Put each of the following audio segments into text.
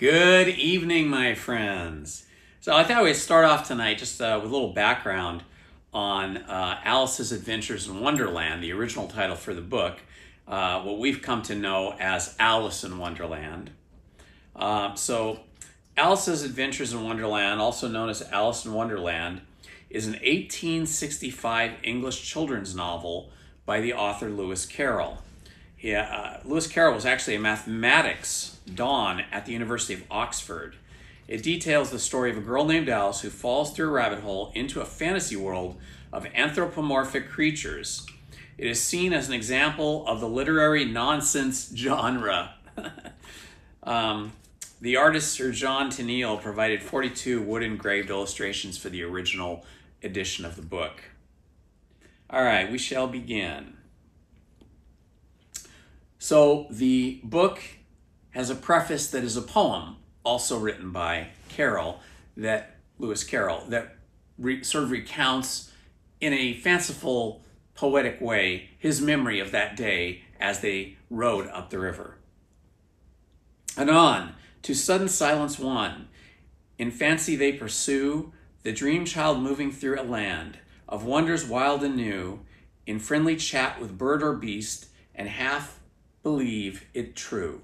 Good evening, my friends. So I thought we'd start off tonight just with a little background on Alice's Adventures in Wonderland, the original title for the book, what we've come to know as Alice in Wonderland. So Alice's Adventures in Wonderland, also known as Alice in Wonderland, is an 1865 English children's novel by the author Lewis Carroll. Lewis Carroll was actually a mathematics don at the University of Oxford. It details the story of a girl named Alice who falls through a rabbit hole into a fantasy world of anthropomorphic creatures. It is seen as an example of the literary nonsense genre. The artist Sir John Tenniel provided 42 wood-engraved illustrations for the original edition of the book. All right, we shall begin. So the book has a preface that is a poem, also written by Lewis Carroll, that sort of recounts in a fanciful, poetic way his memory of that day as they rode up the river. Anon, to sudden silence one, in fancy they pursue the dream child moving through a land of wonders wild and new, in friendly chat with bird or beast, and half believe it true.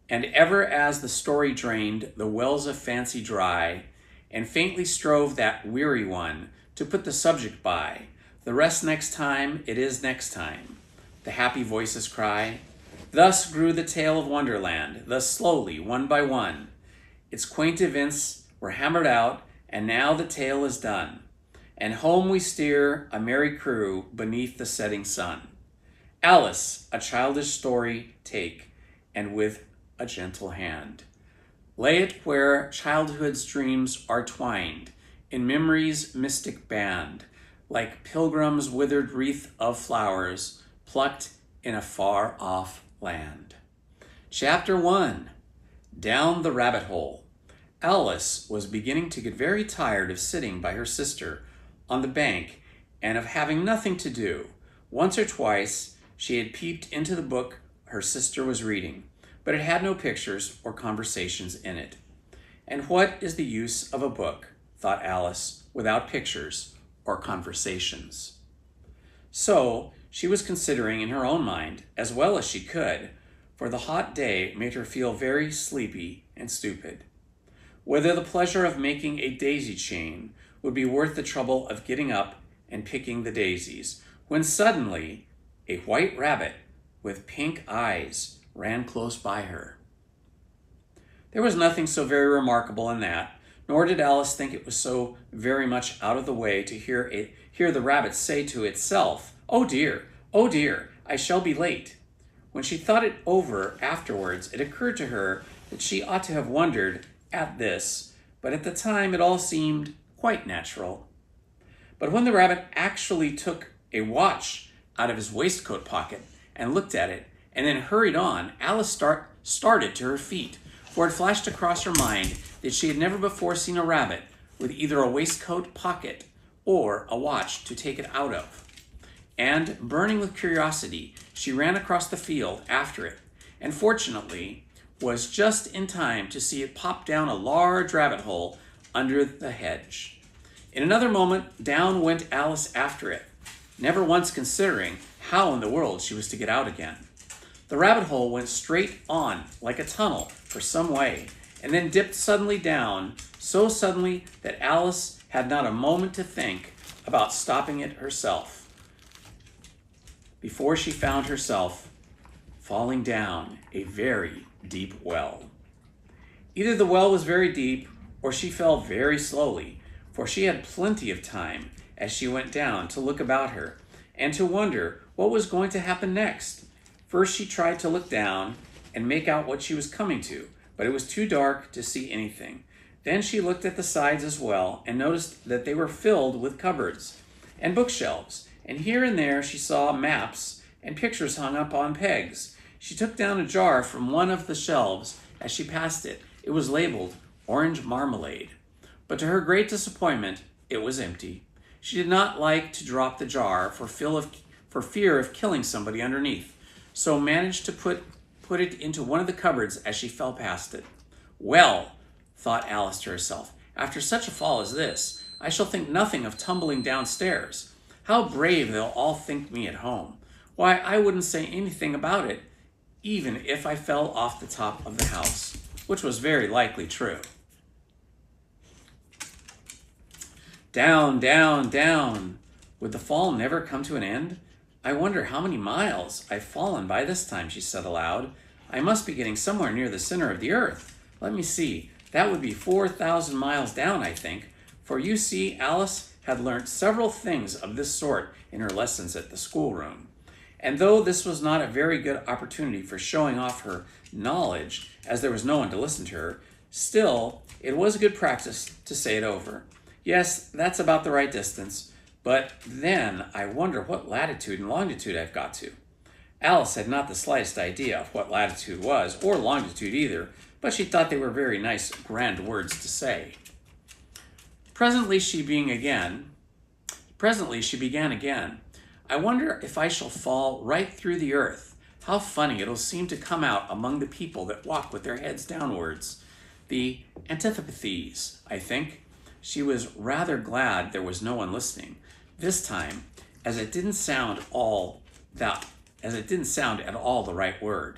And ever as the story drained the wells of fancy dry, and faintly strove that weary one to put the subject by, the rest next time, it is next time, the happy voices cry. Thus grew the tale of Wonderland, thus slowly, one by one. Its quaint events were hammered out, and now the tale is done. And home we steer, a merry crew, beneath the setting sun. Alice, a childish story take, and with a gentle hand lay it where childhood's dreams are twined in memory's mystic band, like pilgrims' withered wreath of flowers plucked in a far-off land. Chapter 1. Down the Rabbit Hole. Alice was beginning to get very tired of sitting by her sister on the bank and of having nothing to do. Once or twice she had peeped into the book her sister was reading, but it had no pictures or conversations in it. And what is the use of a book, thought Alice, without pictures or conversations? So she was considering in her own mind, as well as she could, for the hot day made her feel very sleepy and stupid, whether the pleasure of making a daisy chain would be worth the trouble of getting up and picking the daisies, when suddenly a white rabbit with pink eyes ran close by her. There was nothing so very remarkable in that, nor did Alice think it was so very much out of the way to hear the rabbit say to itself, oh dear, I shall be late." When she thought it over afterwards, it occurred to her that she ought to have wondered at this, but at the time it all seemed quite natural. But when the rabbit actually took a watch out of his waistcoat pocket and looked at it, and then hurried on, Alice started to her feet, for it flashed across her mind that she had never before seen a rabbit with either a waistcoat pocket or a watch to take it out of. And, burning with curiosity, she ran across the field after it, and fortunately was just in time to see it pop down a large rabbit hole under the hedge. In another moment, down went Alice after it, never once considering how in the world she was to get out again. The rabbit hole went straight on like a tunnel for some way, and then dipped suddenly down, so suddenly that Alice had not a moment to think about stopping it herself, before she found herself falling down a very deep well. Either the well was very deep, or she fell very slowly, for she had plenty of time as she went down to look about her and to wonder what was going to happen next. First she tried to look down and make out what she was coming to, but it was too dark to see anything. Then she looked at the sides as well and noticed that they were filled with cupboards and bookshelves, and here and there she saw maps and pictures hung up on pegs. She took down a jar from one of the shelves as she passed it. It was labeled orange marmalade, but to her great disappointment, it was empty. She did not like to drop the jar for fear of killing somebody underneath, so managed to put it into one of the cupboards as she fell past it. Well, thought Alice to herself, after such a fall as this, I shall think nothing of tumbling downstairs. How brave they'll all think me at home. Why, I wouldn't say anything about it, even if I fell off the top of the house, which was very likely true. Down, down, down. Would the fall never come to an end? I wonder how many miles I've fallen by this time, she said aloud. I must be getting somewhere near the center of the earth. Let me see. That would be 4,000 miles down, I think. For you see, Alice had learnt several things of this sort in her lessons at the schoolroom. And though this was not a very good opportunity for showing off her knowledge, as there was no one to listen to her, still, it was a good practice to say it over. Yes, that's about the right distance, but then I wonder what latitude and longitude I've got to. Alice had not the slightest idea of what latitude was, or longitude either, but she thought they were very nice, grand words to say. Presently she began again. I wonder if I shall fall right through the earth. How funny it'll seem to come out among the people that walk with their heads downwards. The antipathies, I think. She was rather glad there was no one listening this time, as it didn't sound at all the right word.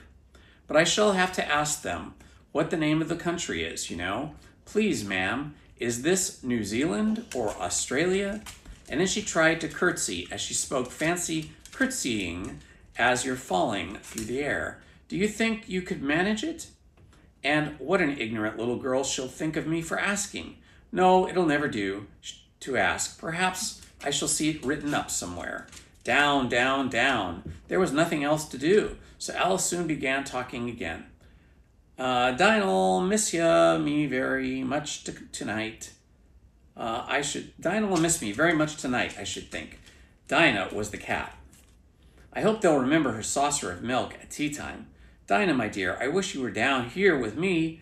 But I shall have to ask them what the name of the country is, you know. Please, ma'am, is this New Zealand or Australia? And then she tried to curtsy as she spoke, fancy curtsying as you're falling through the air. Do you think you could manage it? And what an ignorant little girl she'll think of me for asking. No, it'll never do to ask. Perhaps I shall see it written up somewhere. Down, down, down. There was nothing else to do, so Alice soon began talking again. Dinah'll miss me very much tonight. Dinah will miss me very much tonight, I should think. Dinah was the cat. I hope they'll remember her saucer of milk at tea time. Dinah, my dear, I wish you were down here with me.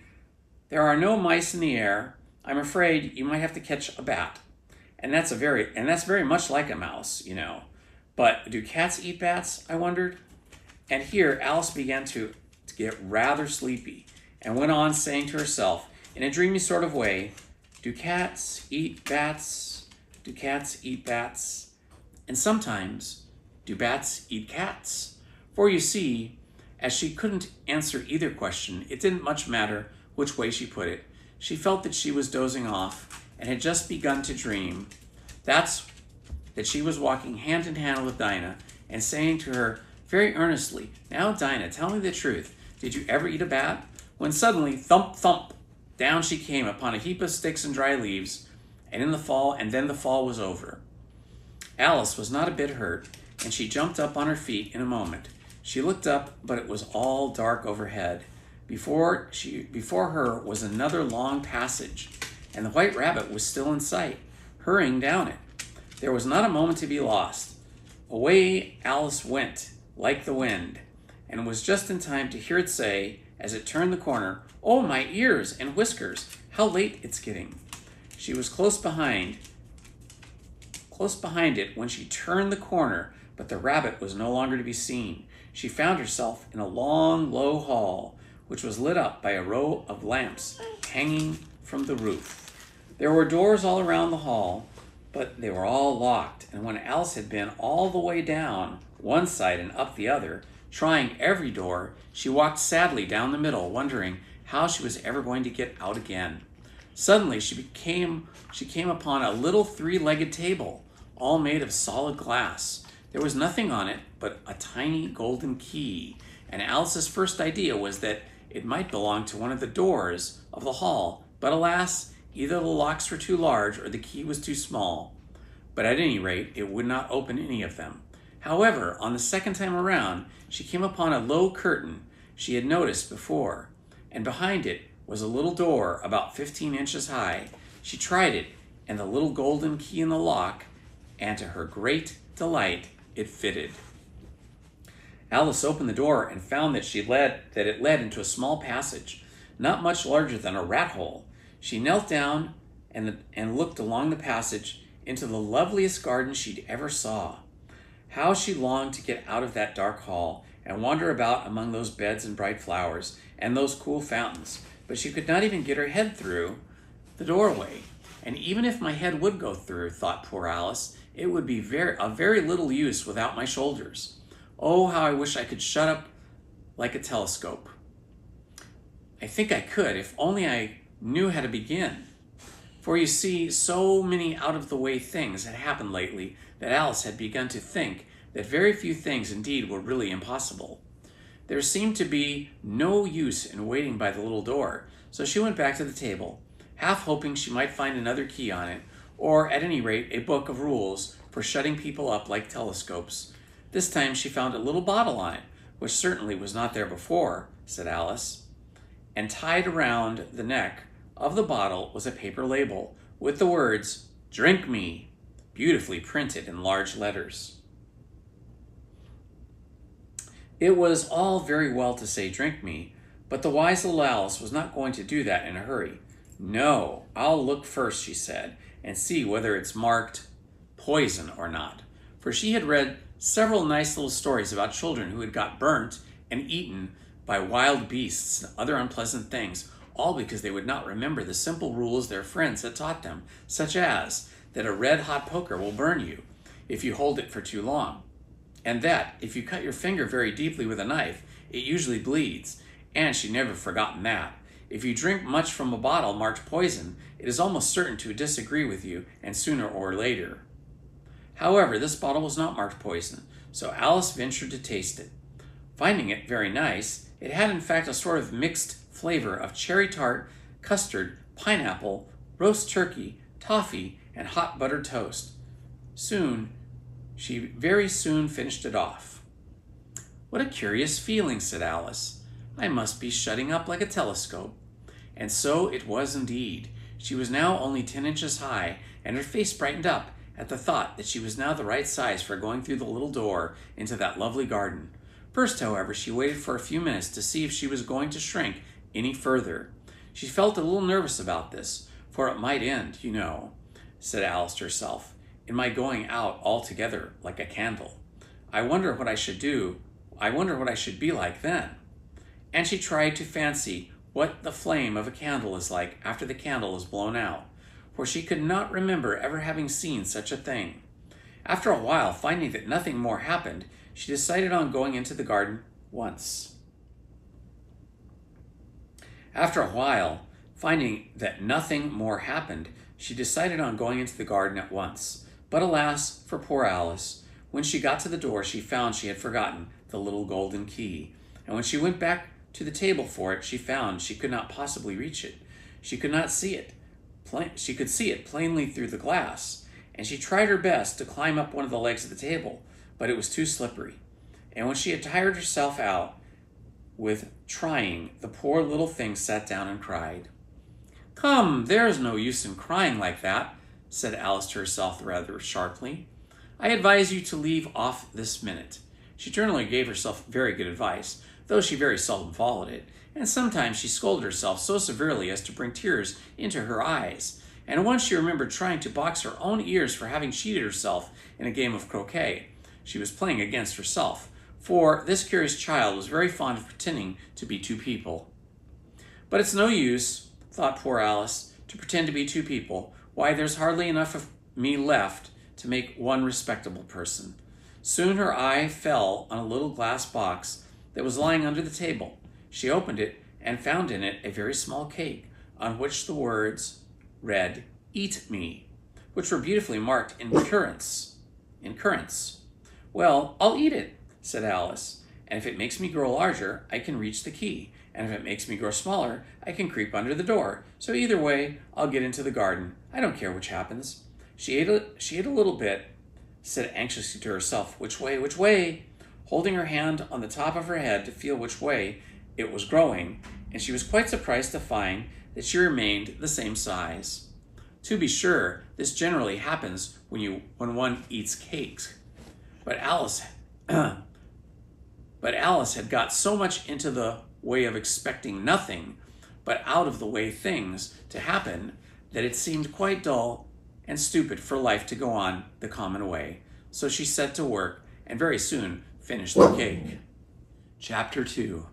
There are no mice in the air. I'm afraid you might have to catch a bat. And that's very much like a mouse, you know. But do cats eat bats, I wondered? And here Alice began to get rather sleepy and went on saying to herself in a dreamy sort of way, do cats eat bats? Do cats eat bats? And sometimes, do bats eat cats? For you see, as she couldn't answer either question, it didn't much matter which way she put it. She felt that she was dozing off and had just begun to dream. That she was walking hand in hand with Dinah and saying to her very earnestly, now, Dinah, tell me the truth. Did you ever eat a bat? When suddenly, thump, thump, down she came upon a heap of sticks and dry leaves, and then the fall was over. Alice was not a bit hurt, and she jumped up on her feet in a moment. She looked up, but it was all dark overhead. Before her was another long passage, and the white rabbit was still in sight, hurrying down it. There was not a moment to be lost. Away Alice went, like the wind, and was just in time to hear it say, as it turned the corner, oh, my ears and whiskers, how late it's getting. She was close behind it when she turned the corner, but the rabbit was no longer to be seen. She found herself in a long, low hall, which was lit up by a row of lamps hanging from the roof. There were doors all around the hall, but they were all locked, and when Alice had been all the way down one side and up the other, trying every door, she walked sadly down the middle, wondering how she was ever going to get out again. Suddenly, she came upon a little three-legged table, all made of solid glass. There was nothing on it but a tiny golden key, and Alice's first idea was that it might belong to one of the doors of the hall, but alas, either the locks were too large or the key was too small. But at any rate, it would not open any of them. However, on the second time around, she came upon a low curtain she had noticed before, and behind it was a little door about 15 inches high. She tried it, and the little golden key in the lock, and to her great delight, it fitted. Alice opened the door and found that it led into a small passage, not much larger than a rat hole. She knelt down and looked along the passage into the loveliest garden she'd ever saw. How she longed to get out of that dark hall and wander about among those beds and bright flowers and those cool fountains. but she could not even get her head through the doorway. And even if my head would go through, thought poor Alice, it would be of very little use without my shoulders. Oh, how I wish I could shut up like a telescope. I think I could, if only I knew how to begin. For you see, so many out-of-the-way things had happened lately that Alice had begun to think that very few things indeed were really impossible. There seemed to be no use in waiting by the little door, so she went back to the table, half hoping she might find another key on it, or at any rate a book of rules for shutting people up like telescopes. This time she found a little bottle on it, which certainly was not there before, said Alice, and tied around the neck of the bottle was a paper label with the words, "Drink me," beautifully printed in large letters. It was all very well to say "drink me," but the wise little Alice was not going to do that in a hurry. "No, I'll look first," she said, "and see whether it's marked poison or not." For she had read several nice little stories about children who had got burnt and eaten by wild beasts and other unpleasant things, all because they would not remember the simple rules their friends had taught them, such as that a red-hot poker will burn you if you hold it for too long, and that if you cut your finger very deeply with a knife, it usually bleeds, and she'd never forgotten that. If you drink much from a bottle marked poison, it is almost certain to disagree with you, and sooner or later. However, this bottle was not marked poison, so Alice ventured to taste it. Finding it very nice, it had in fact a sort of mixed flavor of cherry tart, custard, pineapple, roast turkey, toffee, and hot buttered toast. She very soon finished it off. "What a curious feeling," said Alice. "I must be shutting up like a telescope." And so it was indeed. She was now only 10 inches high, and her face brightened up at the thought that she was now the right size for going through the little door into that lovely garden. First, however, she waited for a few minutes to see if she was going to shrink any further. She felt a little nervous about this, for it might end, you know, said Alice to herself, in my going out altogether like a candle. I wonder what I should do. I wonder what I should be like then. And she tried to fancy what the flame of a candle is like after the candle is blown out, for she could not remember ever having seen such a thing. After a while, finding that nothing more happened, she decided on going into the garden once. But alas, for poor Alice, when she got to the door, she found she had forgotten the little golden key. And when she went back to the table for it, she found she could not possibly reach it. She could not see it. She could see it plainly through the glass, and she tried her best to climb up one of the legs of the table, but it was too slippery. And when she had tired herself out with trying, the poor little thing sat down and cried. "Come, there's no use in crying like that," said Alice to herself rather sharply. "I advise you to leave off this minute." She generally gave herself very good advice, though she very seldom followed it, and sometimes she scolded herself so severely as to bring tears into her eyes, and once she remembered trying to box her own ears for having cheated herself in a game of croquet. She was playing against herself, for this curious child was very fond of pretending to be two people. "But it's no use," thought poor Alice, "to pretend to be two people. Why, there's hardly enough of me left to make one respectable person." Soon her eye fell on a little glass box that was lying under the table. She opened it and found in it a very small cake on which the words read, "Eat me," which were beautifully marked in currants. "Well, I'll eat it," said Alice, "and if it makes me grow larger, I can reach the key, and if it makes me grow smaller, I can creep under the door. So either way, I'll get into the garden. I don't care which happens." She ate a little bit, said anxiously to herself, "Which way, which way?" holding her hand on the top of her head to feel which way it was growing, and she was quite surprised to find that she remained the same size. To be sure, this generally happens when one eats cakes, but Alice had got so much into the way of expecting nothing but out of the way things to happen that it seemed quite dull and stupid for life to go on the common way. So she set to work and very soon finished the cake. Chapter 2.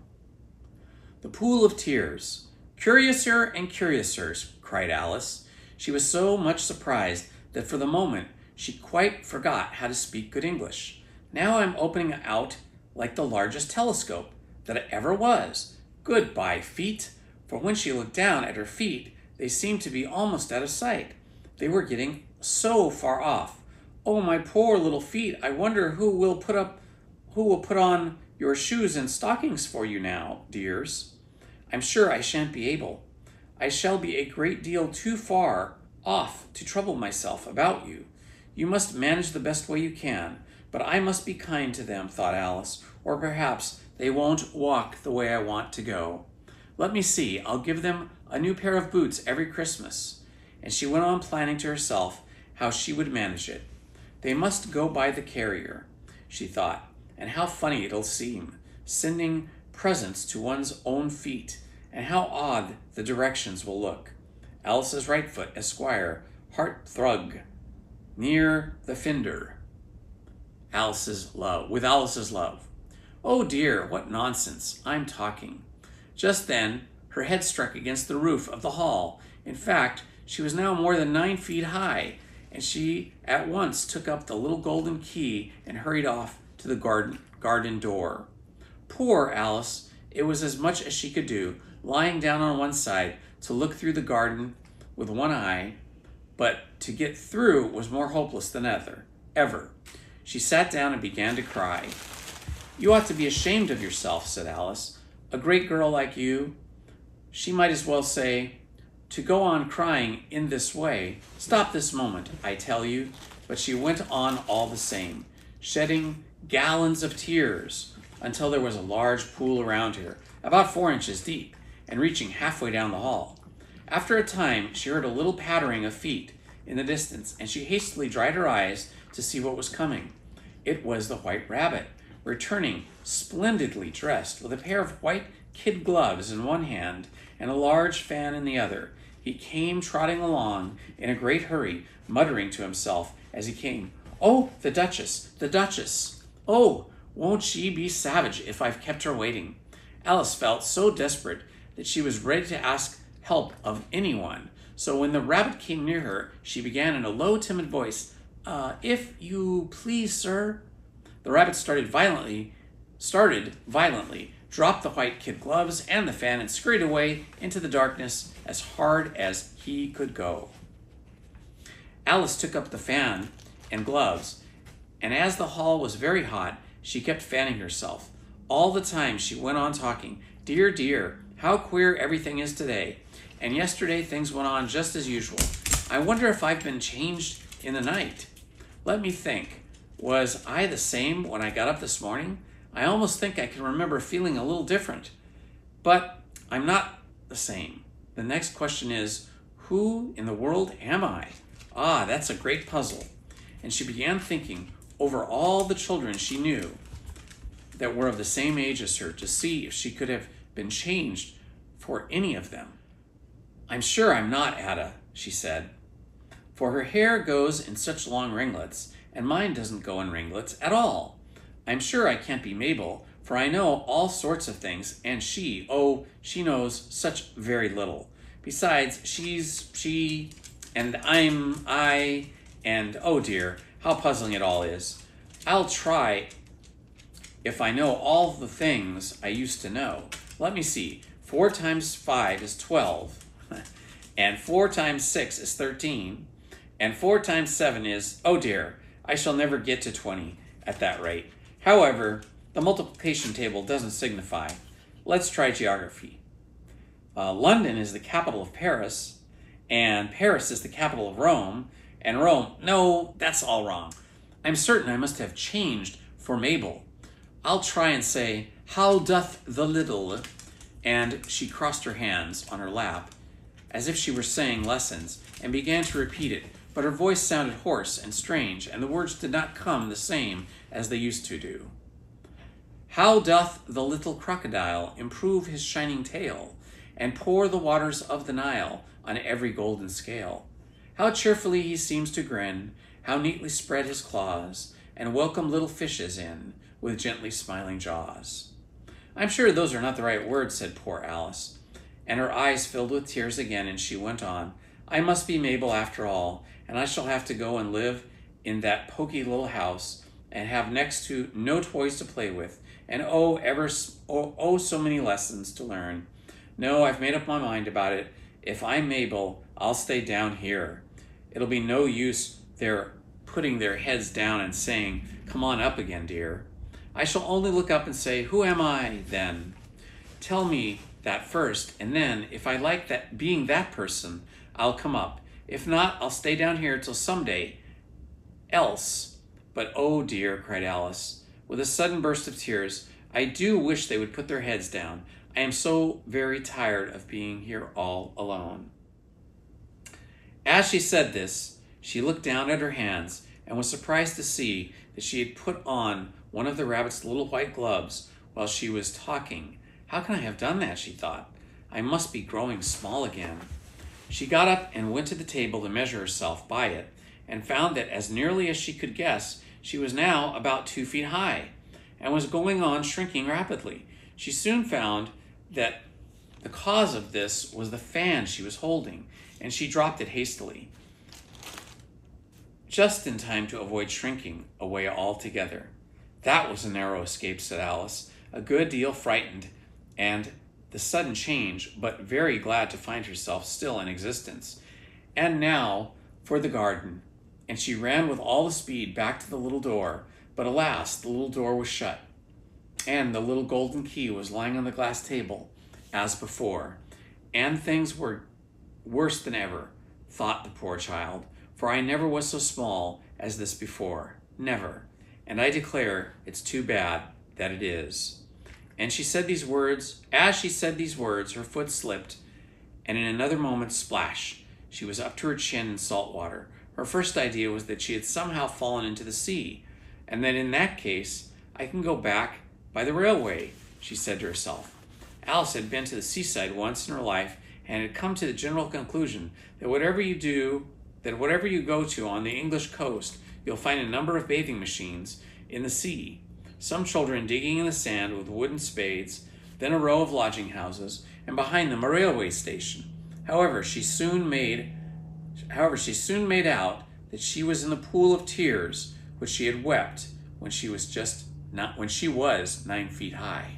The Pool of Tears Curiouser and curiouser, cried Alice. She was so much surprised that for the moment she quite forgot how to speak good English. Now I'm opening out like the largest telescope that ever was. Goodbye, feet. For when she looked down at her feet, they seemed to be almost out of sight. They were getting so far off. Oh, my poor little feet, I wonder who will put on your shoes and stockings for you now, dears. I'm sure I shan't be able. I shall be a great deal too far off to trouble myself about you. You must manage the best way you can, but I must be kind to them, thought Alice, or perhaps they won't walk the way I want to go. Let me see, I'll give them a new pair of boots every Christmas. And she went on planning to herself how she would manage it. They must go by the carrier, she thought, and how funny it'll seem, sending presents to one's own feet, and how odd the directions will look. Alice's right foot, Esquire, Hearthrug, near the fender. With Alice's love. Oh dear, what nonsense, I'm talking. Just then, her head struck against the roof of the hall. In fact, she was now more than 9 feet high, and she at once took up the little golden key and hurried off to the garden door. Poor Alice! It was as much as she could do, lying down on one side to look through the garden with one eye, but to get through was more hopeless than ever. She sat down and began to cry. You ought to be ashamed of yourself, said Alice. A great girl like you, she might as well say, to go on crying in this way. Stop this moment, I tell you. But she went on all the same, shedding gallons of tears until there was a large pool around her, about 4 inches deep, and reaching halfway down the hall. After a time, she heard a little pattering of feet in the distance, and she hastily dried her eyes to see what was coming. It was the White Rabbit, returning splendidly dressed with a pair of white kid gloves in one hand and a large fan in the other. He came trotting along in a great hurry, muttering to himself as he came, Oh, the Duchess, the Duchess! Oh, won't she be savage if I've kept her waiting? Alice felt so desperate that she was ready to ask help of anyone. So when the rabbit came near her, she began in a low, timid voice, If you please, sir. The rabbit started violently, dropped the white kid gloves and the fan, and scurried away into the darkness as hard as he could go. Alice took up the fan and gloves, and as the hall was very hot, she kept fanning herself. All the time she went on talking, Dear, dear, how queer everything is today. And yesterday things went on just as usual. I wonder if I've been changed in the night. Let me think. Was I the same when I got up this morning? I almost think I can remember feeling a little different. But I'm not the same. The next question is, who in the world am I? Ah, that's a great puzzle. And she began thinking over all the children she knew that were of the same age as her to see if she could have been changed for any of them. I'm sure I'm not Ada, she said, for her hair goes in such long ringlets, and mine doesn't go in ringlets at all. I'm sure I can't be Mabel, for I know all sorts of things, and she knows such very little. Besides, she's she, and I'm I, and oh dear, how puzzling it all is. I'll try if I know all the things I used to know. Let me see. 4 times 5 is 12, and 4 times 6 is 13, and 4 times 7 is, oh dear, I shall never get to 20 at that rate. However, the multiplication table doesn't signify. Let's try geography. London is the capital of Paris, and Paris is the capital of Rome, and Rome, no, that's all wrong. I'm certain I must have changed for Mabel. I'll try and say, how doth the little, and she crossed her hands on her lap, as if she were saying lessons, and began to repeat it, but her voice sounded hoarse and strange, and the words did not come the same as they used to do. How doth the little crocodile improve his shining tail, and pour the waters of the Nile on every golden scale? How cheerfully he seems to grin, how neatly spread his claws, and welcome little fishes in with gently smiling jaws. I'm sure those are not the right words, said poor Alice. and her eyes filled with tears again, and she went on, I must be Mabel after all, and I shall have to go and live in that poky little house, and have next to no toys to play with, and so many lessons to learn. No, I've made up my mind about it. If I'm Mabel, I'll stay down here. It'll be no use their putting their heads down and saying, come on up again, dear. I shall only look up and say, who am I, then? Tell me that first, and then, if I like that being that person, I'll come up. If not, I'll stay down here till someday else. But oh dear, cried Alice, with a sudden burst of tears, I do wish they would put their heads down. I am so very tired of being here all alone. As she said this, she looked down at her hands and was surprised to see that she had put on one of the rabbit's little white gloves while she was talking. How can I have done that, she thought. I must be growing small again. She got up and went to the table to measure herself by it, and found that as nearly as she could guess, she was now about 2 feet high, and was going on shrinking rapidly. She soon found that the cause of this was the fan she was holding, and she dropped it hastily, just in time to avoid shrinking away altogether. That was a narrow escape, said Alice, a good deal frightened and the sudden change, but very glad to find herself still in existence. And now for the garden. And she ran with all the speed back to the little door, but alas, the little door was shut, and the little golden key was lying on the glass table as before. And things were worse than ever, thought the poor child, for I never was so small as this before, never, and I declare it's too bad that it is. And she said these words. As she said these words, her foot slipped, and in another moment, splash, she was up to her chin in salt water. Her first idea was that she had somehow fallen into the sea, and that in that case, I can go back by the railway, she said to herself. Alice had been to the seaside once in her life, and had come to the general conclusion that whatever you go to on the English coast, you'll find a number of bathing machines in the sea, some children digging in the sand with wooden spades, then a row of lodging houses, and behind them a railway station. However, she soon made out that she was in the pool of tears which she had wept when she was 9 feet high.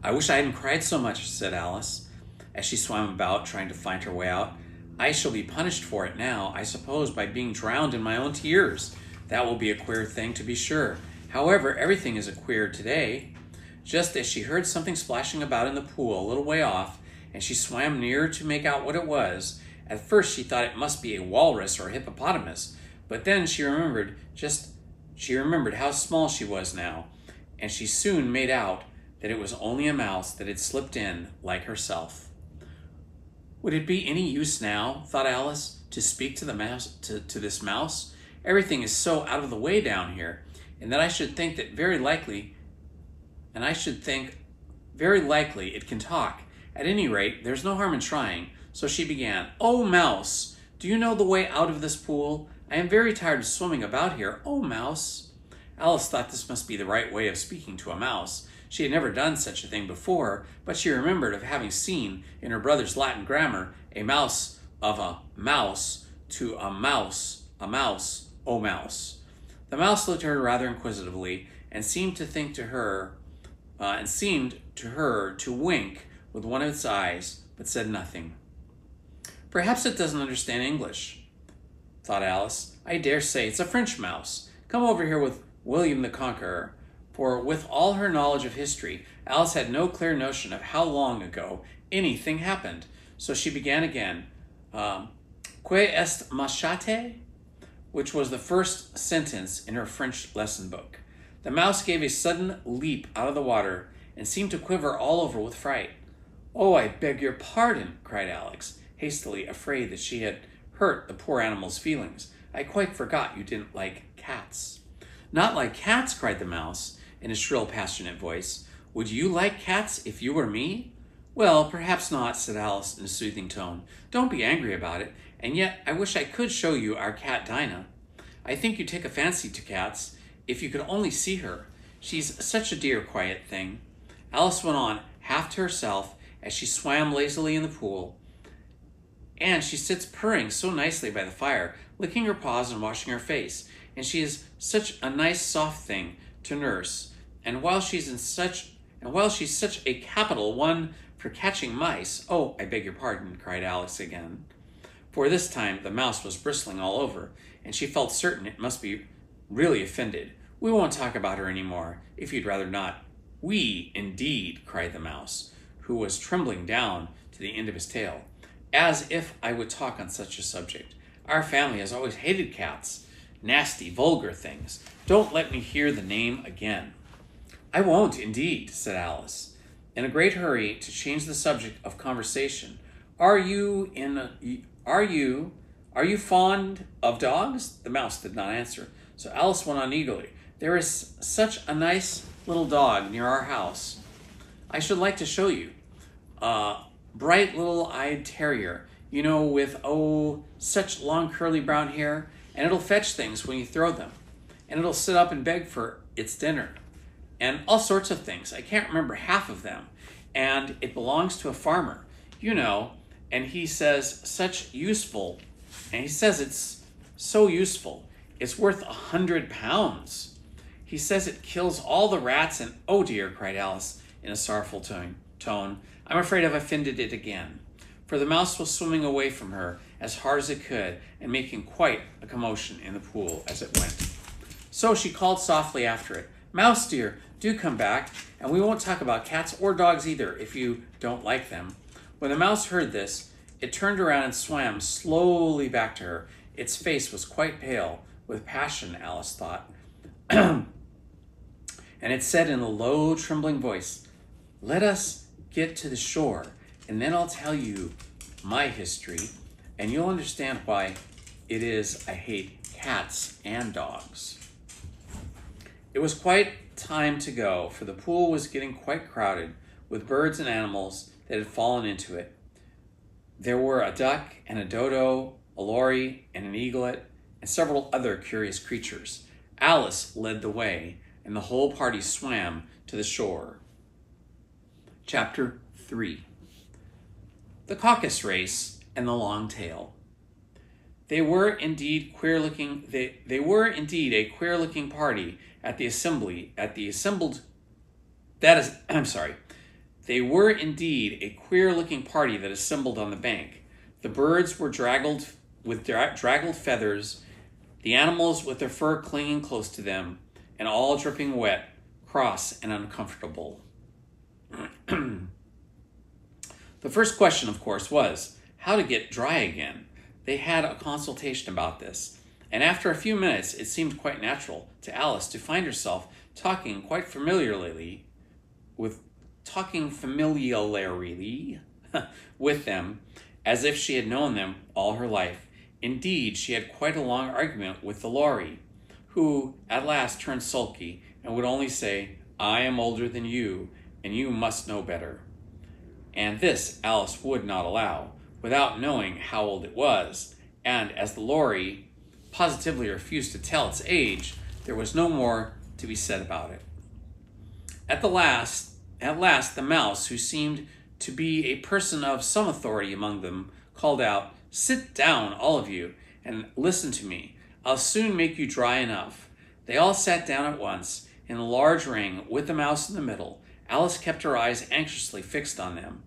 I wish I hadn't cried so much, said Alice, as she swam about trying to find her way out. I shall be punished for it now, I suppose, by being drowned in my own tears. That will be a queer thing, to be sure. However, everything is a queer today. Just as she heard something splashing about in the pool a little way off, and she swam nearer to make out what it was. At first she thought it must be a walrus or a hippopotamus, but then she remembered how small she was now, and she soon made out that it was only a mouse that had slipped in like herself. Would it be any use now, thought Alice, to speak to the mouse, to this mouse? Everything is so out of the way down here, and that I should think very likely it can talk. At any rate, there's no harm in trying. So she began, Oh, mouse, do you know the way out of this pool? I am very tired of swimming about here. Oh, mouse. Alice thought this must be the right way of speaking to a mouse. She had never done such a thing before, but she remembered of having seen in her brother's Latin grammar a mouse of a mouse to a mouse, oh mouse. The mouse looked at her rather inquisitively and seemed to her to wink with one of its eyes, but said nothing. Perhaps it doesn't understand English, thought Alice. I dare say it's a French mouse. Come over here with William the Conqueror. For with all her knowledge of history, Alice had no clear notion of how long ago anything happened. So she began again, Que est machate? Which was the first sentence in her French lesson book. The mouse gave a sudden leap out of the water and seemed to quiver all over with fright. Oh, I beg your pardon, cried Alex, hastily, afraid that she had hurt the poor animal's feelings. I quite forgot you didn't like cats. Not like cats, cried the mouse, in a shrill, passionate voice. Would you like cats if you were me? Well, perhaps not, said Alice in a soothing tone. Don't be angry about it, and yet I wish I could show you our cat Dinah. I think you take a fancy to cats, if you could only see her. She's such a dear, quiet thing. Alice went on, half to herself, as she swam lazily in the pool. And she sits purring so nicely by the fire, licking her paws and washing her face. And she is such a nice soft thing to nurse. And while she's such a capital one for catching mice, oh, I beg your pardon, cried Alice again. For this time the mouse was bristling all over, and she felt certain it must be really offended. We won't talk about her any more, if you'd rather not. We, indeed, cried the mouse, who was trembling down to the end of his tail. As if I would talk on such a subject. Our family has always hated cats. Nasty, vulgar things. Don't let me hear the name again. I won't, indeed, said Alice, in a great hurry to change the subject of conversation. Are you fond of dogs? The mouse did not answer, so Alice went on eagerly. There is such a nice little dog near our house. I should like to show you. Bright little-eyed terrier, with, such long curly brown hair, and it'll fetch things when you throw them, and it'll sit up and beg for its dinner, and all sorts of things. I can't remember half of them, and it belongs to a farmer, and he says it's so useful, it's worth 100 pounds. He says it kills all the rats, and oh dear, cried Alice in a sorrowful tone, I'm afraid I've offended it again. For the mouse was swimming away from her as hard as it could and making quite a commotion in the pool as it went. So she called softly after it, Mouse dear, do come back, and we won't talk about cats or dogs either if you don't like them. When the mouse heard this, it turned around and swam slowly back to her. Its face was quite pale with passion, Alice thought. And it said in a low, trembling voice, Let us get to the shore, and then I'll tell you my history, and you'll understand why it is I hate cats and dogs. It was quite time to go, for the pool was getting quite crowded with birds and animals that had fallen into it. There were a duck and a dodo, a lory and an eaglet, and several other curious creatures. Alice led the way, and the whole party swam to the shore. Chapter 3. The Caucus Race and the Long Tail. They were indeed a queer-looking party at the assembly. They were indeed a queer-looking party that assembled on the bank. The birds were draggled feathers, the animals with their fur clinging close to them, and all dripping wet, cross, and uncomfortable. The first question, of course, was how to get dry again. They had a consultation about this, and after a few minutes it seemed quite natural to Alice to find herself talking familiarly with them as if she had known them all her life. Indeed, she had quite a long argument with the lory, who at last turned sulky and would only say, I am older than you, and you must know better. And this Alice would not allow, without knowing how old it was, and as the lory positively refused to tell its age, there was no more to be said about it. At last, the mouse, who seemed to be a person of some authority among them, called out, Sit down, all of you, and listen to me. I'll soon make you dry enough. They all sat down at once, in a large ring, with the mouse in the middle. Alice kept her eyes anxiously fixed on them,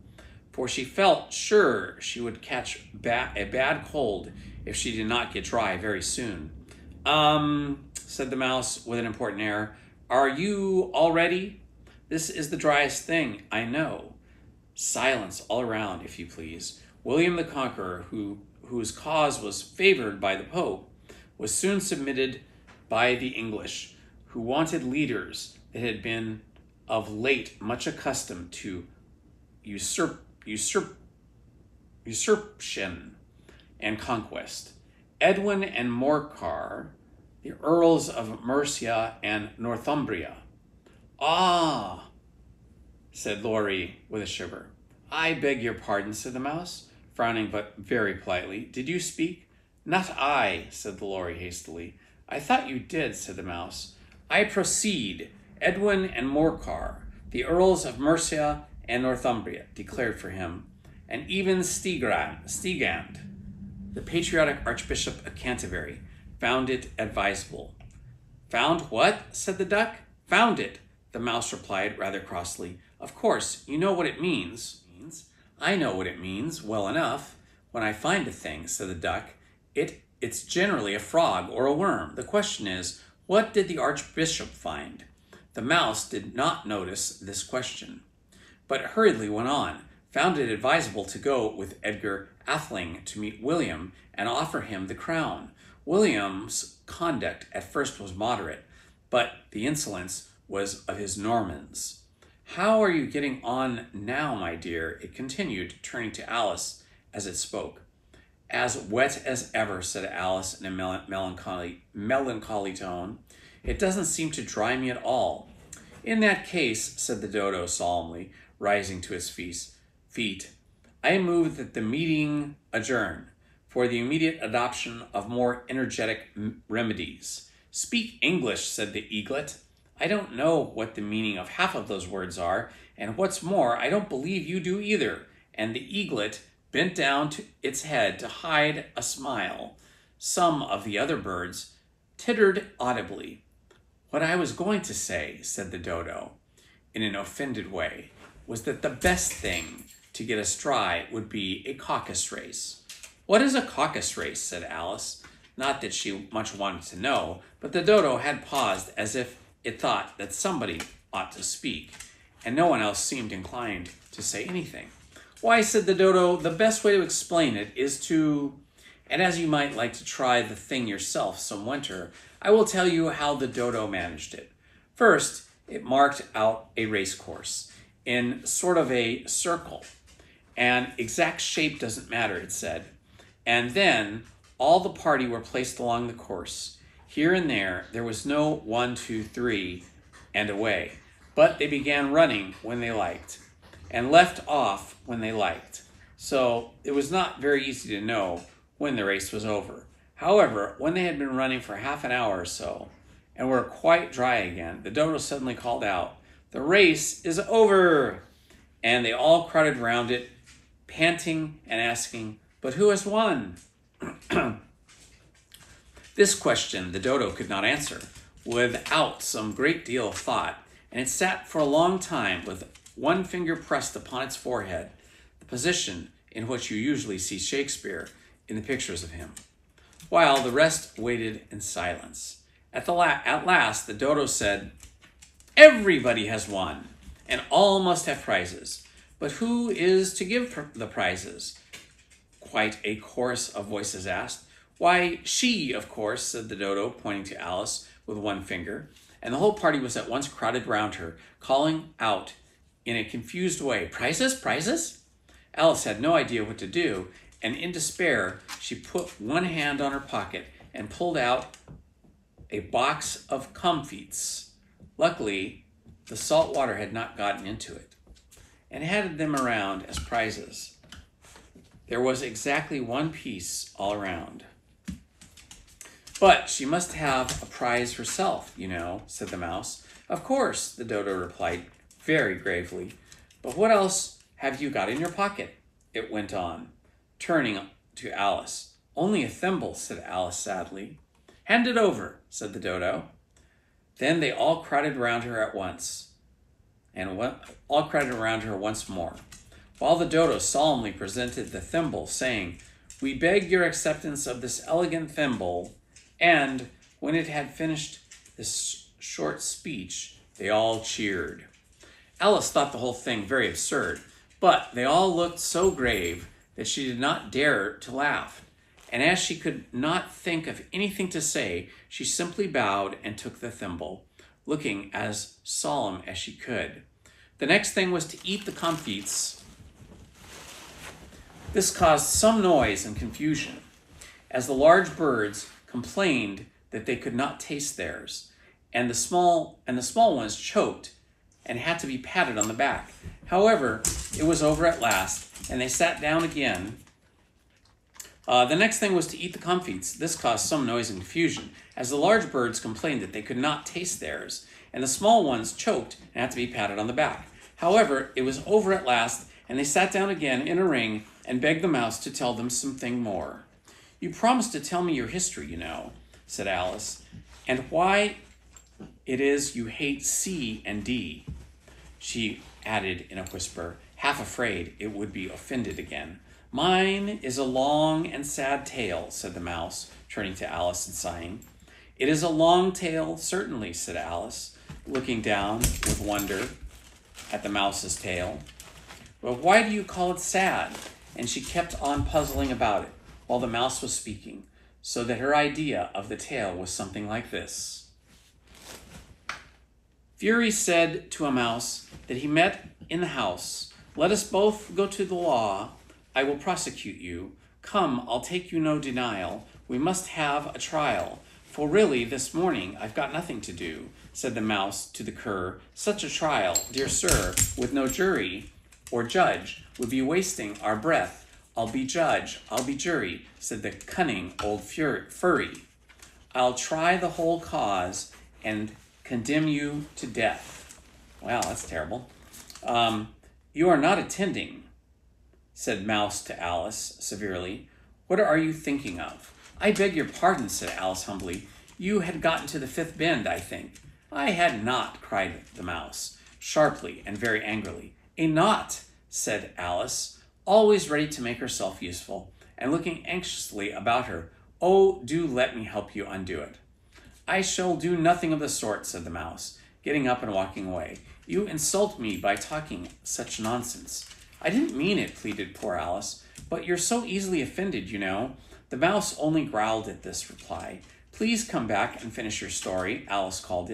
for she felt sure she would catch a bad cold if she did not get dry very soon. Said the mouse with an important air, Are you all ready? This is the driest thing, I know. Silence all around, if you please. William the Conqueror, whose cause was favored by the Pope, was soon submitted by the English, who wanted leaders that had been of late much accustomed to usurpation and conquest. Edwin and Morcar, the Earls of Mercia and Northumbria. Ah, said Lory with a shiver. I beg your pardon, said the mouse, frowning but very politely. Did you speak? Not I, said the lory hastily. I thought you did, said the mouse. I proceed. Edwin and Morcar, the Earls of Mercia and Northumbria declared for him, and even Stigand, the patriotic Archbishop of Canterbury, found it advisable. Found what? Said the duck. Found it, the mouse replied rather crossly. Of course, you know what it means. I know what it means well enough. When I find a thing, said the duck, it's generally a frog or a worm. The question is, what did the Archbishop find? The mouse did not notice this question, but hurriedly went on. Found it advisable to go with Edgar Atheling to meet William and offer him the crown. William's conduct at first was moderate, but the insolence was of his Normans. How are you getting on now, my dear? It continued, turning to Alice as it spoke. As wet as ever, said Alice in a melancholy tone. It doesn't seem to dry me at all. In that case, said the dodo solemnly, rising to his feet, I move that the meeting adjourn for the immediate adoption of more energetic remedies. Speak English, said the eaglet. I don't know what the meaning of half of those words are, and what's more, I don't believe you do either. And the eaglet bent down to its head to hide a smile. Some of the other birds tittered audibly. What I was going to say, said the dodo, in an offended way, was that the best thing to get astride would be a caucus race. What is a caucus race? Said Alice. Not that she much wanted to know, but the dodo had paused as if it thought that somebody ought to speak, and no one else seemed inclined to say anything. Why, said the dodo, the best way to explain it is to, and as you might like to try the thing yourself some winter, I will tell you how the dodo managed it. First, it marked out a race course in sort of a circle, and exact shape doesn't matter, it said. And then all the party were placed along the course. Here and there was no 1, 2, 3, and away, but they began running when they liked, and left off when they liked. So it was not very easy to know when the race was over. However, when they had been running for half an hour or so, and were quite dry again, the dodo suddenly called out, "The race is over!" And they all crowded round it, panting and asking, "But who has won?" This question the dodo could not answer without some great deal of thought, and it sat for a long time with one finger pressed upon its forehead, the position in which you usually see Shakespeare in the pictures of him, while the rest waited in silence. At last, the dodo said, "Everybody has won, and all must have prizes. But who is to give the prizes?" Quite a chorus of voices asked. "Why, she, of course," said the dodo, pointing to Alice with one finger, and the whole party was at once crowded round her, calling out in a confused way, "Prizes, prizes?" Alice had no idea what to do, and in despair, she put one hand on her pocket and pulled out a box of comfits. Luckily, the salt water had not gotten into it, and handed them around as prizes. There was exactly one piece all around. "But she must have a prize herself, you know," said the mouse. "Of course," the dodo replied very gravely. "But what else have you got in your pocket?" it went on, turning to Alice. "Only a thimble," said Alice sadly. "Hand it over," said the dodo. Then they all crowded round her at once, and all crowded around her once more, while the dodo solemnly presented the thimble, saying, "We beg your acceptance of this elegant thimble," and when it had finished this short speech, they all cheered. Alice thought the whole thing very absurd, but they all looked so grave that she did not dare to laugh, and as she could not think of anything to say, she simply bowed and took the thimble, looking as solemn as she could. The next thing was to eat the comfits. This caused some noise and confusion, as the large birds complained that they could not taste theirs, and the small ones choked and had to be patted on the back. However, it was over at last, and they sat down again. The next thing was to eat the comfits. This caused some noise and confusion, as the large birds complained that they could not taste theirs, and the small ones choked and had to be patted on the back. However, it was over at last, and they sat down again in a ring and begged the mouse to tell them something more. "You promised to tell me your history, you know," said Alice, "and why it is you hate C and D," she added in a whisper, half afraid it would be offended again. "Mine is a long and sad tale," said the mouse, turning to Alice and sighing. "It is a long tale, certainly," said Alice, looking down with wonder at the mouse's tail. "But why do you call it sad?" And she kept on puzzling about it while the mouse was speaking, so that her idea of the tale was something like this. Fury said to a mouse that he met in the house, "Let us both go to the law. I will prosecute you. Come, I'll take you no denial. We must have a trial. For really, this morning I've got nothing to do," said the mouse to the cur. "Such a trial, dear sir, with no jury or judge, would be wasting our breath. I'll be judge, I'll be jury," said the cunning old furry. "I'll try the whole cause and condemn you to death." Wow, that's terrible. "You are not attending," said Mouse to Alice severely. "What are you thinking of?" "I beg your pardon," said Alice humbly. "You had gotten to the fifth bend, I think." "I had not," cried the mouse, sharply and very angrily. "A knot," said Alice, always ready to make herself useful, and looking anxiously about her. "Oh, do let me help you undo it." "I shall do nothing of the sort," said the mouse, getting up and walking away. "You insult me by talking such nonsense." "I didn't mean it," pleaded poor Alice, "but you're so easily offended, you know." The mouse only growled at this reply. "Please come back and finish your story," Alice called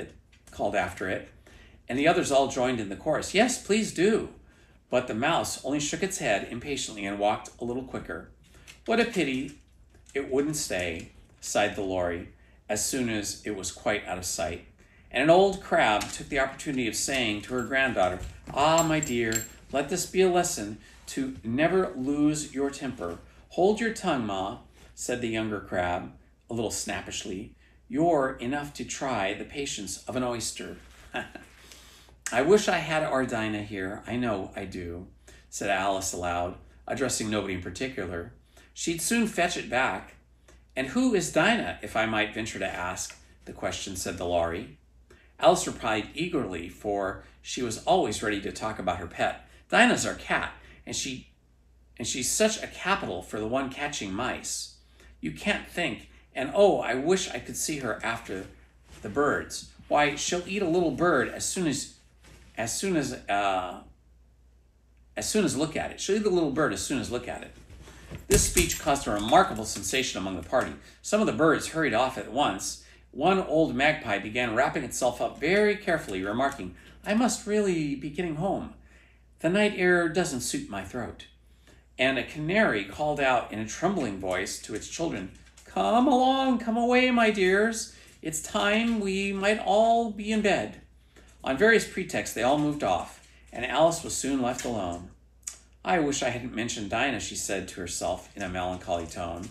after it, and the others all joined in the chorus. "Yes, please do." But the mouse only shook its head impatiently and walked a little quicker. "What a pity it wouldn't stay," sighed the lory, as soon as it was quite out of sight. And an old crab took the opportunity of saying to her granddaughter, "Ah, my dear, let this be a lesson to never lose your temper. Hold your tongue, Ma," said the younger crab, a little snappishly. "You're enough to try the patience of an oyster." "I wish I had our Dinah here. I know I do," said Alice aloud, addressing nobody in particular. "She'd soon fetch it back." "And who is Dinah, if I might venture to ask the question?" said the lory. Alice replied eagerly, for she was always ready to talk about her pet. "Dinah's our cat, and she's such a capital for the one catching mice. You can't think. And oh, I wish I could see her after the birds. Why, she'll eat a little bird as soon as look at it. She'll eat the little bird as soon as look at it." This speech caused a remarkable sensation among the party. Some of the birds hurried off at once. One old magpie began wrapping itself up very carefully, remarking, "I must really be getting home. The night air doesn't suit my throat." And a canary called out in a trembling voice to its children, "Come along, come away, my dears. It's time we might all be in bed." On various pretexts, they all moved off, and Alice was soon left alone. "I wish I hadn't mentioned Dinah," she said to herself in a melancholy tone.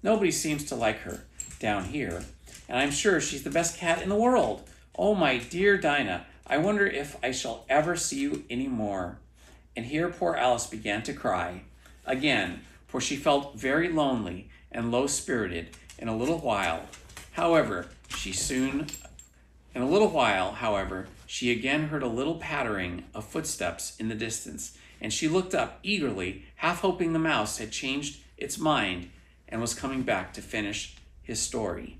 "Nobody seems to like her down here, and I'm sure she's the best cat in the world. Oh, my dear Dinah, I wonder if I shall ever see you any more." And here poor Alice began to cry again, for she felt very lonely and low-spirited. In a little while, however, she again heard a little pattering of footsteps in the distance, and she looked up eagerly, half hoping the mouse had changed its mind and was coming back to finish his story.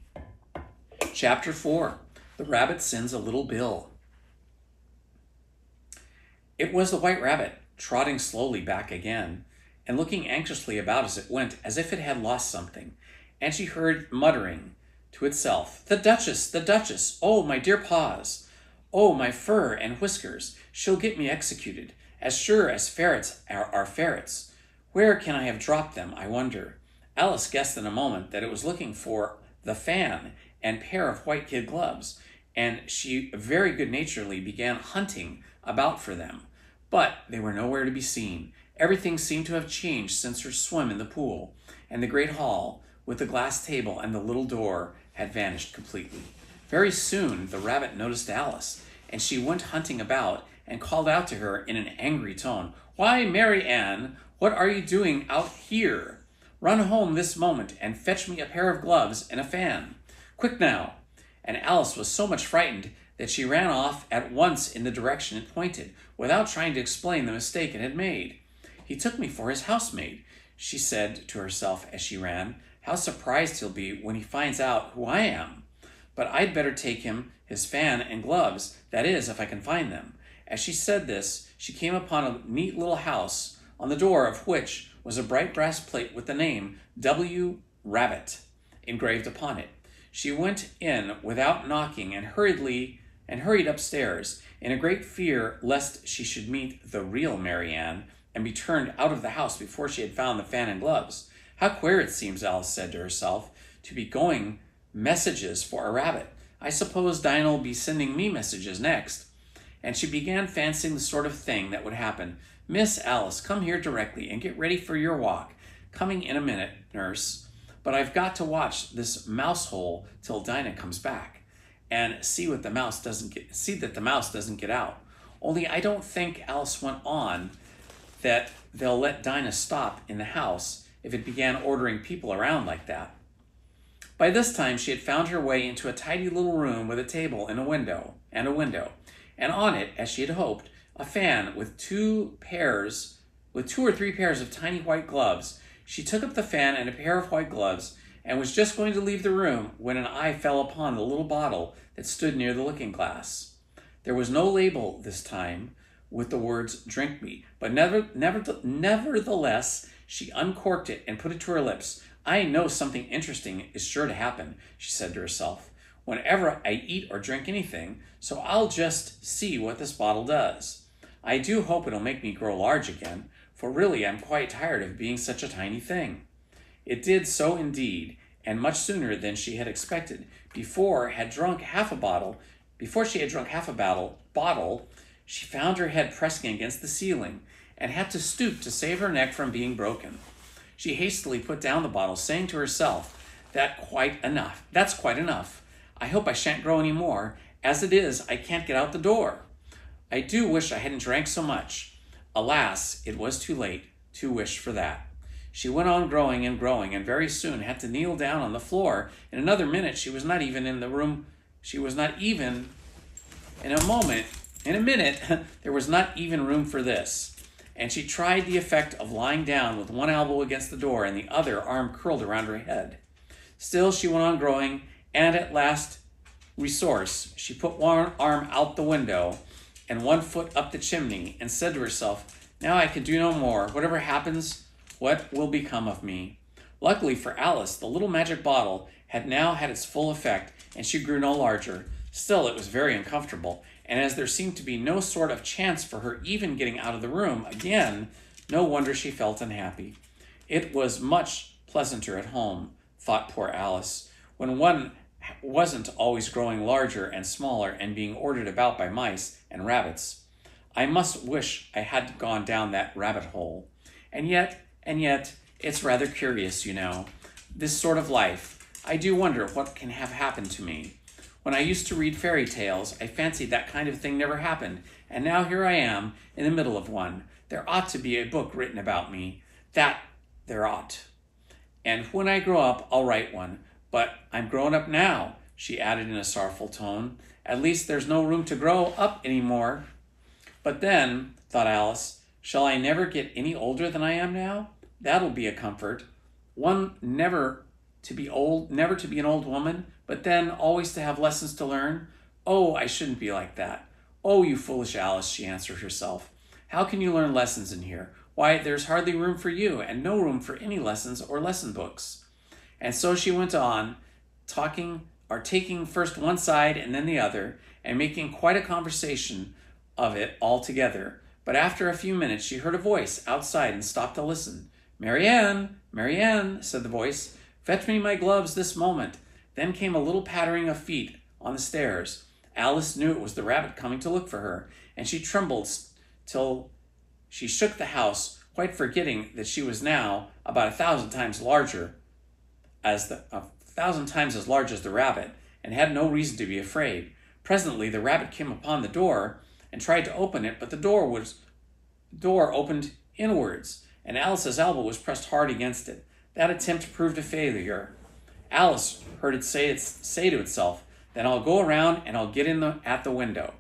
Chapter 4. The Rabbit Sends a Little Bill. It was the White Rabbit, trotting slowly back again, and looking anxiously about as it went, as if it had lost something, and she heard muttering to itself, "The Duchess, the Duchess! Oh, my dear paws! Oh, my fur and whiskers! She'll get me executed, as sure as ferrets are ferrets. Where can I have dropped them, I wonder?" Alice guessed in a moment that it was looking for the fan and pair of white kid gloves, and she very good-naturedly began hunting about for them. But they were nowhere to be seen. Everything seemed to have changed since her swim in the pool, and the great hall, with the glass table and the little door, had vanished completely. Very soon the rabbit noticed Alice, and she went hunting about and called out to her in an angry tone, "Why, Mary Ann, what are you doing out here? Run home this moment and fetch me a pair of gloves and a fan. Quick now!" And Alice was so much frightened that she ran off at once in the direction it pointed, without trying to explain the mistake it had made. "He took me for his housemaid," she said to herself as she ran. "How surprised he'll be when he finds out who I am. But I'd better take him his fan and gloves, that is, if I can find them." As she said this, she came upon a neat little house, on the door of which was a bright brass plate with the name W. Rabbit engraved upon it. She went in without knocking and hurried upstairs, in a great fear lest she should meet the real Mary Ann and be turned out of the house before she had found the fan and gloves. "How queer it seems," Alice said to herself, "to be going messages for a rabbit. I suppose Dinah'll be sending me messages next." And she began fancying the sort of thing that would happen. "Miss Alice, come here directly and get ready for your walk. Coming in a minute, nurse. But I've got to watch this mouse hole till Dinah comes back, and see that the mouse doesn't get out. Only I don't think," Alice went on, "that they'll let Dinah stop in the house if it began ordering people around like that." By this time she had found her way into a tidy little room with a table and a window, and on it, as she had hoped, a fan with two or three pairs of tiny white gloves. She took up the fan and a pair of white gloves, and was just going to leave the room when an eye fell upon the little bottle that stood near the looking glass. There was no label this time with the words "Drink me," but nevertheless she uncorked it and put it to her lips. "I know something interesting is sure to happen," she said to herself, "whenever I eat or drink anything, so I'll just see what this bottle does. I do hope it'll make me grow large again, for really I'm quite tired of being such a tiny thing." It did so indeed, and much sooner than she had expected. Before she had drunk half a bottle, she found her head pressing against the ceiling, and had to stoop to save her neck from being broken. She hastily put down the bottle, saying to herself, That's quite enough. I hope I shan't grow any more. As it is, I can't get out the door. I do wish I hadn't drank so much." Alas, it was too late to wish for that. She went on growing, and very soon had to kneel down on the floor. In another minute, she was not even in the room. In a minute, there was not even room for this. And she tried the effect of lying down with one elbow against the door and the other arm curled around her head. Still, she went on growing, and at last resource, she put one arm out the window and one foot up the chimney, and said to herself, "Now I can do no more. Whatever happens, what will become of me?" Luckily for Alice, the little magic bottle had now had its full effect, and she grew no larger. Still, it was very uncomfortable, and as there seemed to be no sort of chance for her even getting out of the room again, no wonder she felt unhappy. It was much pleasanter at home, thought poor Alice, when one wasn't always growing larger and smaller and being ordered about by mice and rabbits. I must wish I had gone down that rabbit hole. And yet, it's rather curious, this sort of life. I do wonder what can have happened to me. When I used to read fairy tales, I fancied that kind of thing never happened, and now here I am in the middle of one. There ought to be a book written about me. That there ought. And when I grow up, I'll write one. But I'm grown up now, she added in a sorrowful tone. At least there's no room to grow up any more. But then, thought Alice, shall I never get any older than I am now? That'll be a comfort. One never to be an old woman, but then always to have lessons to learn. Oh, I shouldn't be like that. Oh, you foolish Alice, she answered herself. How can you learn lessons in here? Why, there's hardly room for you, and no room for any lessons or lesson books. And so she went on, taking first one side and then the other, and making quite a conversation of it altogether. But after a few minutes, she heard a voice outside and stopped to listen. Mary Ann, said the voice, fetch me my gloves this moment." Then came a little pattering of feet on the stairs. Alice knew it was the rabbit coming to look for her, and she trembled till she shook the house, quite forgetting that she was now about 1,000 times as large as the rabbit, and had no reason to be afraid. Presently the rabbit came upon the door, and tried to open it, but the door opened inwards, and Alice's elbow was pressed hard against it. That attempt proved a failure. Alice heard it say to itself, "Then I'll go around and I'll get in at the window."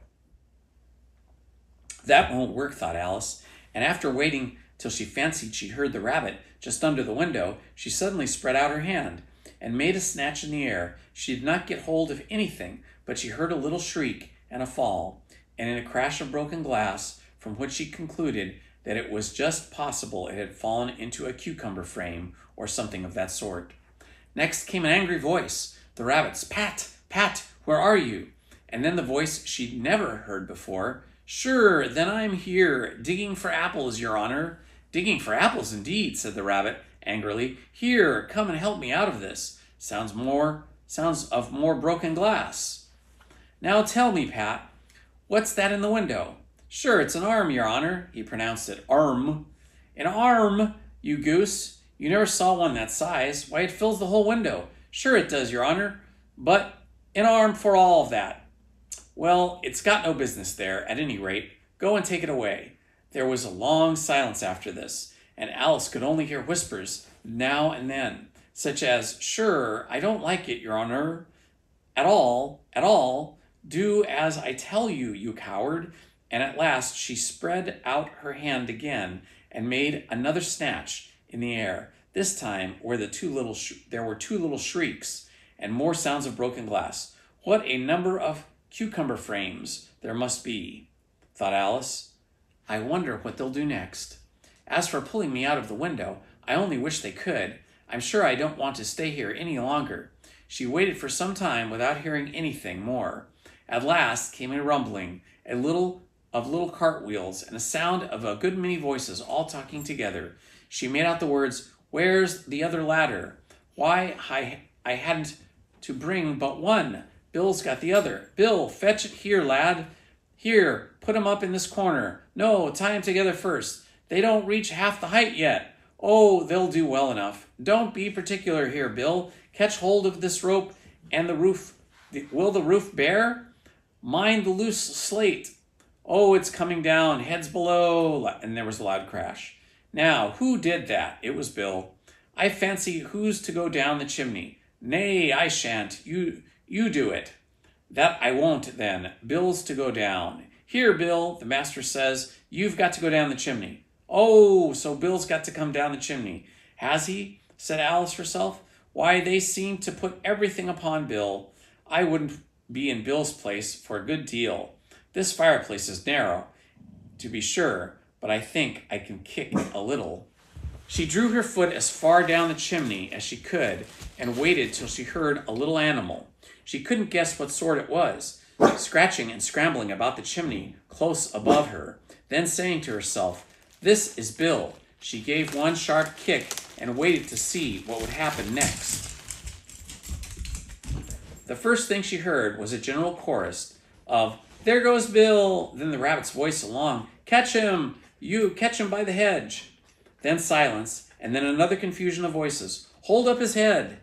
That won't work, thought Alice, and after waiting till she fancied she heard the rabbit just under the window, she suddenly spread out her hand and made a snatch in the air. She did not get hold of anything, but she heard a little shriek and a fall, and in a crash of broken glass, from which she concluded that it was just possible it had fallen into a cucumber frame or something of that sort. Next came an angry voice, the rabbit's, "Pat, Pat, where are you?" And then the voice she'd never heard before, "Sure, then I'm here, digging for apples, your honor." "Digging for apples, indeed," said the rabbit angrily. "Here, come and help me out of this. Sounds of more broken glass." "Now tell me, Pat, what's that in the window?" "Sure, it's an arm, your honor." He pronounced it arm. "An arm, you goose. You never saw one that size. Why, it fills the whole window." "Sure it does, your honor, but an arm for all of that." "Well, it's got no business there, at any rate. Go and take it away." There was a long silence after this, and Alice could only hear whispers now and then, such as, "Sure, I don't like it, your honor. At all. Do as I tell you, you coward." And at last she spread out her hand again and made another snatch in the air. This time there were two little shrieks and more sounds of broken glass. "What a number of cucumber frames there must be," thought Alice. "I wonder what they'll do next. As for pulling me out of the window, I only wish they could. I'm sure I don't want to stay here any longer." She waited for some time without hearing anything more. At last came a rumbling, of little cartwheels, and a sound of a good many voices all talking together. She made out the words, "Where's the other ladder? Why, I hadn't to bring but one. Bill's got the other. Bill, fetch it here, lad. Here, put 'em up in this corner. No, tie 'em together first. They don't reach half the height yet. Oh, they'll do well enough. Don't be particular here, Bill. Catch hold of this rope and the roof. Will the roof bear? Mind the loose slate. Oh, it's coming down. Heads below." And there was a loud crash. "Now, who did that?" "It was Bill." "I fancy who's to go down the chimney." "Nay, I shan't. You do it." "That I won't, then. Bill's to go down." "Here, Bill, the master says you've got to go down the chimney." "Oh, so Bill's got to come down the chimney. Has he?" said Alice herself. "Why, they seem to put everything upon Bill. I wouldn't be in Bill's place for a good deal. This fireplace is narrow, to be sure, but I think I can kick a little." She drew her foot as far down the chimney as she could and waited till she heard a little animal. She couldn't guess what sort it was, scratching and scrambling about the chimney close above her. Then saying to herself, "This is Bill," she gave one sharp kick and waited to see what would happen next. The first thing she heard was a general chorus of, "There goes Bill!" Then the rabbit's voice along, "Catch him! You catch him by the hedge!" Then silence, and then another confusion of voices. "Hold up his head!"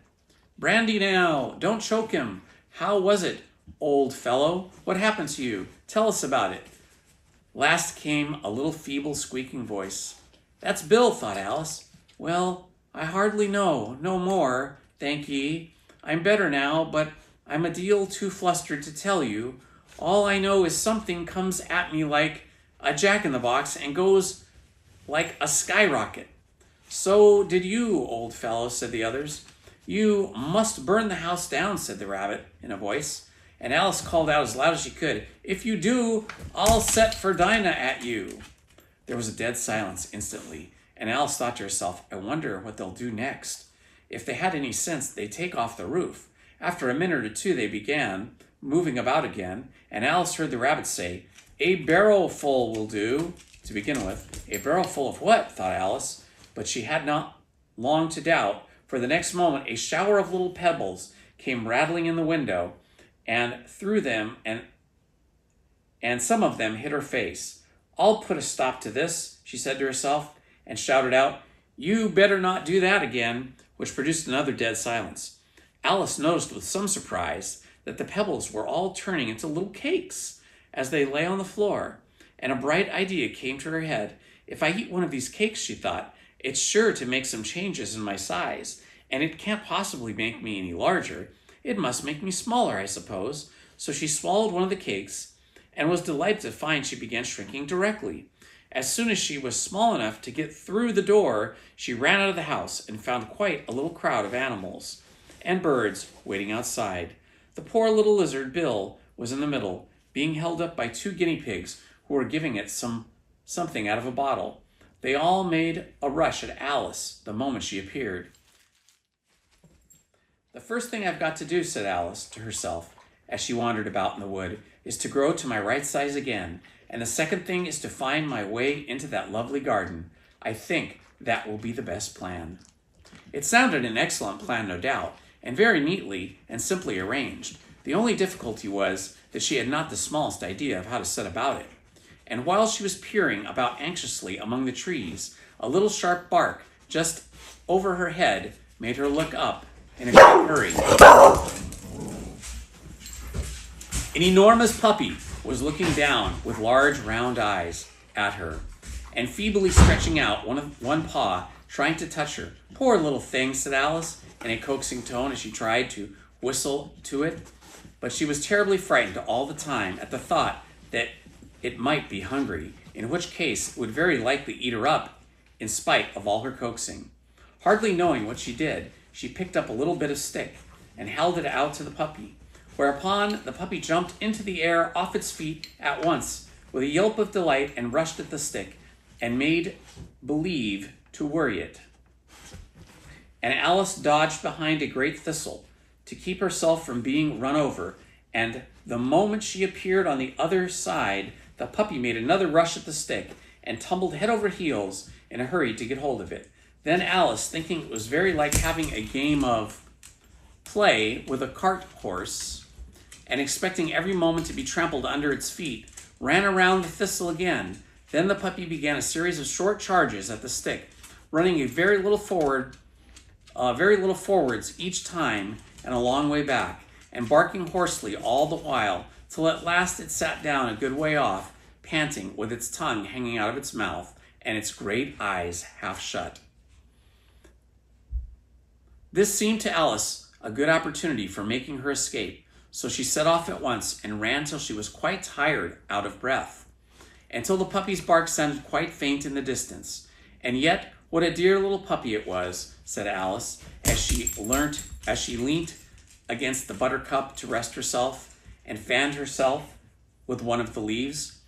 "Brandy now! Don't choke him! How was it, old fellow? What happened to you? Tell us about it." Last came a little feeble squeaking voice. "That's Bill," thought Alice. "Well, I hardly know. No more, thank ye. I'm better now, but I'm a deal too flustered to tell you. All I know is something comes at me like a jack-in-the-box and goes like a skyrocket." "So did you, old fellow," said the others. "You must burn the house down," said the rabbit in a voice. And Alice called out as loud as she could, "If you do, I'll set for Dinah at you." There was a dead silence instantly, and Alice thought to herself, "I wonder what they'll do next. If they had any sense, they'd take off the roof." After a minute or two, they began moving about again, and Alice heard the rabbit say, "A barrowful will do." To begin with, a barrowful of what? thought Alice, but she had not long to doubt, for the next moment a shower of little pebbles came rattling in the window, and through them, and some of them hit her face. "I'll put a stop to this," she said to herself, and shouted out, "You better not do that again," which produced another dead silence. Alice noticed with some surprise that the pebbles were all turning into little cakes as they lay on the floor. and a bright idea came to her head. If I eat one of these cakes, she thought, it's sure to make some changes in my size, and it can't possibly make me any larger. It must make me smaller, I suppose. So she swallowed one of the cakes and was delighted to find she began shrinking directly. As soon as she was small enough to get through the door, she ran out of the house and found quite a little crowd of animals and birds waiting outside. The poor little lizard, Bill, was in the middle, being held up by 2 guinea pigs who were giving it something out of a bottle. They all made a rush at Alice the moment she appeared. The first thing I've got to do, said Alice to herself as she wandered about in the wood, is to grow to my right size again, and the second thing is to find my way into that lovely garden. I think that will be the best plan. It sounded an excellent plan, no doubt, and very neatly and simply arranged. The only difficulty was that she had not the smallest idea of how to set about it. And while she was peering about anxiously among the trees, a little sharp bark just over her head made her look up in a great hurry. An enormous puppy was looking down with large round eyes at her and feebly stretching out one paw, trying to touch her. Poor little thing, said Alice in a coaxing tone as she tried to whistle to it. But she was terribly frightened all the time at the thought that it might be hungry, in which case it would very likely eat her up in spite of all her coaxing. Hardly knowing what she did, she picked up a little bit of stick and held it out to the puppy, whereupon the puppy jumped into the air off its feet at once with a yelp of delight and rushed at the stick and made believe to worry it. And Alice dodged behind a great thistle to keep herself from being run over, and the moment she appeared on the other side, the puppy made another rush at the stick and tumbled head over heels in a hurry to get hold of it. Then Alice, thinking it was very like having a game of play with a cart horse, and expecting every moment to be trampled under its feet, ran around the thistle again. Then the puppy began a series of short charges at the stick, running a very little forwards each time and a long way back, and barking hoarsely all the while, till at last it sat down a good way off, panting, with its tongue hanging out of its mouth and its great eyes half shut. This seemed to Alice a good opportunity for making her escape, so she set off at once and ran till she was quite tired out of breath, until the puppy's bark sounded quite faint in the distance. And yet, what a dear little puppy it was, said Alice, as she leant against the buttercup to rest herself and fanned herself with one of the leaves.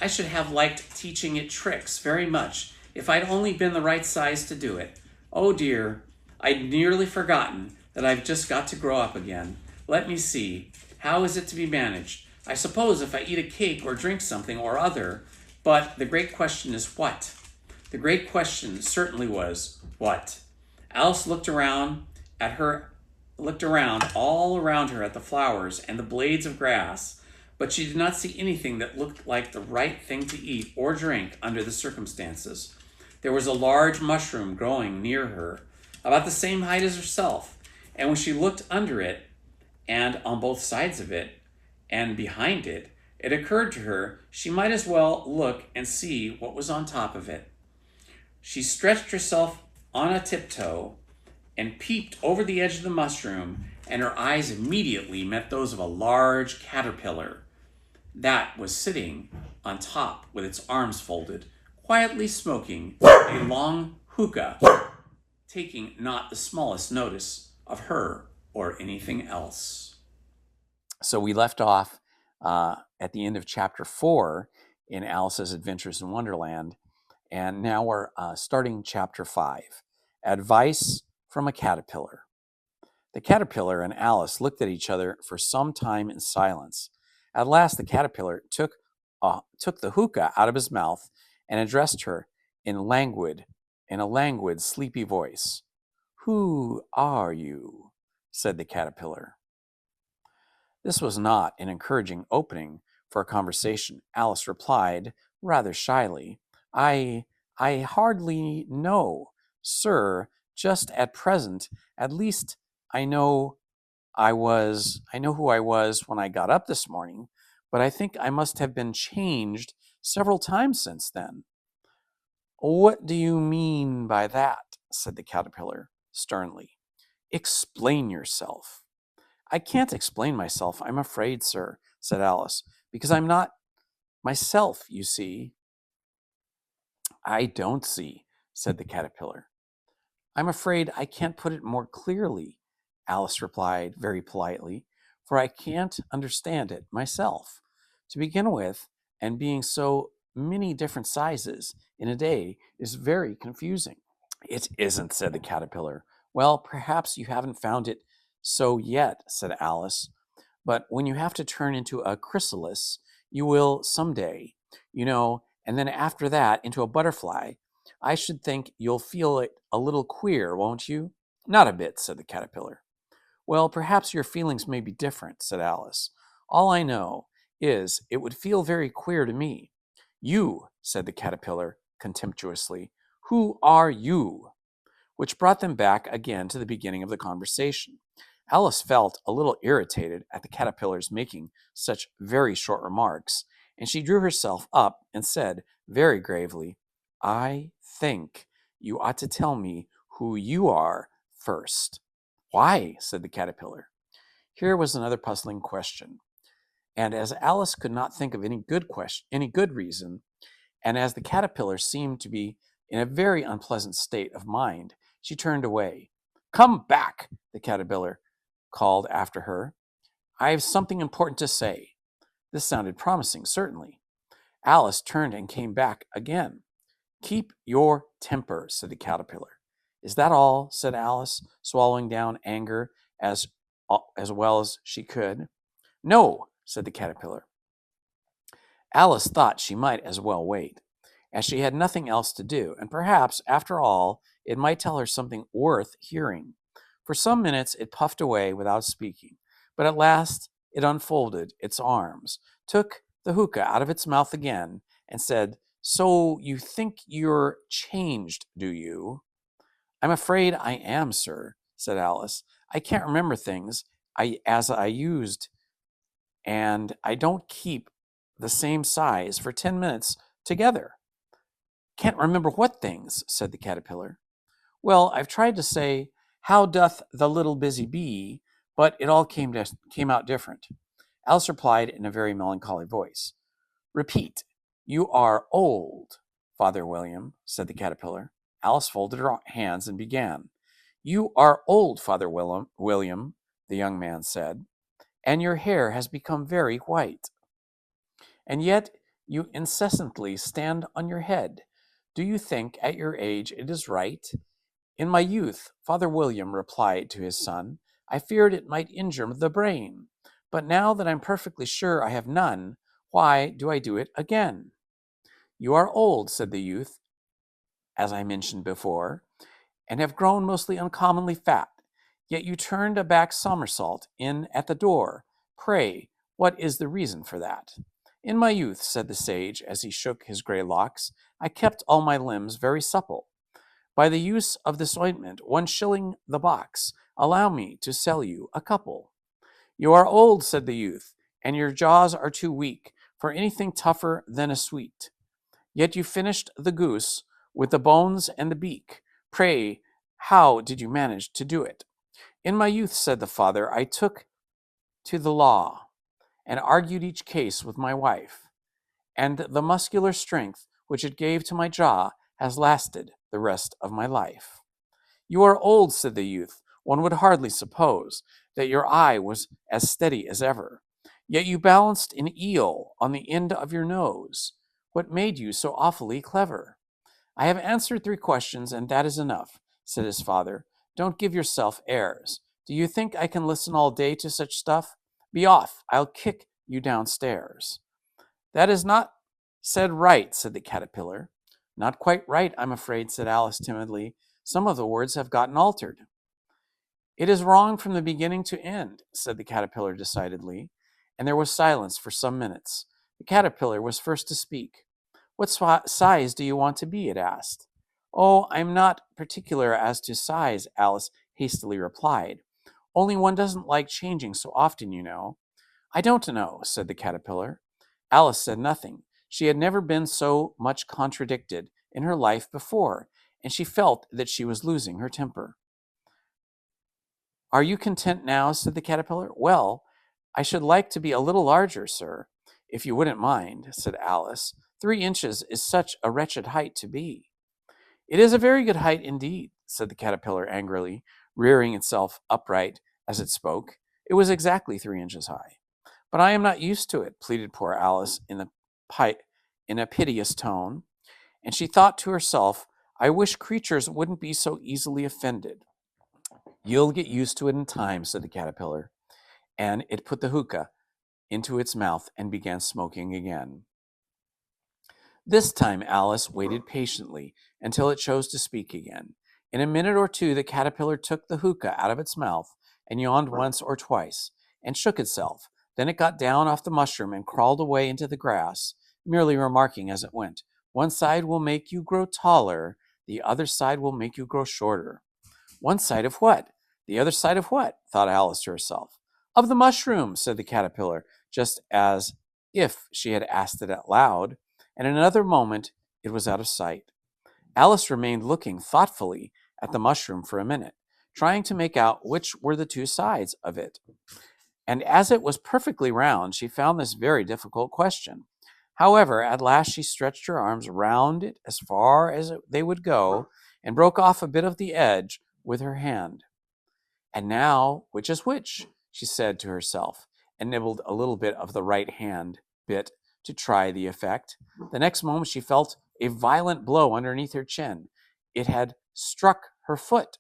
I should have liked teaching it tricks very much if I'd only been the right size to do it. Oh dear, I'd nearly forgotten that I've just got to grow up again. Let me see. How is it to be managed? I suppose if I eat a cake or drink something or other, but the great question is what? The great question certainly was what? Alice looked around all around her at the flowers and the blades of grass, but she did not see anything that looked like the right thing to eat or drink under the circumstances. There was a large mushroom growing near her, about the same height as herself, and when she looked under it, and on both sides of it, and behind it, it occurred to her she might as well look and see what was on top of it. She stretched herself on a tiptoe and peeped over the edge of the mushroom, and her eyes immediately met those of a large caterpillar that was sitting on top with its arms folded, quietly smoking a long hookah, taking not the smallest notice of her or anything else. So we left off at the end of chapter 4 in Alice's Adventures in Wonderland, and now we're starting chapter 5, Advice from a Caterpillar. The caterpillar and Alice looked at each other for some time in silence. At last the caterpillar took the hookah out of his mouth and addressed her in a languid, sleepy voice. "Who are you?" said the caterpillar. This was not an encouraging opening for a conversation. Alice replied rather shyly, I hardly know, sir, just at present. At least I know who I was when I got up this morning, but I think I must have been changed several times since then. What do you mean by that? Said the caterpillar sternly. Explain yourself. I can't explain myself, I'm afraid, sir, said Alice, because I'm not myself, you see. I don't see, said the caterpillar. I'm afraid I can't put it more clearly, Alice replied very politely, for I can't understand it myself. To begin with, and being so many different sizes in a day is very confusing. It isn't, said the caterpillar. Well, perhaps you haven't found it so yet, said Alice, but when you have to turn into a chrysalis, you will someday, and then after that into a butterfly. I should think you'll feel it a little queer, won't you? Not a bit, said the caterpillar. Well, perhaps your feelings may be different, said Alice. All I know is it would feel very queer to me. You, said the caterpillar contemptuously, who are you? Which brought them back again to the beginning of the conversation. Alice felt a little irritated at the caterpillar's making such very short remarks, and she drew herself up and said very gravely, I think you ought to tell me who you are first. Why? Said the caterpillar. Here was another puzzling question, and as Alice could not think of any good reason, and as the caterpillar seemed to be in a very unpleasant state of mind, she turned away. Come back, the caterpillar called after her. I have something important to say. This sounded promising, certainly. Alice turned and came back again. Keep your temper, said the caterpillar. Is that all? Said Alice, swallowing down anger as well as she could. No, said the caterpillar. Alice thought she might as well wait, as she had nothing else to do, and perhaps, after all, it might tell her something worth hearing. For some minutes it puffed away without speaking, but at last it unfolded its arms, took the hookah out of its mouth again, and said, So you think you're changed, do you? I'm afraid I am, sir, said Alice. I can't remember things as I used, and I don't keep the same size for 10 minutes together. Can't remember what things, said the caterpillar. Well, I've tried to say, How doth the little busy bee, but it all came out different. Alice replied in a very melancholy voice. Repeat, you are old, Father William, said the caterpillar. Alice folded her hands and began. You are old, Father William, the young man said, and your hair has become very white. And yet you incessantly stand on your head. Do you think at your age it is right? In my youth, Father William replied to his son, I feared it might injure the brain. But now that I'm perfectly sure I have none, why do I do it again? You are old, said the youth, as I mentioned before, and have grown mostly uncommonly fat. Yet you turned a back somersault in at the door. Pray, what is the reason for that? In my youth, said the sage, as he shook his gray locks, I kept all my limbs very supple. By the use of this ointment, 1 shilling the box, allow me to sell you a couple. You are old, said the youth, and your jaws are too weak for anything tougher than a sweet. Yet you finished the goose with the bones and the beak. Pray, how did you manage to do it? In my youth, said the father, I took to the law and argued each case with my wife, and the muscular strength which it gave to my jaw has lasted the rest of my life. You are old, said the youth. One would hardly suppose that your eye was as steady as ever. Yet you balanced an eel on the end of your nose. What made you so awfully clever? I have answered 3 questions, and that is enough, said his father. Don't give yourself airs. Do you think I can listen all day to such stuff? Be off. I'll kick you downstairs. That is not said right, said the caterpillar. Not quite right, I'm afraid, said Alice timidly. Some of the words have gotten altered. It is wrong from the beginning to end, said the caterpillar decidedly, and there was silence for some minutes. The caterpillar was first to speak. What size do you want to be? It asked. Oh, I'm not particular as to size, Alice hastily replied. Only one doesn't like changing so often, you know. I don't know, said the caterpillar. Alice said nothing. She had never been so much contradicted in her life before, and she felt that she was losing her temper. "Are you content now?" said the caterpillar. "Well, I should like to be a little larger, sir, if you wouldn't mind," said Alice. 3 inches is such a wretched height to be." "It is a very good height indeed," said the caterpillar angrily, rearing itself upright as it spoke. It was exactly 3 inches high. "But I am not used to it," pleaded poor Alice in a piteous tone, and she thought to herself, "I wish creatures wouldn't be so easily offended." "You'll get used to it in time," said the caterpillar, and it put the hookah into its mouth and began smoking again. This time Alice waited patiently until it chose to speak again. In a minute or two, the caterpillar took the hookah out of its mouth and yawned once or twice and shook itself. Then it got down off the mushroom and crawled away into the grass, merely remarking as it went, "One side will make you grow taller, the other side will make you grow shorter." "One side of what? The other side of what?" thought Alice to herself. "Of the mushroom," said the caterpillar, just as if she had asked it out loud, and in another moment it was out of sight. Alice remained looking thoughtfully at the mushroom for a minute, trying to make out which were the two sides of it. And as it was perfectly round, she found this very difficult question. However, at last she stretched her arms round it as far as they would go and broke off a bit of the edge with her hand. "And now, which is which?" she said to herself, and nibbled a little bit of the right hand bit to try the effect. The next moment she felt a violent blow underneath her chin. It had struck her foot.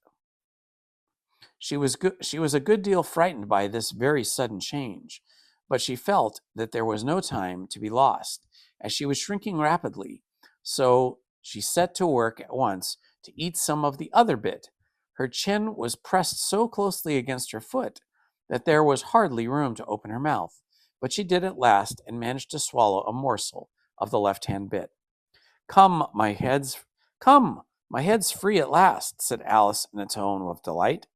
She was a good deal frightened by this very sudden change, but she felt that there was no time to be lost, as she was shrinking rapidly. So she set to work at once to eat some of the other bit. Her chin was pressed so closely against her foot that there was hardly room to open her mouth, but she did at last and managed to swallow a morsel of the left-hand bit. "Come, my head's free at last," said Alice in a tone of delight,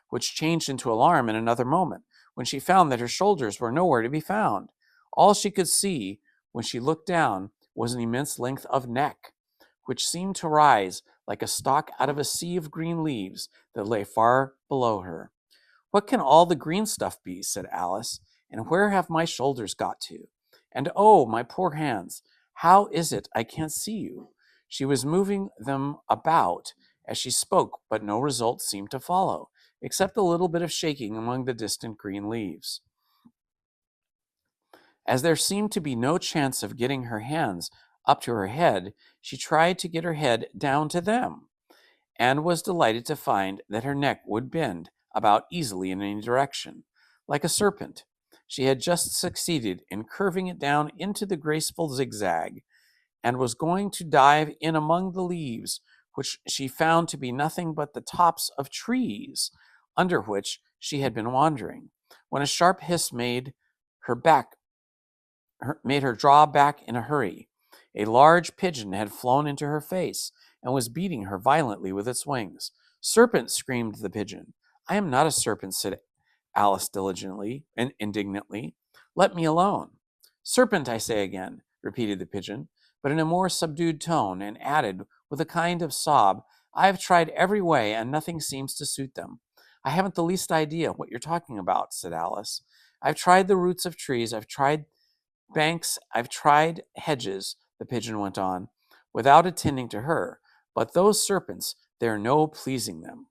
which changed into alarm in another moment, when she found that her shoulders were nowhere to be found. All she could see when she looked down was an immense length of neck, which seemed to rise like a stalk out of a sea of green leaves that lay far below her. "What can all the green stuff be?" said Alice, "and where have my shoulders got to? And oh, my poor hands, how is it I can't see you?" She was moving them about as she spoke, but no result seemed to follow, except a little bit of shaking among the distant green leaves. As there seemed to be no chance of getting her hands up to her head, she tried to get her head down to them, and was delighted to find that her neck would bend about easily in any direction, like a serpent. She had just succeeded in curving it down into the graceful zigzag, and was going to dive in among the leaves, which she found to be nothing but the tops of trees under which she had been wandering, when a sharp hiss made her draw back in a hurry. A large pigeon had flown into her face and was beating her violently with its wings. "Serpent!" screamed the pigeon. "I am not a serpent," said Alice diligently and indignantly. "Let me alone." "Serpent, I say again," repeated the pigeon, but in a more subdued tone, and added, with a kind of sob, "I have tried every way, and nothing seems to suit them." "I haven't the least idea what you're talking about," said Alice. "I've tried the roots of trees, I've tried banks, I've tried hedges," the pigeon went on, without attending to her, "but those serpents, there no pleasing them."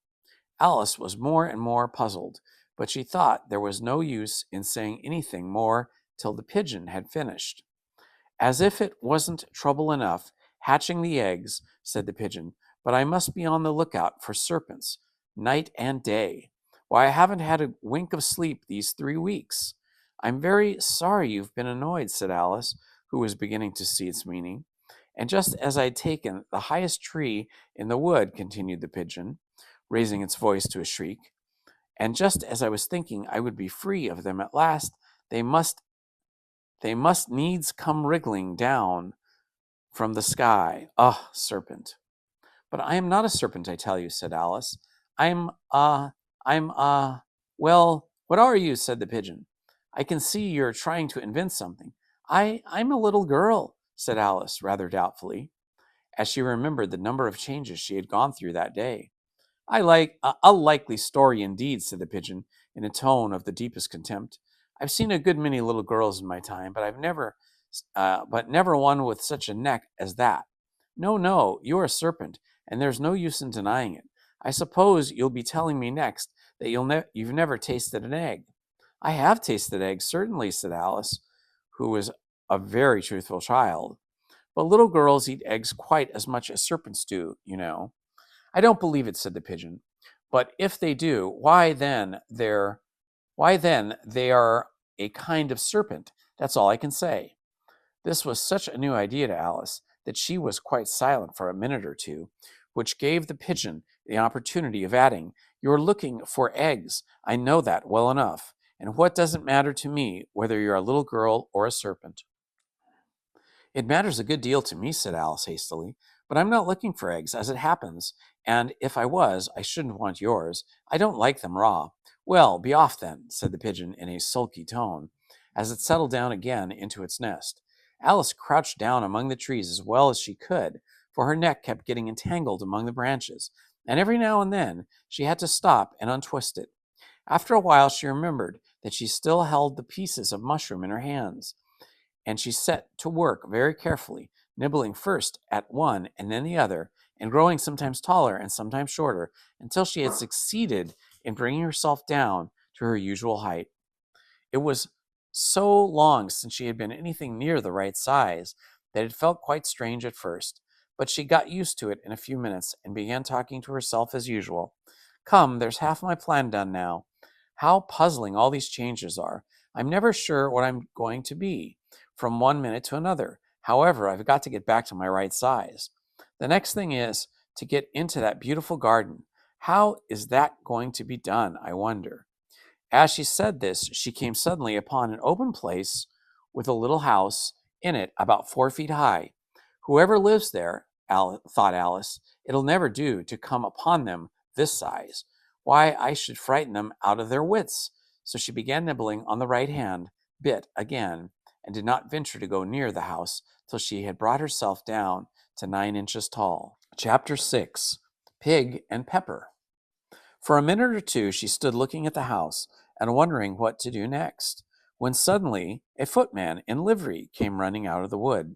Alice was more and more puzzled, but she thought there was no use in saying anything more till the pigeon had finished. "As if it wasn't trouble enough hatching the eggs," said the pigeon, "but I must be on the lookout for serpents night and day. Why, I haven't had a wink of sleep these 3 weeks." "I'm very sorry you've been annoyed," said Alice, who was beginning to see its meaning. "And just as I'd taken the highest tree in the wood," continued the pigeon, raising its voice to a shriek, "and just as I was thinking I would be free of them at last, they must needs come wriggling down from the sky. Ah, serpent!" "But I am not a serpent, I tell you," said Alice. I'm well, what are you?" said the pigeon. "I can see you're trying to invent something." I'm a little girl," said Alice, rather doubtfully, as she remembered the number of changes she had gone through that day. "I like a likely story indeed," said the pigeon, in a tone of the deepest contempt. "I've seen a good many little girls in my time, but never one with such a neck as that. No, no, you're a serpent, and there's no use in denying it. I suppose you'll be telling me next that you've never tasted an egg." "I have tasted eggs, certainly," said Alice, who was a very truthful child. "But little girls eat eggs quite as much as serpents do, you know." "I don't believe it," said the pigeon. "But if they do, why then they are a kind of serpent. That's all I can say." This was such a new idea to Alice that she was quite silent for a minute or two, which gave the pigeon the opportunity of adding, "You're looking for eggs. I know that well enough. And what does it matter to me whether you're a little girl or a serpent?" "It matters a good deal to me," said Alice hastily, "but I'm not looking for eggs, as it happens, and if I was, I shouldn't want yours. I don't like them raw." "Well, be off then," said the pigeon in a sulky tone, as it settled down again into its nest. Alice crouched down among the trees as well as she could, for her neck kept getting entangled among the branches, and every now and then she had to stop and untwist it. After a while she remembered that she still held the pieces of mushroom in her hands, and she set to work very carefully, nibbling first at one and then the other, and growing sometimes taller and sometimes shorter, until she had succeeded in bringing herself down to her usual height. It was so long since she had been anything near the right size that it felt quite strange at first, but she got used to it in a few minutes and began talking to herself as usual. "Come, there's half my plan done now. How puzzling all these changes are. I'm never sure what I'm going to be from one minute to another. However, I've got to get back to my right size. The next thing is to get into that beautiful garden. How is that going to be done, I wonder?" As she said this, she came suddenly upon an open place with a little house in it about 4 feet high. "Whoever lives there," thought Alice, "it'll never do to come upon them this size. Why, I should frighten them out of their wits." So she began nibbling on the right hand bit again, and did not venture to go near the house till she had brought herself down to 9 inches tall. Chapter 6. Pig and Pepper. For a minute or two she stood looking at the house and wondering what to do next, when suddenly a footman in livery came running out of the wood.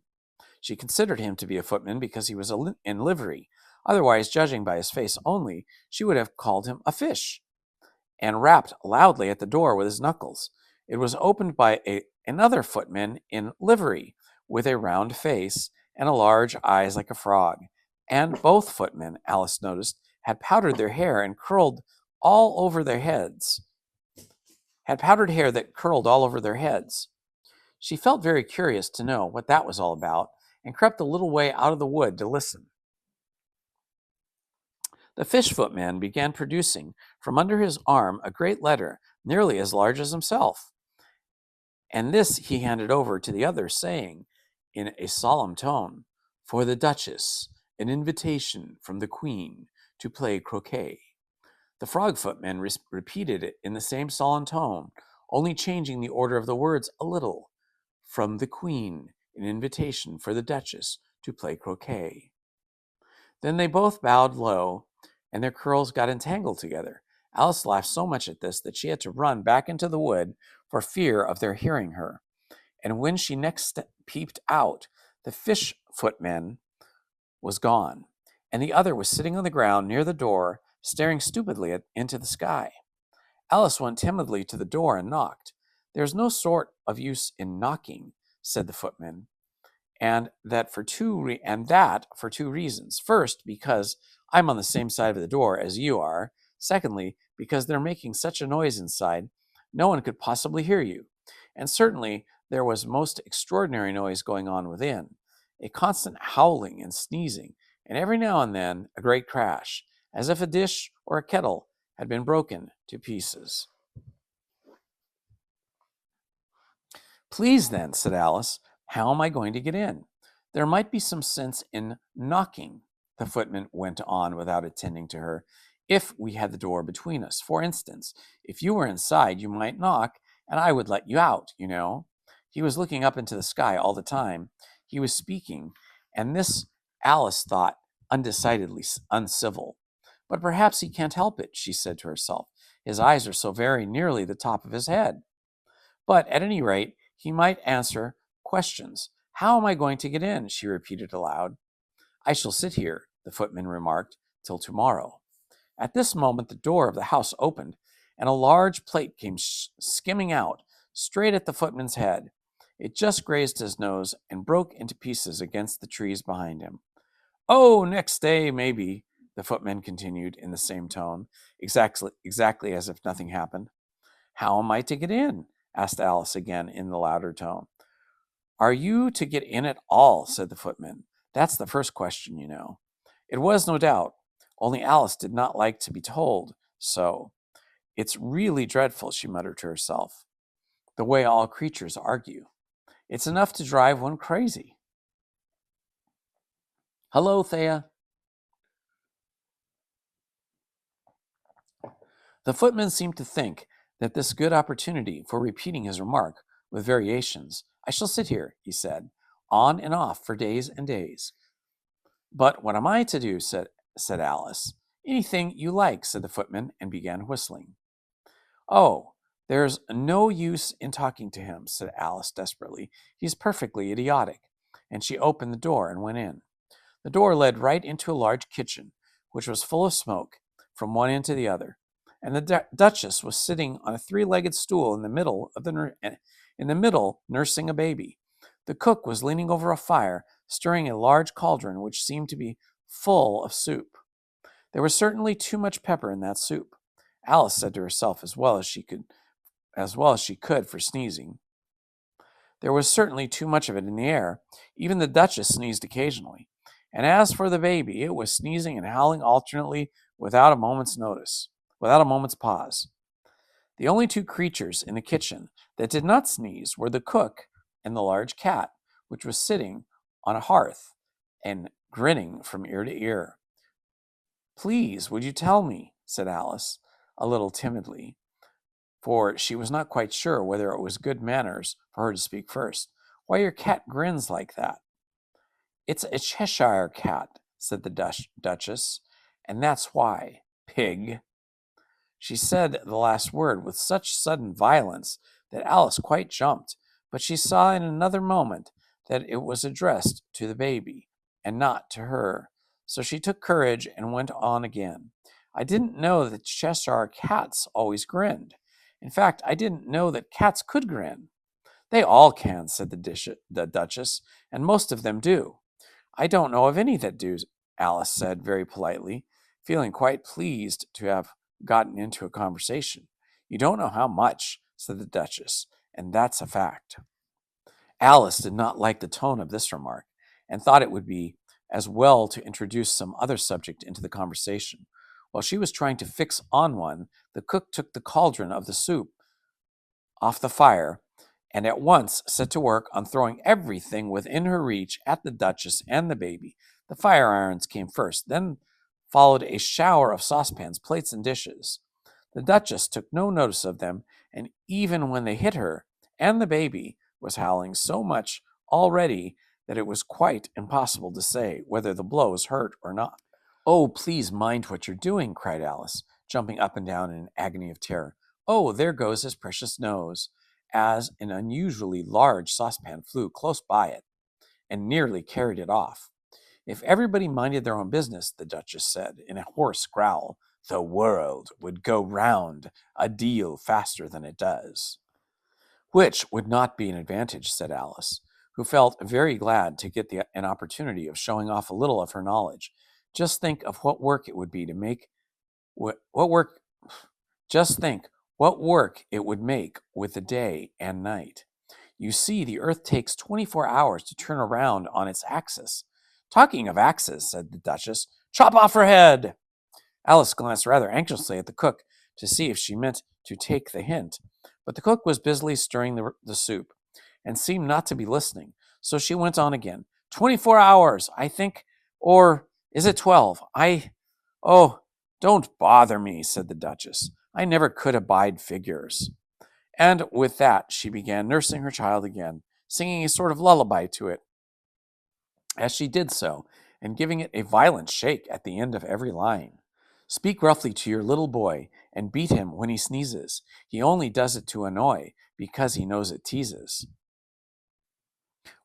She considered him to be a footman because he was in livery. Otherwise, judging by his face only, she would have called him a fish, and rapped loudly at the door with his knuckles. It was opened by another footman in livery, with a round face and a large eyes like a frog. And both footmen, Alice noticed, had powdered their hair and curled all over their heads. Had powdered hair that curled all over their heads. She felt very curious to know what that was all about, and crept a little way out of the wood to listen. The fish footman began producing from under his arm a great letter, nearly as large as himself, and this he handed over to the other, saying, in a solemn tone, "For the Duchess, an invitation from the Queen to play croquet." The frog footman repeated it in the same solemn tone, only changing the order of the words a little. "From the Queen, an invitation for the Duchess to play croquet." Then they both bowed low, and their curls got entangled together. Alice laughed so much at this that she had to run back into the wood for fear of their hearing her. And when she next peeped out, the fish footman was gone, and the other was sitting on the ground near the door, staring stupidly into the sky. Alice went timidly to the door and knocked. "There's no sort of use in knocking," said the footman, and that for two reasons. First, because I'm on the same side of the door as you are. Secondly, because they're making such a noise inside, no one could possibly hear you. And certainly there was most extraordinary noise going on within, a constant howling and sneezing, and every now and then a great crash, as if a dish or a kettle had been broken to pieces. "Please then," said Alice, "how am I going to get in?" "There might be some sense in knocking," the footman went on without attending to her, "if we had the door between us. For instance, if you were inside, you might knock, and I would let you out, you know." He was looking up into the sky all the time. He was speaking, and this Alice thought undecidedly uncivil. But perhaps he can't help it, she said to herself. His eyes are so very nearly the top of his head. But at any rate, he might answer questions. How am I going to get in? She repeated aloud. I shall sit here, the footman remarked, till tomorrow. At this moment, the door of the house opened, and a large plate came skimming out, straight at the footman's head. It just grazed his nose and broke into pieces against the trees behind him. Oh, next day, maybe, the footman continued in the same tone, exactly as if nothing happened. How am I to get in? Asked Alice again in the louder tone. Are you to get in at all? Said the footman. That's the first question, you know. It was, no doubt, only Alice did not like to be told so. It's really dreadful, she muttered to herself, the way all creatures argue. It's enough to drive one crazy. Hello, Thea. The footman seemed to think that this good opportunity for repeating his remark with variations. I shall sit here, he said, on and off for days and days. But what am I to do? said Alice. Anything you like, said the footman, and began whistling. Oh, there's no use in talking to him, said Alice desperately. He's perfectly idiotic. And she opened the door and went in. The door led right into a large kitchen, which was full of smoke from one end to the other, and the Duchess was sitting on a three-legged stool in the middle, nursing a baby. The cook was leaning over a fire, stirring a large cauldron which seemed to be full of soup. There was certainly too much pepper in that soup, Alice said to herself as well as she could for sneezing. There was certainly too much of it in the air. Even the Duchess sneezed occasionally. And as for the baby, it was sneezing and howling alternately without a moment's pause. The only two creatures in the kitchen that did not sneeze were the cook and the large cat, which was sitting on a hearth and grinning from ear to ear. Please, would you tell me, said Alice, a little timidly, for she was not quite sure whether it was good manners for her to speak first, why your cat grins like that? It's a Cheshire cat, said the Duchess, and that's why. Pig. She said the last word with such sudden violence that Alice quite jumped, but she saw in another moment that it was addressed to the baby and not to her. So she took courage and went on again. I didn't know that Cheshire cats always grinned. In fact, I didn't know that cats could grin. They all can, said the Duchess, and most of them do. I don't know of any that do, Alice said very politely, feeling quite pleased to have gotten into a conversation. You don't know how much, said the Duchess, and that's a fact. Alice did not like the tone of this remark, and thought it would be as well to introduce some other subject into the conversation. While she was trying to fix on one, the cook took the cauldron of the soup off the fire and at once set to work on throwing everything within her reach at the Duchess and the baby. The fire irons came first, then followed a shower of saucepans, plates, and dishes. The Duchess took no notice of them, and even when they hit her and the baby was howling so much already that it was quite impossible to say whether the blows hurt or not. Oh, please mind what you're doing, cried Alice, jumping up and down in an agony of terror. Oh, there goes his precious nose, as an unusually large saucepan flew close by it and nearly carried it off. If everybody minded their own business, the Duchess said in a hoarse growl, the world would go round a deal faster than it does. Which would not be an advantage, said Alice, who felt very glad to get an opportunity of showing off a little of her knowledge. Just think of what work it would be to make Just think what work it would make with the day and night. You see, the Earth takes 24 hours to turn around on its axis. Talking of axes, said the Duchess, chop off her head. Alice glanced rather anxiously at the cook to see if she meant to take the hint, but the cook was busily stirring the soup and seemed not to be listening, so she went on again. 24 hours, I think, or is it 12? Oh, don't bother me, said the Duchess. I never could abide figures. And with that, she began nursing her child again, singing a sort of lullaby to it. as she did so, and giving it a violent shake at the end of every line. Speak roughly to your little boy, and beat him when he sneezes. He only does it to annoy, because he knows it teases.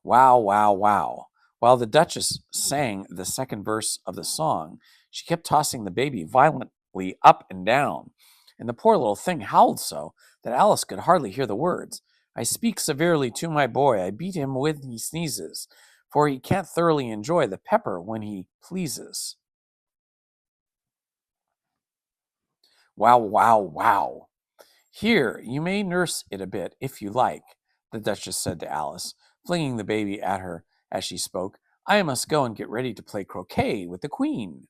Wow, wow, wow. While the Duchess sang the second verse of the song, she kept tossing the baby violently up and down, and the poor little thing howled so that Alice could hardly hear the words. I speak severely to my boy, I beat him when he sneezes, for he can't thoroughly enjoy the pepper when he pleases. Wow, wow, wow. Here, you may nurse it a bit if you like, the Duchess said to Alice, flinging the baby at her as she spoke. I must go and get ready to play croquet with the Queen.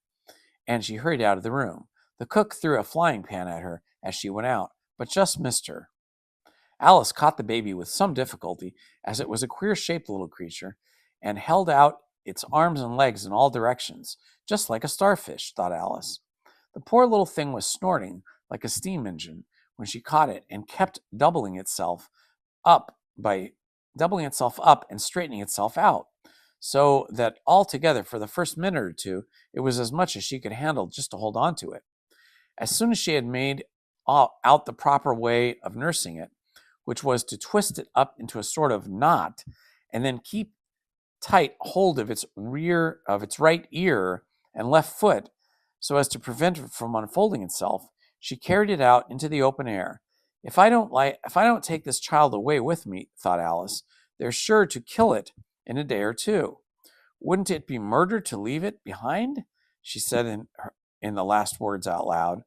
And she hurried out of the room. The cook threw a flying pan at her as she went out, but just missed her. Alice caught the baby with some difficulty, as it was a queer-shaped little creature, and held out its arms and legs in all directions, just like a starfish, thought Alice. The poor little thing was snorting like a steam engine when she caught it, and kept doubling itself up and straightening itself out, so that altogether for the first minute or two it was as much as she could handle just to hold on to it. As soon as she had made out the proper way of nursing it, which was to twist it up into a sort of knot and then keep tight hold of its right ear and left foot so as to prevent it from unfolding itself, she carried it out into the open air. If I don't take this child away with me, thought Alice, they're sure to kill it in a day or two. Wouldn't it be murder to leave it behind? She said in the last words out loud,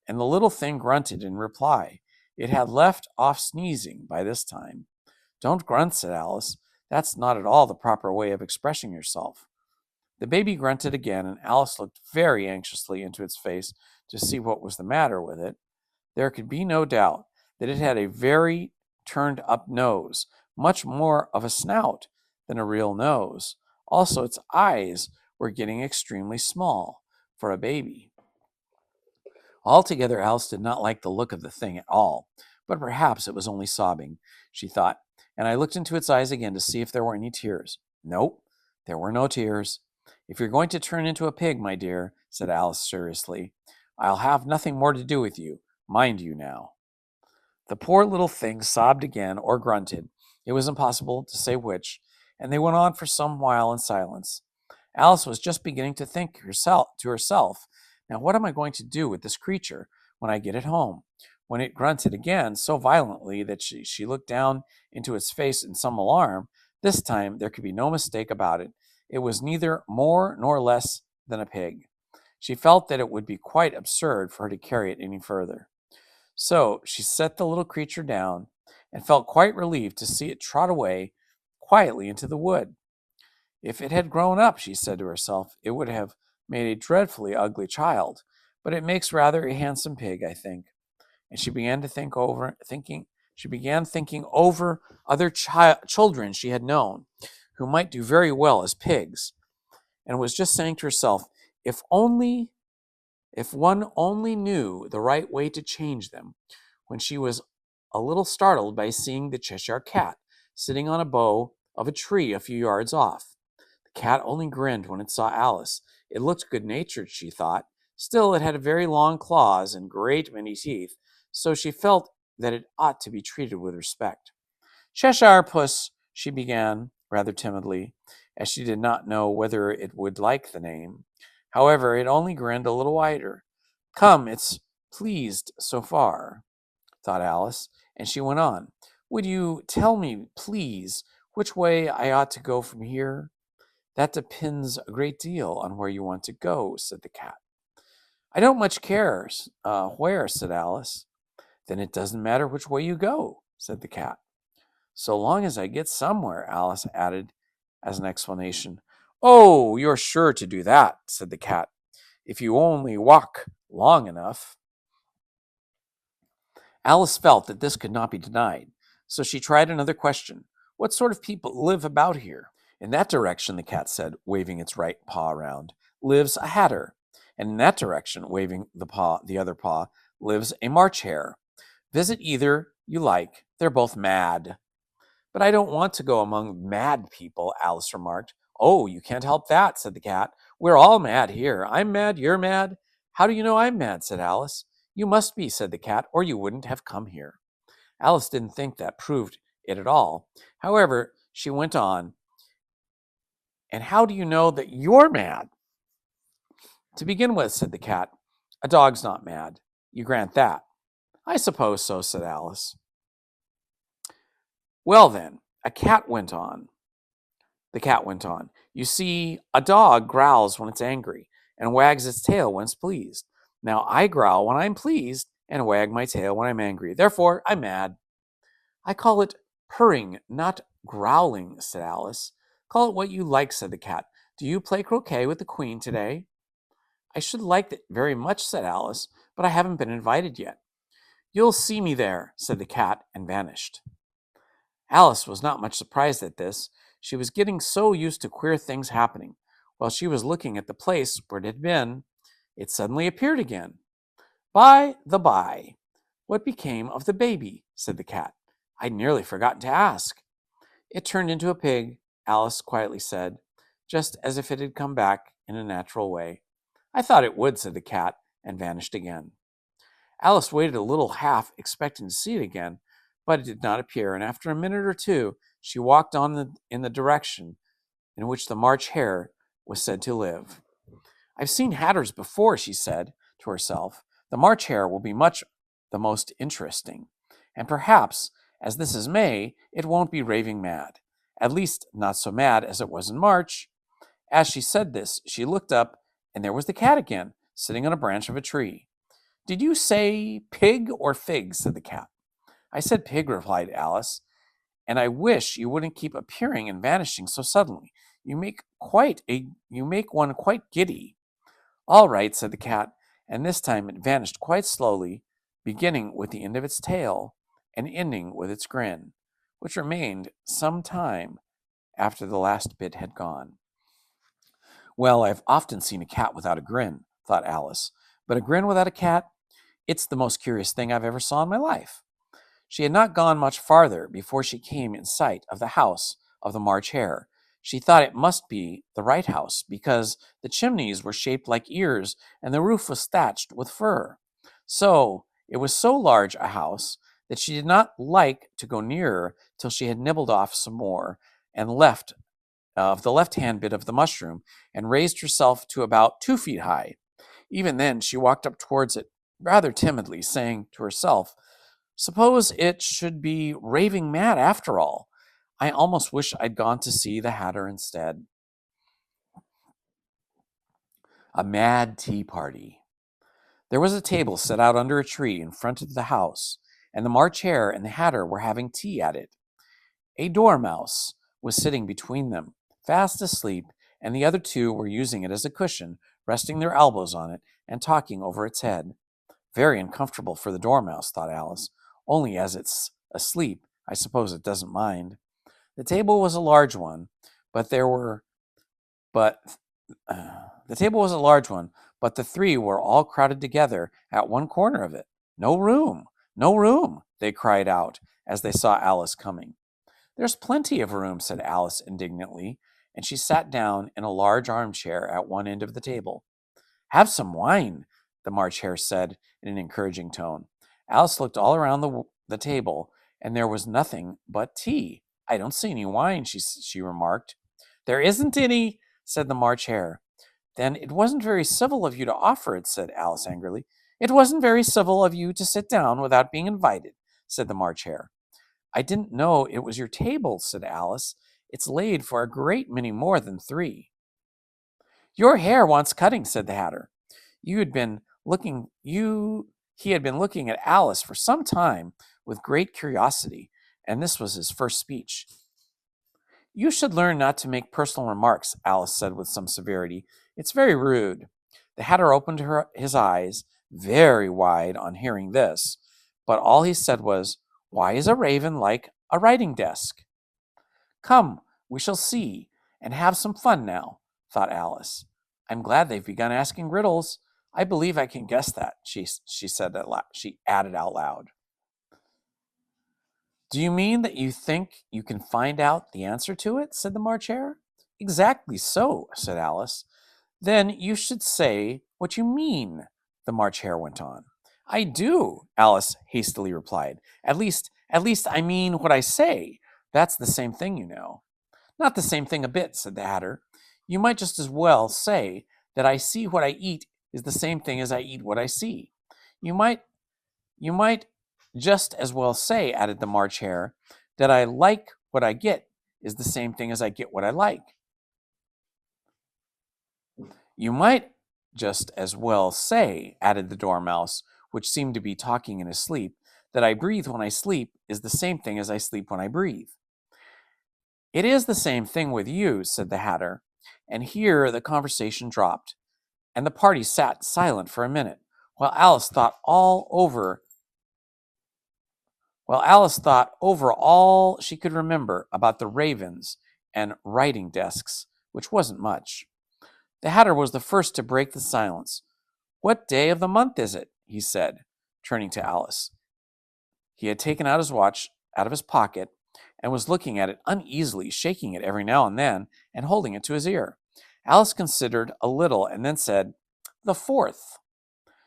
and the little thing grunted in reply. It had left off sneezing by this time. Don't grunt, said Alice. That's not at all the proper way of expressing yourself. The baby grunted again, and Alice looked very anxiously into its face to see what was the matter with it. There could be no doubt that it had a very turned-up nose, much more of a snout than a real nose. Also, its eyes were getting extremely small for a baby. Altogether, Alice did not like the look of the thing at all, but perhaps it was only sobbing, she thought, and I looked into its eyes again to see if there were any tears. Nope, there were no tears. If you're going to turn into a pig, my dear, said Alice seriously, I'll have nothing more to do with you. Mind you now. The poor little thing sobbed again or grunted. It was impossible to say which, and they went on for some while in silence. Alice was just beginning to think to herself, now what am I going to do with this creature when I get it home? When it grunted again so violently that she looked down into its face in some alarm. This time there could be no mistake about it. It was neither more nor less than a pig. She felt that it would be quite absurd for her to carry it any further. So she set the little creature down and felt quite relieved to see it trot away quietly into the wood. If it had grown up, she said to herself, it would have made a dreadfully ugly child, but it makes rather a handsome pig, I think. And she began thinking over other children she had known who might do very well as pigs, and was just saying to herself, if one only knew the right way to change them, when she was a little startled by seeing the Cheshire Cat sitting on a bough of a tree a few yards off. The cat only grinned when it saw Alice. It looked good-natured, she thought. Still, it had very long claws and great many teeth, so she felt that it ought to be treated with respect. Cheshire Puss, she began, rather timidly, as she did not know whether it would like the name. However, it only grinned a little wider. Come, it's pleased so far, thought Alice, and she went on. Would you tell me, please, which way I ought to go from here? That depends a great deal on where you want to go, said the cat. I don't much care where, said Alice. Then it doesn't matter which way you go, said the cat. So long as I get somewhere, Alice added as an explanation. Oh, you're sure to do that, said the cat, if you only walk long enough. Alice felt that this could not be denied, so she tried another question. What sort of people live about here? In that direction, the cat said, waving its right paw around, lives a hatter. And in that direction, waving the other paw, lives a March hare. Visit either you like. They're both mad. But I don't want to go among mad people, Alice remarked. Oh, you can't help that, said the cat. We're all mad here. I'm mad, you're mad. How do you know I'm mad, said Alice. You must be, said the cat, or you wouldn't have come here. Alice didn't think that proved it at all. However, she went on, and how do you know that you're mad? To begin with, said the cat, a dog's not mad. You grant that. I suppose so, said Alice. Well then, a cat went on. The cat went on. You see, a dog growls when it's angry and wags its tail when it's pleased. Now I growl when I'm pleased and wag my tail when I'm angry. Therefore, I'm mad. I call it purring, not growling, said Alice. Call it what you like, said the cat. Do you play croquet with the queen today? I should like it very much, said Alice, but I haven't been invited yet. You'll see me there, said the cat, and vanished. Alice was not much surprised at this. She was getting so used to queer things happening. While she was looking at the place where it had been, it suddenly appeared again. By the by, what became of the baby? Said the cat. I'd nearly forgotten to ask. It turned into a pig, Alice quietly said, just as if it had come back in a natural way. I thought it would, said the cat, and vanished again. Alice waited a little, half expecting to see it again, but it did not appear, and after a minute or two, she walked on in the direction in which the March Hare was said to live. I've seen hatters before, she said to herself. The March Hare will be much the most interesting, and perhaps, as this is May, it won't be raving mad. At least, not so mad as it was in March. As she said this, she looked up, and there was the cat again, sitting on a branch of a tree. Did you say pig or fig? Said the cat. I said pig, replied Alice, and I wish you wouldn't keep appearing and vanishing so suddenly. You make one quite giddy. All right, said the cat, and this time it vanished quite slowly, beginning with the end of its tail and ending with its grin, which remained some time after the last bit had gone. Well, I've often seen a cat without a grin, thought Alice, but a grin without a cat, it's the most curious thing I've ever saw in my life. She had not gone much farther before she came in sight of the house of the March Hare. She thought it must be the right house because the chimneys were shaped like ears and the roof was thatched with fur. So it was so large a house that she did not like to go nearer till she had nibbled off some more and left of the left-hand bit of the mushroom and raised herself to about 2 feet high. Even then she walked up towards it rather timidly, saying to herself, suppose it should be raving mad after all. I almost wish I'd gone to see the Hatter instead. A mad tea party. There was a table set out under a tree in front of the house, and the March Hare and the Hatter were having tea at it. A dormouse was sitting between them, fast asleep, and the other two were using it as a cushion, resting their elbows on it and talking over its head. Very uncomfortable for the dormouse, thought Alice. Only as it's asleep, I suppose it doesn't mind. The table was a large one, but but the table was a large one, but the three were all crowded together at one corner of it. No room, no room, they cried out as they saw Alice coming. There's plenty of room, said Alice indignantly, and she sat down in a large armchair at one end of the table. Have some wine, the March Hare said in an encouraging tone. Alice looked all around the table, and there was nothing but tea. I don't see any wine, she remarked. There isn't any, said the March Hare. Then it wasn't very civil of you to offer it, said Alice angrily. It wasn't very civil of you to sit down without being invited, said the March Hare. I didn't know it was your table, said Alice. It's laid for a great many more than three. Your hair wants cutting, said the Hatter. He had been looking at Alice for some time with great curiosity, and this was his first speech. You should learn not to make personal remarks, Alice said with some severity. It's very rude. The Hatter opened his eyes very wide on hearing this, but all he said was, Why is a raven like a writing desk? Come, we shall see, and have some fun now, thought Alice. I'm glad they've begun asking riddles. I believe I can guess that, she said she added out loud. Do you mean that you think you can find out the answer to it? Said the March Hare. Exactly so, said Alice. Then you should say what you mean, the March Hare went on. I do, Alice hastily replied. At least I mean what I say. That's the same thing, you know. Not the same thing a bit, said the Hatter. You might just as well say that I see what I eat is the same thing as I eat what I see. You might you might just as well say, added the March Hare, that I like what I get is the same thing as I get what I like. You might just as well say, added the Dormouse, which seemed to be talking in his sleep, that I breathe when I sleep is the same thing as I sleep when I breathe. It is the same thing with you, said the Hatter, and here the conversation dropped, and the party sat silent for a minute, while Alice thought over all she could remember about the ravens and writing desks, which wasn't much. The Hatter was the first to break the silence. What day of the month is it? He said, turning to Alice. He had taken out his watch out of his pocket and was looking at it uneasily, shaking it every now and then and holding it to his ear. Alice considered a little and then said, The 4th.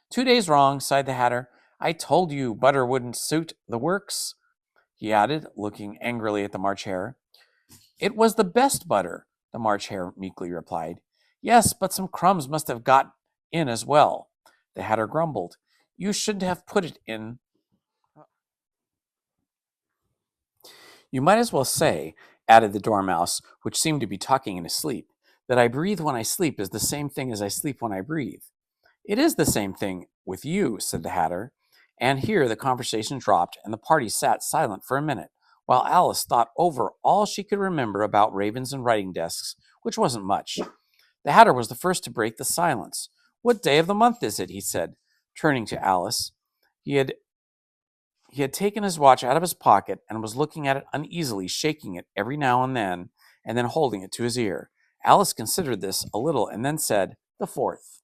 2 days wrong, sighed the Hatter. I told you butter wouldn't suit the works, he added, looking angrily at the March Hare. It was the best butter, the March Hare meekly replied. Yes, but some crumbs must have got in as well, the Hatter grumbled. You shouldn't have put it in. You might as well say, added the Dormouse, which seemed to be talking in his sleep, that I breathe when I sleep is the same thing as I sleep when I breathe. It is the same thing with you, said the Hatter. And here the conversation dropped, and the party sat silent for a minute, while Alice thought over all she could remember about ravens and writing desks, which wasn't much. The Hatter was the first to break the silence. What day of the month is it? He said, turning to Alice. He had taken his watch out of his pocket and was looking at it uneasily, shaking it every now and then holding it to his ear. Alice considered this a little and then said, The 4th.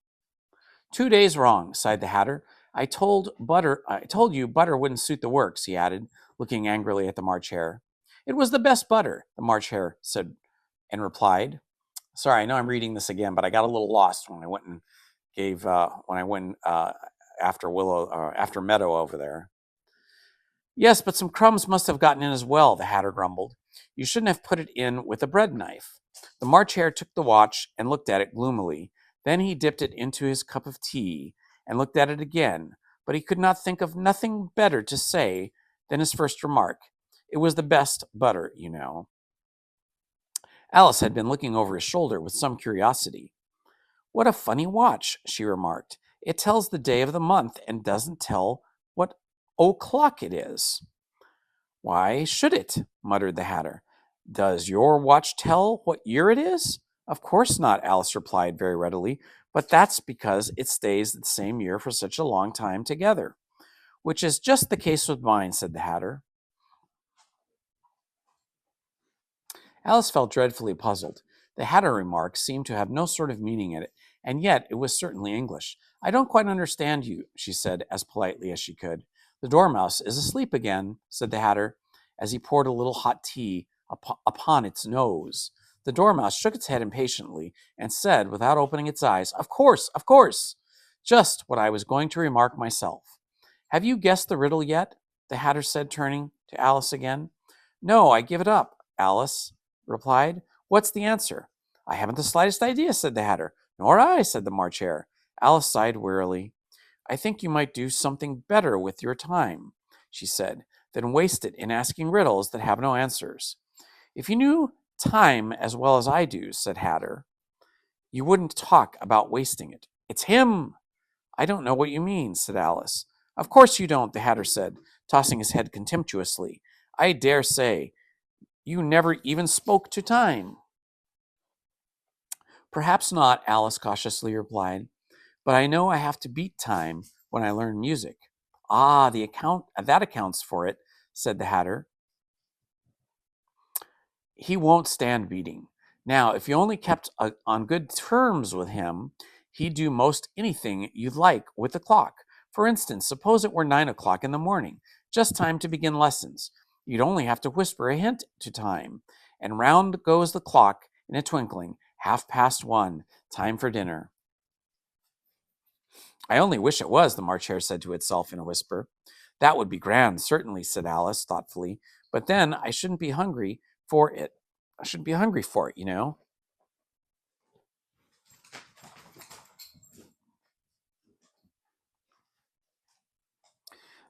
2 days wrong, sighed the Hatter. I told you butter wouldn't suit the works, he added, looking angrily at the March Hare. It was the best butter, the March Hare said and replied. Sorry, I know I'm reading this again, but I got a little lost when I went and after Meadow over there. Yes, but some crumbs must have gotten in as well, the Hatter grumbled. You shouldn't have put it in with a bread knife. The March Hare took the watch and looked at it gloomily. Then he dipped it into his cup of tea and looked at it again, but he could not think of nothing better to say than his first remark. It was the best butter, you know. Alice had been looking over his shoulder with some curiosity. What a funny watch, she remarked. It tells the day of the month and doesn't tell what o'clock it is. Why should it? Muttered the Hatter. Does your watch tell what year it is? Of course not, Alice replied very readily, but that's because it stays the same year for such a long time together. Which is just the case with mine, said the Hatter. Alice felt dreadfully puzzled. The Hatter remark seemed to have no sort of meaning in it, and yet it was certainly English. I don't quite understand you, she said as politely as she could. The Dormouse is asleep again, said the Hatter, as he poured a little hot tea upon its nose. The Dormouse shook its head impatiently and said, without opening its eyes, Of course, of course! Just what I was going to remark myself. Have you guessed the riddle yet? The Hatter said, turning to Alice again. No, I give it up, Alice replied. What's the answer? I haven't the slightest idea, said the Hatter. Nor I, said the March Hare. Alice sighed wearily. I think you might do something better with your time, she said, than waste it in asking riddles that have no answers. If you knew time as well as I do, said Hatter, you wouldn't talk about wasting it. It's him. I don't know what you mean, said Alice. Of course you don't, the Hatter said, tossing his head contemptuously. I dare say you never even spoke to time. Perhaps not, Alice cautiously replied, but I know I have to beat time when I learn music. Ah, that accounts for it, said the Hatter. He won't stand beating. Now, if you only kept on good terms with him, he'd do most anything you'd like with the clock. For instance, suppose it were 9 o'clock in the morning, just time to begin lessons. You'd only have to whisper a hint to time, and round goes the clock in a twinkling. 1:30, time for dinner. I only wish it was, the March Hare said to itself in a whisper. That would be grand, certainly, said Alice thoughtfully. But then I shouldn't be hungry for it. I shouldn't be hungry for it, you know.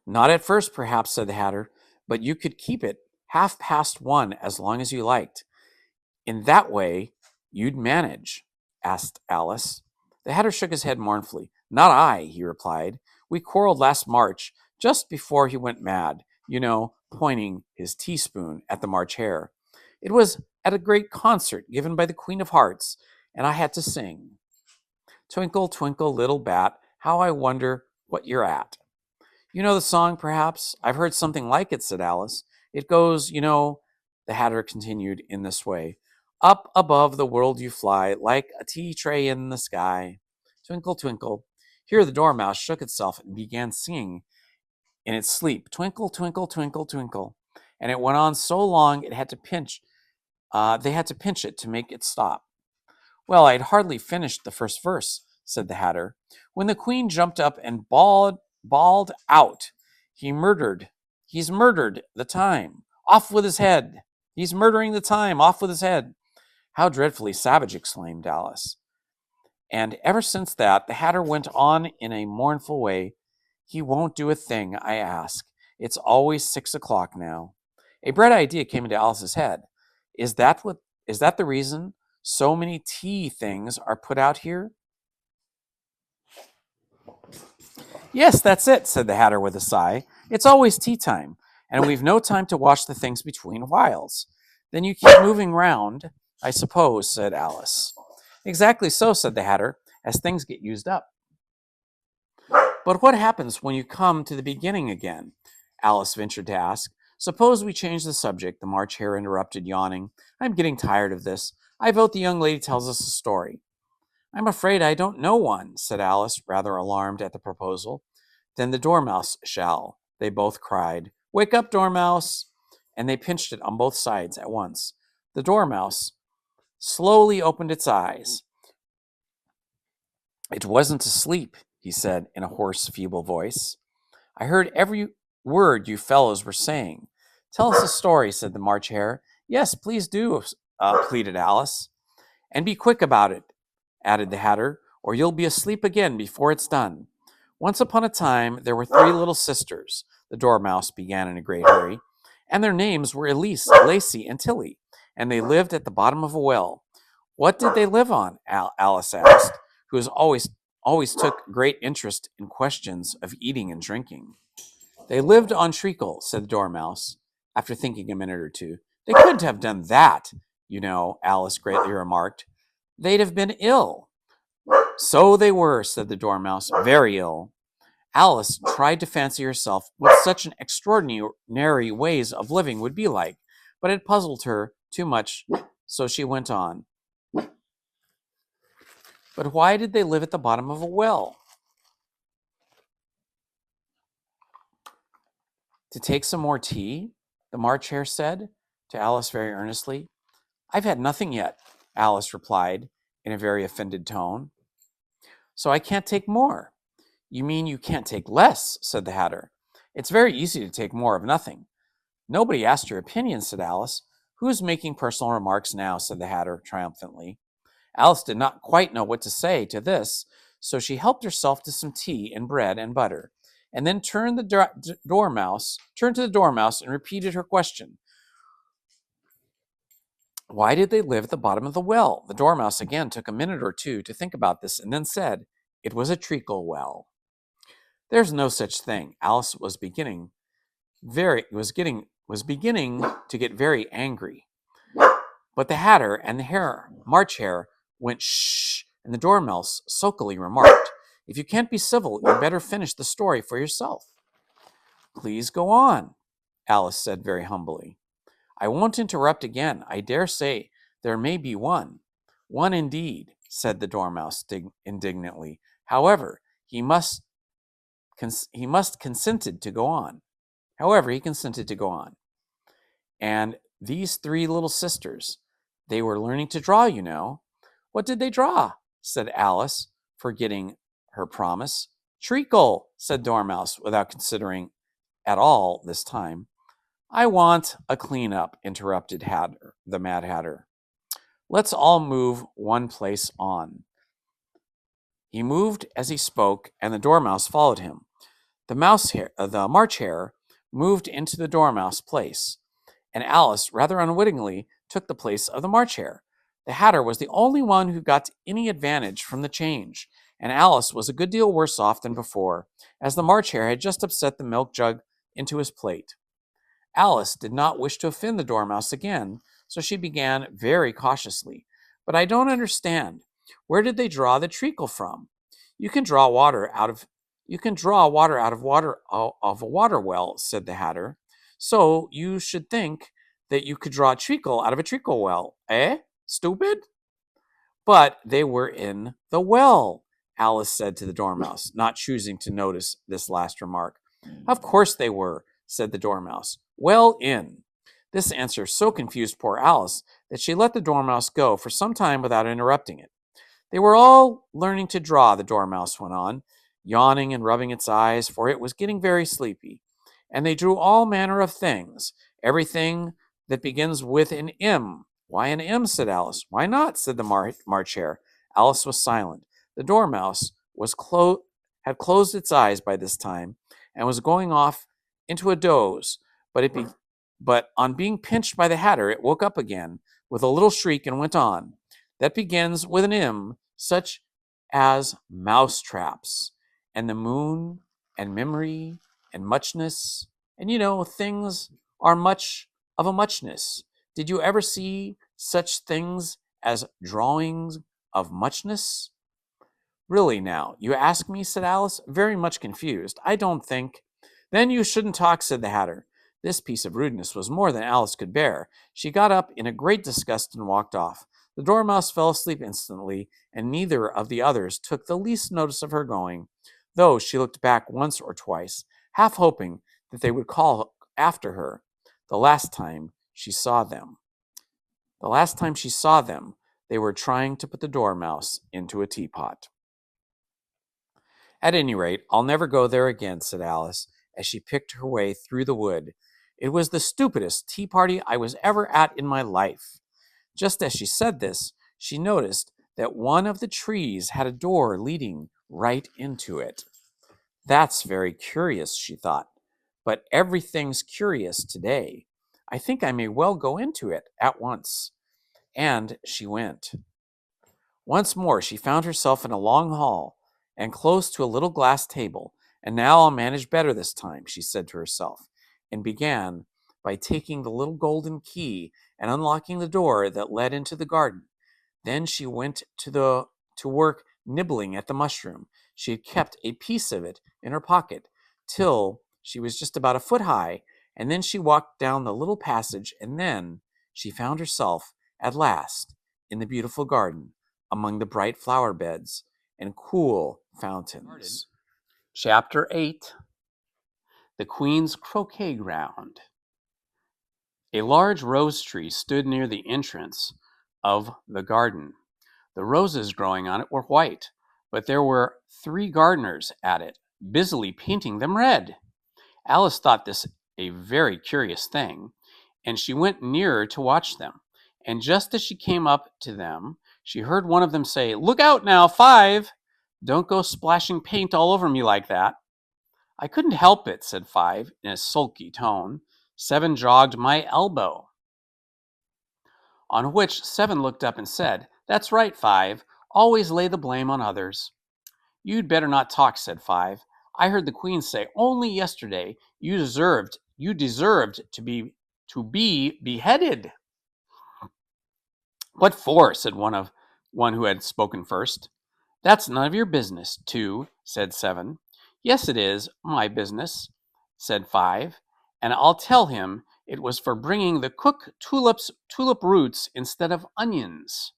Not at first, perhaps, said the Hatter, but you could keep it 1:30 as long as you liked. In that way, you'd manage, asked Alice. The Hatter shook his head mournfully. Not I, he replied. We quarreled last March, just before he went mad, you know, pointing his teaspoon at the March Hare. It was at a great concert given by the Queen of Hearts, and I had to sing. Twinkle, twinkle, little bat, how I wonder what you're at. You know the song, perhaps? I've heard something like it, said Alice. It goes, you know, the Hatter continued in this way. Up above the world you fly, like a tea tray in the sky. Twinkle, twinkle. Here the dormouse shook itself and began singing in its sleep. Twinkle, twinkle, twinkle, twinkle. And it went on so long it had to pinch. They had to pinch it to make it stop. Well, I'd hardly finished the first verse, said the Hatter, when the Queen jumped up and bawled out, He's murdered the time. Off with his head. He's murdering the time. Off with his head. How dreadfully savage, exclaimed Alice. And ever since that, the Hatter went on in a mournful way. He won't do a thing I ask. It's always 6:00 now. A bright idea came into Alice's head. Is that the reason so many tea things are put out here? Yes, that's it, said the Hatter with a sigh. It's always tea time, and we've no time to wash the things between whiles. Then you keep moving round, I suppose, said Alice. Exactly so, said the Hatter, as things get used up. But what happens when you come to the beginning again? Alice ventured to ask. Suppose we change the subject, the March Hare interrupted, yawning. I'm getting tired of this. I vote the young lady tells us a story. I'm afraid I don't know one, said Alice, rather alarmed at the proposal. Then the Dormouse shall, they both cried. Wake up, Dormouse! And they pinched it on both sides at once. The Dormouse slowly opened its eyes. It wasn't asleep, he said in a hoarse, feeble voice. I heard every word you fellows were saying. Tell us a story, said the March Hare. Yes, please do, pleaded Alice. And be quick about it, added the Hatter, or you'll be asleep again before it's done. Once upon a time, there were 3 little sisters, the Dormouse began in a great hurry, and their names were Elise, Lacey, and Tilly, and they lived at the bottom of a well. What did they live on? Alice asked, who always took great interest in questions of eating and drinking. They lived on treacle, said the Dormouse, after thinking a minute or two. They couldn't have done that, you know, Alice greatly remarked. They'd have been ill. So they were, said the Dormouse, very ill. Alice tried to fancy herself what such an extraordinary ways of living would be like, but it puzzled her too much, so she went on. But why did they live at the bottom of a well? To take some more tea? The March Hare said to Alice very earnestly. I've had nothing yet, Alice replied in a very offended tone. So I can't take more. You mean you can't take less, said the Hatter. It's very easy to take more of nothing. Nobody asked your opinion, said Alice. Who's making personal remarks now, said the Hatter triumphantly. Alice did not quite know what to say to this, so she helped herself to some tea and bread and butter, and then turned to the Dormouse and repeated her question. Why did they live at the bottom of the well? The Dormouse again took a minute or two to think about this, and then said, it was a treacle well. There's no such thing. Alice was beginning to get very angry. But the Hatter and the March Hare went shh, and the Dormouse sulkily remarked, if you can't be civil, you'd better finish the story for yourself. Please go on, Alice said very humbly. I won't interrupt again. I dare say there may be one. One indeed, said the Dormouse indignantly. However, he consented to go on. And these 3 little sisters, They were learning to draw, you know. What did they draw? Said Alice, forgetting her promise. Treacle, said Dormouse, without considering at all this time. I want a clean-up, interrupted the Mad Hatter. Let's all move one place on. He moved as he spoke, and the Dormouse followed him. The March Hare moved into the Dormouse place, and Alice, rather unwittingly, took the place of the March Hare. The Hatter was the only one who got any advantage from the change, and Alice was a good deal worse off than before, as the March Hare had just upset the milk jug into his plate. Alice did not wish to offend the Dormouse again, so she began very cautiously. But I don't understand. Where did they draw the treacle from? You can draw water out of a water well, said the Hatter. So you should think that you could draw treacle out of a treacle well, eh? Stupid? But they were in the well, Alice said to the Dormouse, not choosing to notice this last remark. Of course they were, said the Dormouse. Well in. This answer so confused poor Alice that she let the Dormouse go for some time without interrupting it. They were all learning to draw, the Dormouse went on, yawning and rubbing its eyes, for it was getting very sleepy. And they drew all manner of things, everything that begins with an M. Why an M, said Alice. Why not, said the March Hare. Alice was silent. The Dormouse had closed its eyes by this time and was going off into a doze, but on being pinched by the Hatter, it woke up again with a little shriek and went on. That begins with an M, such as mouse traps, and the moon, and memory, and muchness, and things are much of a muchness. Did you ever see such things as drawings of muchness? Really now, you ask me, said Alice, very much confused. I don't think. Then you shouldn't talk, said the Hatter. This piece of rudeness was more than Alice could bear. She got up in a great disgust and walked off. The Dormouse fell asleep instantly, and neither of the others took the least notice of her going, though she looked back once or twice, half hoping that they would call after her the last time she saw them. The last time she saw them, they were trying to put the Dormouse into a teapot. At any rate, I'll never go there again, said Alice, as she picked her way through the wood. It was the stupidest tea party I was ever at in my life. Just as she said this, she noticed that one of the trees had a door leading right into it. That's very curious, she thought, but everything's curious today. I think I may well go into it at once. And she went. Once more she found herself in a long hall and close to a little glass table. And now I'll manage better this time, she said to herself, and began by taking the little golden key and unlocking the door that led into the garden. Then she went to work nibbling at the mushroom. She had kept a piece of it in her pocket till she was just about a foot high, and then she walked down the little passage, and then she found herself at last in the beautiful garden among the bright flower beds and cool fountains. Chapter 8. The Queen's Croquet Ground. A large rose tree stood near the entrance of the garden. The roses growing on it were white, but there were 3 gardeners at it, busily painting them red. Alice thought this a very curious thing, and she went nearer to watch them. And just as she came up to them, she heard one of them say, "Look out now, 5! Don't go splashing paint all over me like that." "I couldn't help it," said 5 in a sulky tone. 7 jogged my elbow. On which 7 looked up and said, "That's right, 5. Always lay the blame on others." "You'd better not talk," said 5. "I heard the Queen say only yesterday you deserved to be beheaded." "What for?" said one who had spoken first. "That's none of your business, 2, said 7. "Yes, it is my business," said 5, "and I'll tell him it was for bringing the cook tulip roots instead of onions."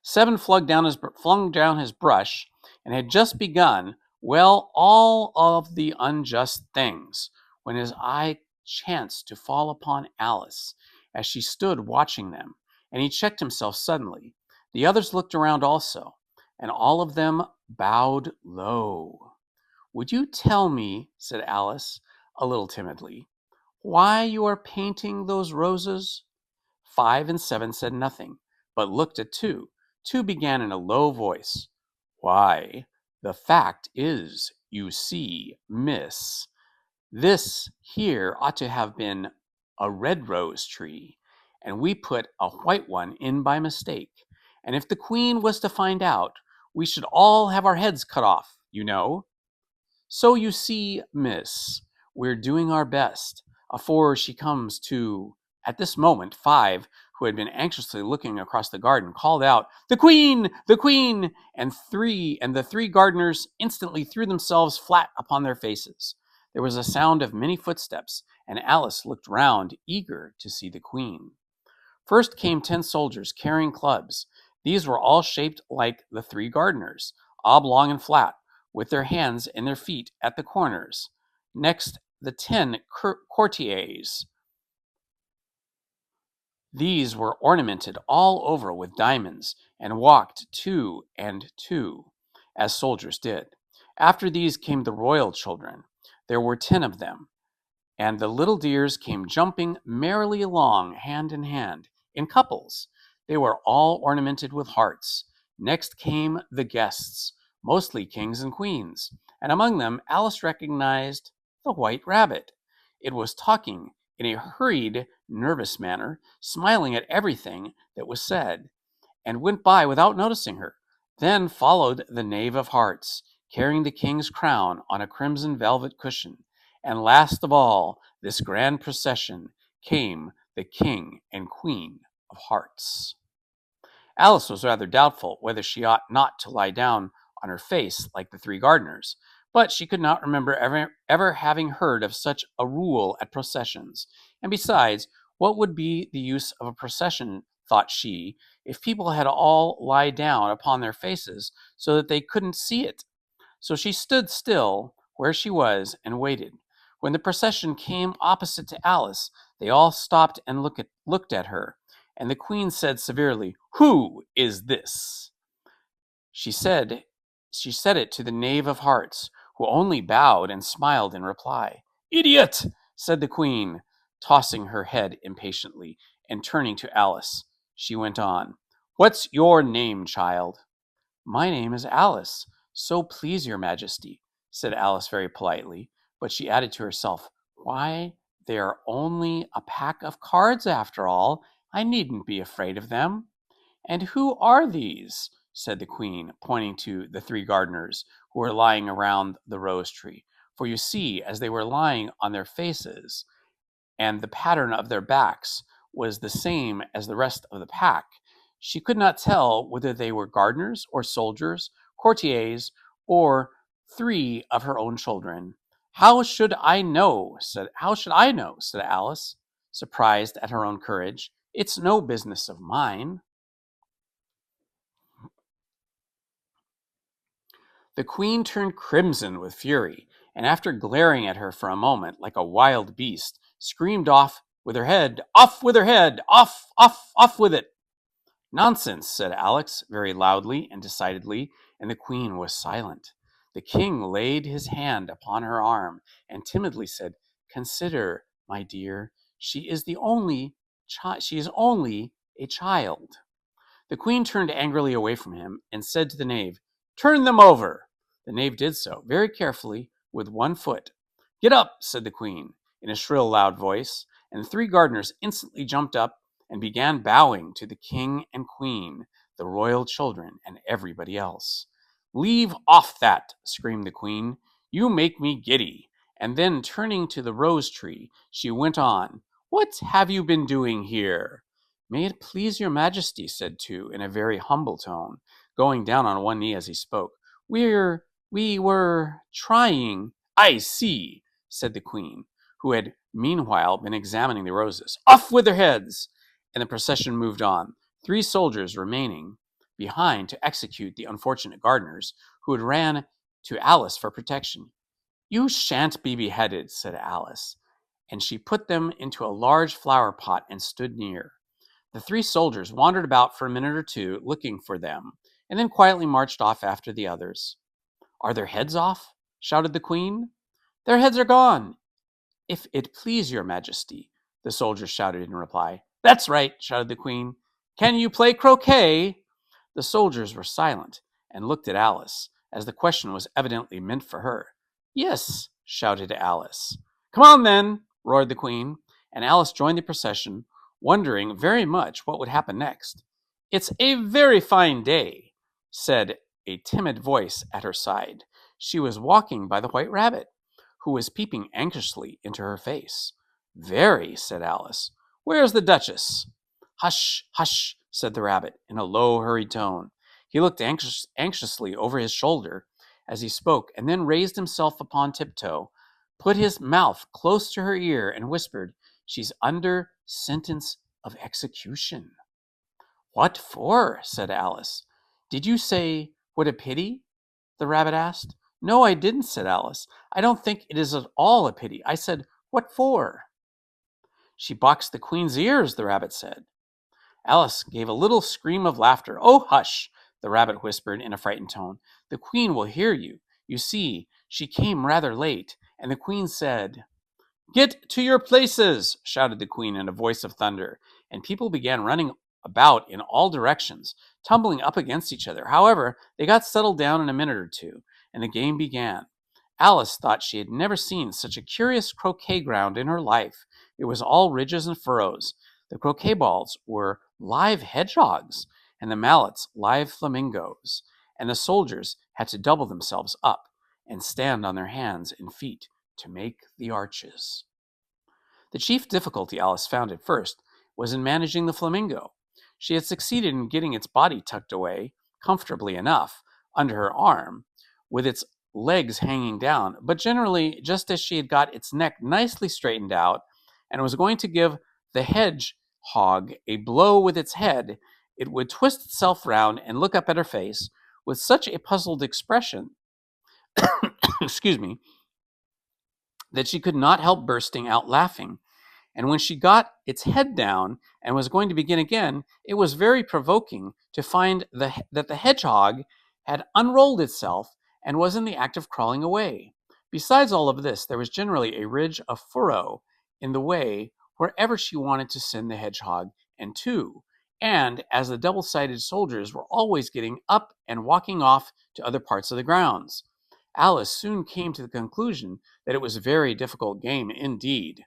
7 flung down his brush and had just begun, well, all of the unjust things, when his eye chanced to fall upon Alice as she stood watching them, and he checked himself suddenly. The others looked around also, and all of them bowed low. "Would you tell me," said Alice, a little timidly, "why you are painting those roses?" 5 and 7 said nothing, but looked at 2. 2 began in a low voice. "Why, the fact is, you see, miss, this here ought to have been a red rose tree, and we put a white one in by mistake. And if the queen was to find out, we should all have our heads cut off, you know. So you see, miss, we're doing our best afore she comes to." At this moment, 5, who had been anxiously looking across the garden, called out, "The queen! The queen!" And the three gardeners instantly threw themselves flat upon their faces. There was a sound of many footsteps, and Alice looked round, eager to see the queen. First came 10 soldiers carrying clubs. These were all shaped like the 3 gardeners, oblong and flat, with their hands and their feet at the corners. Next, the 10 courtiers. These were ornamented all over with diamonds, and walked 2 and 2, as soldiers did. After these came the royal children. There were 10 of them, and the little dears came jumping merrily along, hand in hand, in couples. They were all ornamented with hearts. Next came the guests, mostly kings and queens, and among them Alice recognized the white rabbit. It was talking in a hurried, nervous manner, smiling at everything that was said, and went by without noticing her. Then followed the knave of hearts, carrying the king's crown on a crimson velvet cushion. And last of all, this grand procession, came the king and queen of hearts. Alice was rather doubtful whether she ought not to lie down on her face like the 3 gardeners, but she could not remember ever having heard of such a rule at processions. And besides, what would be the use of a procession, thought she, if people had all lie down upon their faces so that they couldn't see it? So she stood still where she was and waited. When the procession came opposite to Alice, they all stopped and looked at her, and the queen said severely, "Who is this?" She said it to the knave of hearts, who only bowed and smiled in reply. "Idiot!" said the queen, tossing her head impatiently, and turning to Alice, she went on, "What's your name, child?" "My name is Alice, so please your majesty," said Alice very politely, but she added to herself, "Why, they are only a pack of cards after all. I needn't be afraid of them." "And who are these?" said the queen, pointing to the 3 gardeners who were lying around the rose tree. For you see, as they were lying on their faces, and the pattern of their backs was the same as the rest of the pack, she could not tell whether they were gardeners or soldiers, courtiers, or 3 of her own children. How should I know?" said Alice, surprised at her own courage. "It's no business of mine." The queen turned crimson with fury, and after glaring at her for a moment like a wild beast, screamed off with her head, "Off with her head! Off, off, off with it!" "Nonsense," said Alex, very loudly and decidedly, and the queen was silent. The king laid his hand upon her arm and timidly said, "Consider, my dear, she is only a child." The queen turned angrily away from him and said to the knave, "Turn them over." The knave did so, very carefully, with one foot. "Get up," said the queen, in a shrill, loud voice, and the 3 gardeners instantly jumped up and began bowing to the king and queen, the royal children, and everybody else. "Leave off that," screamed the queen. "You make me giddy." And then, turning to the rose tree, she went on, "What have you been doing here?" "May it please your majesty," said 2, in a very humble tone, going down on one knee as he spoke, we were trying." "I see," said the queen, who had meanwhile been examining the roses. "Off with their heads!" And the procession moved on, 3 soldiers remaining behind to execute the unfortunate gardeners, who had ran to Alice for protection. "You shan't be beheaded," said Alice, and she put them into a large flower pot and stood near. The three soldiers wandered about for a minute or two looking for them, and then quietly marched off after the others. Are their heads off? Shouted the queen. Their heads are gone, if it please your majesty, the soldiers shouted in reply. That's right, shouted the queen. Can you play croquet? The soldiers were silent and looked at Alice, as the question was evidently meant for her. Yes, shouted Alice. Come on then, roared the queen, and Alice joined the procession, wondering very much what would happen next. It's a very fine day, said a timid voice at her side. She was walking by the white rabbit, who was peeping anxiously into her face. Very, said Alice. Where's the Duchess? Hush, hush, said the rabbit in a low, hurried tone. He looked anxiously over his shoulder as he spoke, and then raised himself upon tiptoe, put his mouth close to her ear, and whispered, She's under sentence of execution. What for? Said Alice. Did you say, what a pity? The rabbit asked. No, I didn't, said Alice. I don't think it is at all a pity. I said, what for? She boxed the queen's ears, the rabbit said. Alice gave a little scream of laughter. Oh, hush, the rabbit whispered in a frightened tone. The queen will hear you. You see, she came rather late, and the queen said, Get to your places, shouted the queen in a voice of thunder, and people began running about in all directions, tumbling up against each other. However, they got settled down in a minute or two, and the game began. Alice thought she had never seen such a curious croquet ground in her life. It was all ridges and furrows. The croquet balls were live hedgehogs, and the mallets live flamingos, and the soldiers had to double themselves up and stand on their hands and feet to make the arches. The chief difficulty Alice found at first was in managing the flamingo. She had succeeded in getting its body tucked away, comfortably enough, under her arm, with its legs hanging down, but generally, just as she had got its neck nicely straightened out and was going to give the hedgehog a blow with its head, it would twist itself round and look up at her face with such a puzzled expression, excuse me, that she could not help bursting out laughing. And when she got its head down and was going to begin again, it was very provoking to find that the hedgehog had unrolled itself and was in the act of crawling away. Besides all of this, there was generally a ridge of furrow in the way wherever she wanted to send the hedgehog and two, and as the double-sided soldiers were always getting up and walking off to other parts of the grounds. Alice soon came to the conclusion that it was a very difficult game indeed.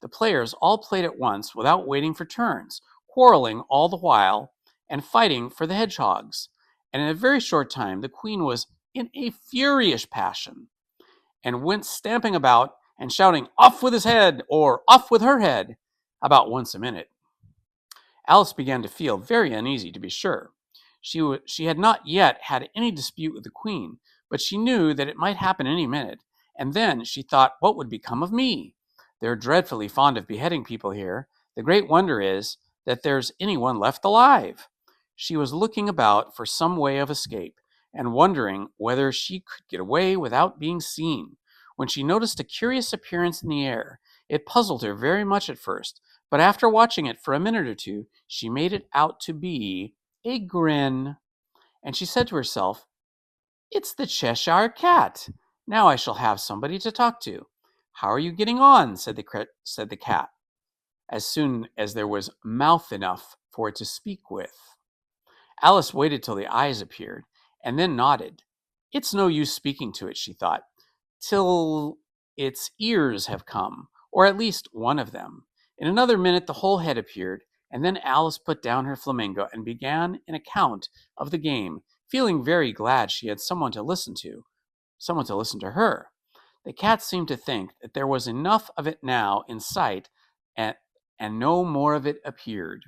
The players all played at once without waiting for turns, quarreling all the while and fighting for the hedgehogs. And in a very short time, the queen was in a furious passion and went stamping about and shouting, Off with his head, or Off with her head, about once a minute. Alice began to feel very uneasy, to be sure. She had not yet had any dispute with the queen, but she knew that it might happen any minute, and then she thought, what would become of me? They're dreadfully fond of beheading people here. The great wonder is that there's anyone left alive. She was looking about for some way of escape, and wondering whether she could get away without being seen, when she noticed a curious appearance in the air. It puzzled her very much at first, but after watching it for a minute or two, she made it out to be a grin, and she said to herself, It's the Cheshire Cat. Now I shall have somebody to talk to. How are you getting on? said the cat, as soon as there was mouth enough for it to speak with. Alice waited till the eyes appeared, and then nodded. It's no use speaking to it, she thought, till its ears have come, or at least one of them. In another minute the whole head appeared, and then Alice put down her flamingo and began an account of the game, feeling very glad she had someone to listen to her. The cat seemed to think that there was enough of it now in sight, and no more of it appeared.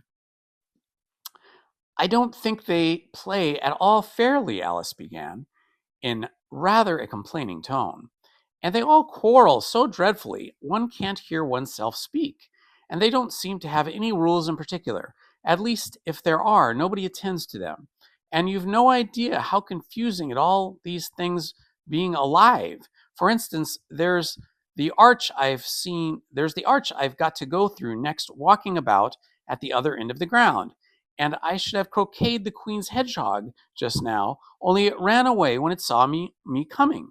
I don't think they play at all fairly, Alice began, in rather a complaining tone. And they all quarrel so dreadfully, one can't hear oneself speak. And they don't seem to have any rules in particular. At least, if there are, nobody attends to them. And you've no idea how confusing it all these things being alive. For instance, there's the arch I've got to go through next, walking about at the other end of the ground, and I should have croqueted the queen's hedgehog just now, only it ran away when it saw me coming.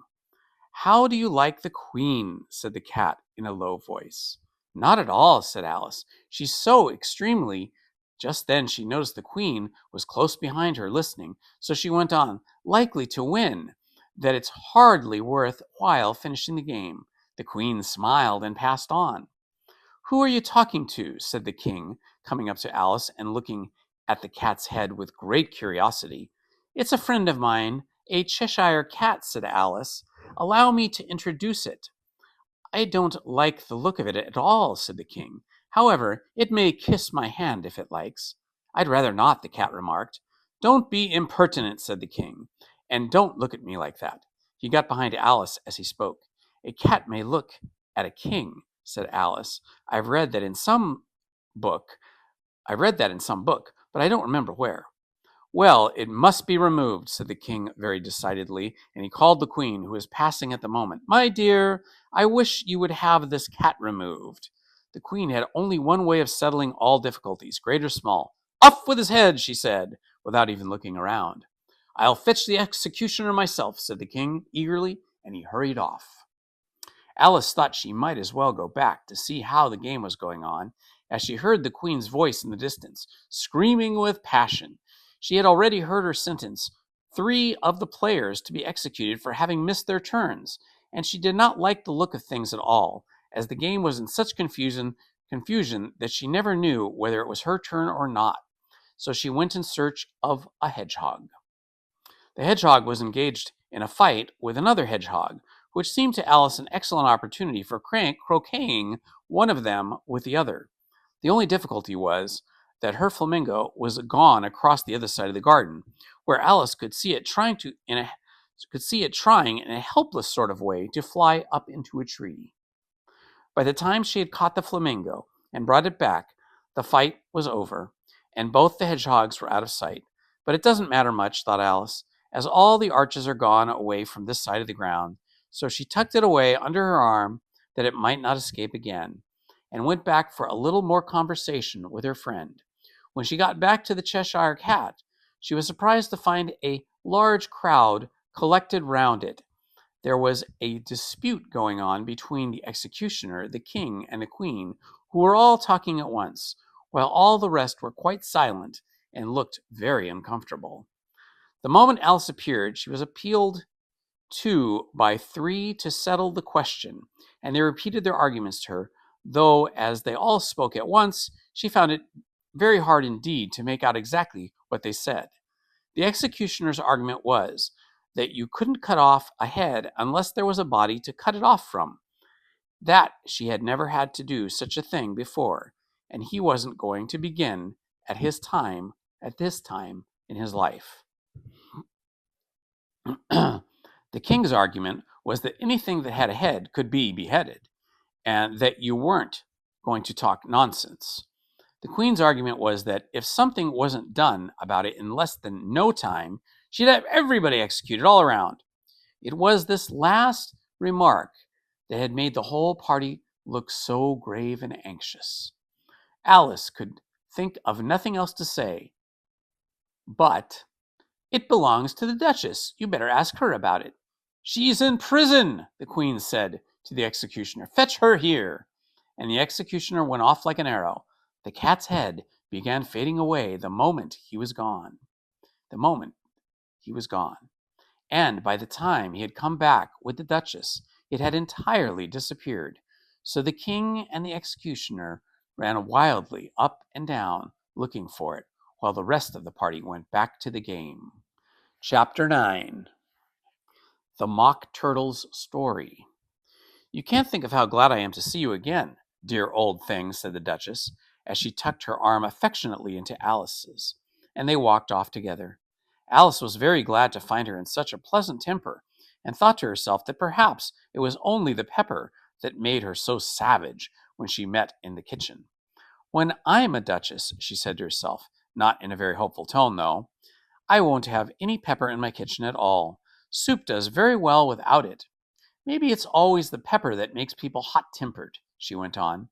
How do you like the queen? Said the cat in a low voice. Not at all, said Alice. She's so extremely. Just then she noticed the queen was close behind her listening, so she went on, likely to win, that it's hardly worth while finishing the game. The queen smiled and passed on. Who are you talking to? Said the king, coming up to Alice and looking at the cat's head with great curiosity. It's a friend of mine, a Cheshire cat, said Alice. Allow me to introduce it. I don't like the look of it at all, said the king. However, it may kiss my hand if it likes. I'd rather not, the cat remarked. Don't be impertinent, said the king, and don't look at me like that. He got behind Alice as he spoke. A cat may look at a king, said Alice. Book. I read that in some book, but I don't remember where. Well, it must be removed, said the king very decidedly, and he called the queen, who was passing at the moment. My dear, I wish you would have this cat removed. The queen had only one way of settling all difficulties, great or small. Off with his head, she said, without even looking around. I'll fetch the executioner myself, said the king eagerly, and he hurried off. Alice thought she might as well go back to see how the game was going on, as she heard the queen's voice in the distance, screaming with passion. She had already heard her sentence 3 of the players to be executed for having missed their turns, and she did not like the look of things at all, as the game was in such confusion that she never knew whether it was her turn or not. So she went in search of a hedgehog. The hedgehog was engaged in a fight with another hedgehog, which seemed to Alice an excellent opportunity for croqueting one of them with the other. The only difficulty was that her flamingo was gone across the other side of the garden, where Alice could see it trying in a helpless sort of way to fly up into a tree. By the time she had caught the flamingo and brought it back, the fight was over, and both the hedgehogs were out of sight. But it doesn't matter much, thought Alice, as all the arches are gone away from this side of the ground. So she tucked it away under her arm that it might not escape again, and went back for a little more conversation with her friend. When she got back to the Cheshire Cat, she was surprised to find a large crowd collected round it. There was a dispute going on between the executioner, the king, and the queen, who were all talking at once, while all the rest were quite silent and looked very uncomfortable. The moment Alice appeared, she was appealed to by 3 to settle the question, and they repeated their arguments to her, though as they all spoke at once, she found it very hard indeed to make out exactly what they said. The executioner's argument was that you couldn't cut off a head unless there was a body to cut it off from. That she had never had to do such a thing before, and he wasn't going to begin at this time in his life. The king's argument was that anything that had a head could be beheaded, and that you weren't going to talk nonsense. The queen's argument was that if something wasn't done about it in less than no time, she'd have everybody executed all around. It was this last remark that had made the whole party look so grave and anxious. Alice could think of nothing else to say, but it belongs to the Duchess. You better ask her about it. She's in prison, the queen said to the executioner. Fetch her here. And the executioner went off like an arrow. The cat's head began fading away the moment he was gone. And by the time he had come back with the Duchess, it had entirely disappeared. So the king and the executioner ran wildly up and down looking for it, while the rest of the party went back to the game. Chapter 9. The Mock Turtle's Story. You can't think of how glad I am to see you again, dear old thing, said the Duchess, as she tucked her arm affectionately into Alice's, and they walked off together. Alice was very glad to find her in such a pleasant temper, and thought to herself that perhaps it was only the pepper that made her so savage when she met in the kitchen. When I'm a duchess, she said to herself, not in a very hopeful tone, though, I won't have any pepper in my kitchen at all. Soup does very well without it. Maybe it's always the pepper that makes people hot-tempered, she went on.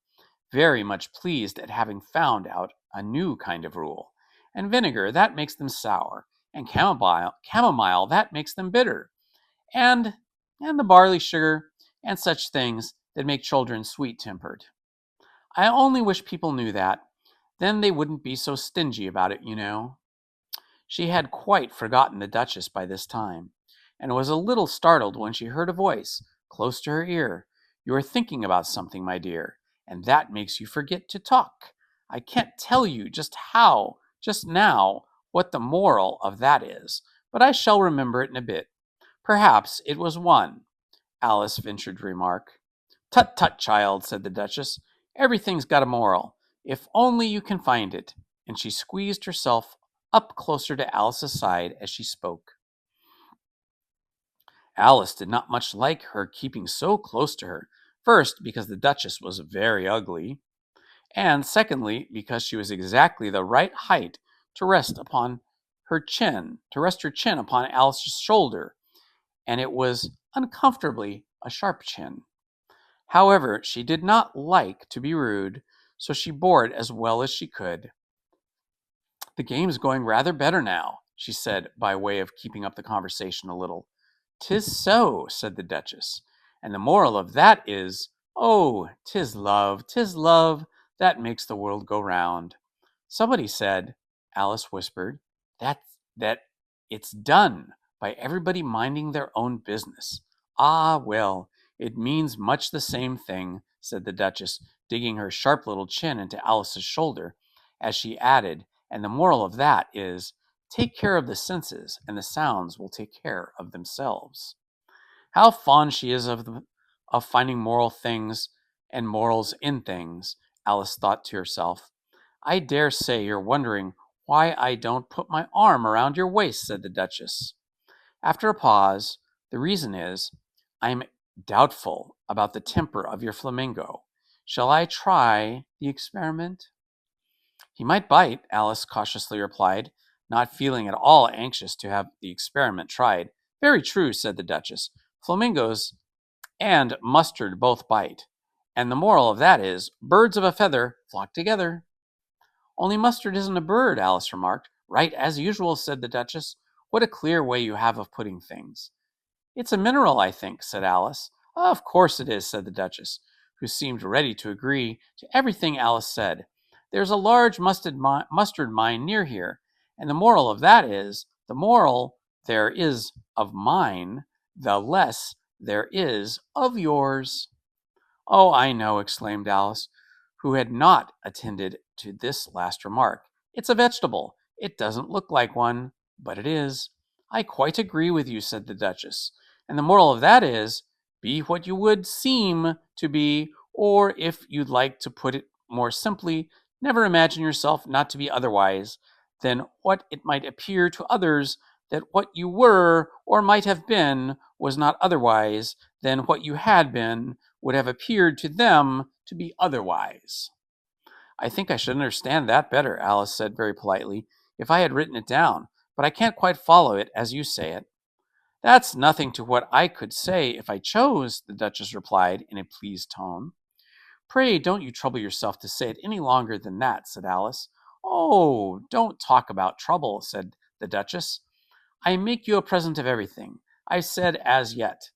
very much pleased at having found out a new kind of rule. And vinegar, that makes them sour, and chamomile, that makes them bitter, and the barley sugar, and such things that make children sweet-tempered. I only wish people knew that. Then they wouldn't be so stingy about it, you know. She had quite forgotten the Duchess by this time, and was a little startled when she heard a voice close to her ear. You are thinking about something, my dear, and that makes you forget to talk. I can't tell you just now, what the moral of that is, but I shall remember it in a bit. Perhaps it was one, Alice ventured to remark. Tut, tut, child, said the Duchess. Everything's got a moral, if only you can find it. And she squeezed herself up closer to Alice's side as she spoke. Alice did not much like her keeping so close to her, first because the Duchess was very ugly, and secondly because she was exactly the right height to rest her chin upon Alice's shoulder, and it was uncomfortably a sharp chin. However, she did not like to be rude, so she bore it as well as she could. The game's going rather better now, she said, by way of keeping up the conversation a little. "'Tis so," said the Duchess, "and the moral of that is, oh, 'tis love that makes the world go round." Somebody said, Alice whispered, that it's done by everybody minding their own business. Ah, well, it means much the same thing, said the Duchess, digging her sharp little chin into Alice's shoulder, as she added, and the moral of that is, take care of the senses, and the sounds will take care of themselves. How fond she is of finding moral things and morals in things, Alice thought to herself. I dare say you're wondering why I don't put my arm around your waist, said the Duchess. After a pause, the reason is, I'm doubtful about the temper of your flamingo. Shall I try the experiment? He might bite, Alice cautiously replied, not feeling at all anxious to have the experiment tried. Very true, said the Duchess. Flamingos and mustard both bite. And the moral of that is, birds of a feather flock together. Only mustard isn't a bird, Alice remarked. Right, as usual, said the Duchess. What a clear way you have of putting things. It's a mineral, I think, said Alice. Of course it is, said the Duchess, who seemed ready to agree to everything Alice said. There's a large mustard mine near here, and the moral of that is, the moral there is of mine, the less there is of yours. Oh, I know, exclaimed Alice, who had not attended to this last remark. It's a vegetable. It doesn't look like one, but it is. I quite agree with you, said the Duchess. And the moral of that is, be what you would seem to be, or if you'd like to put it more simply, never imagine yourself not to be otherwise than what it might appear to others that what you were or might have been was not otherwise than what you had been would have appeared to them to be otherwise. I think I should understand that better, Alice said very politely, if I had written it down, but I can't quite follow it as you say it. That's nothing to what I could say if I chose, the Duchess replied in a pleased tone. Pray don't you trouble yourself to say it any longer than that, said Alice. Oh, don't talk about trouble, said the Duchess. I make you a present of everything. I've said as yet.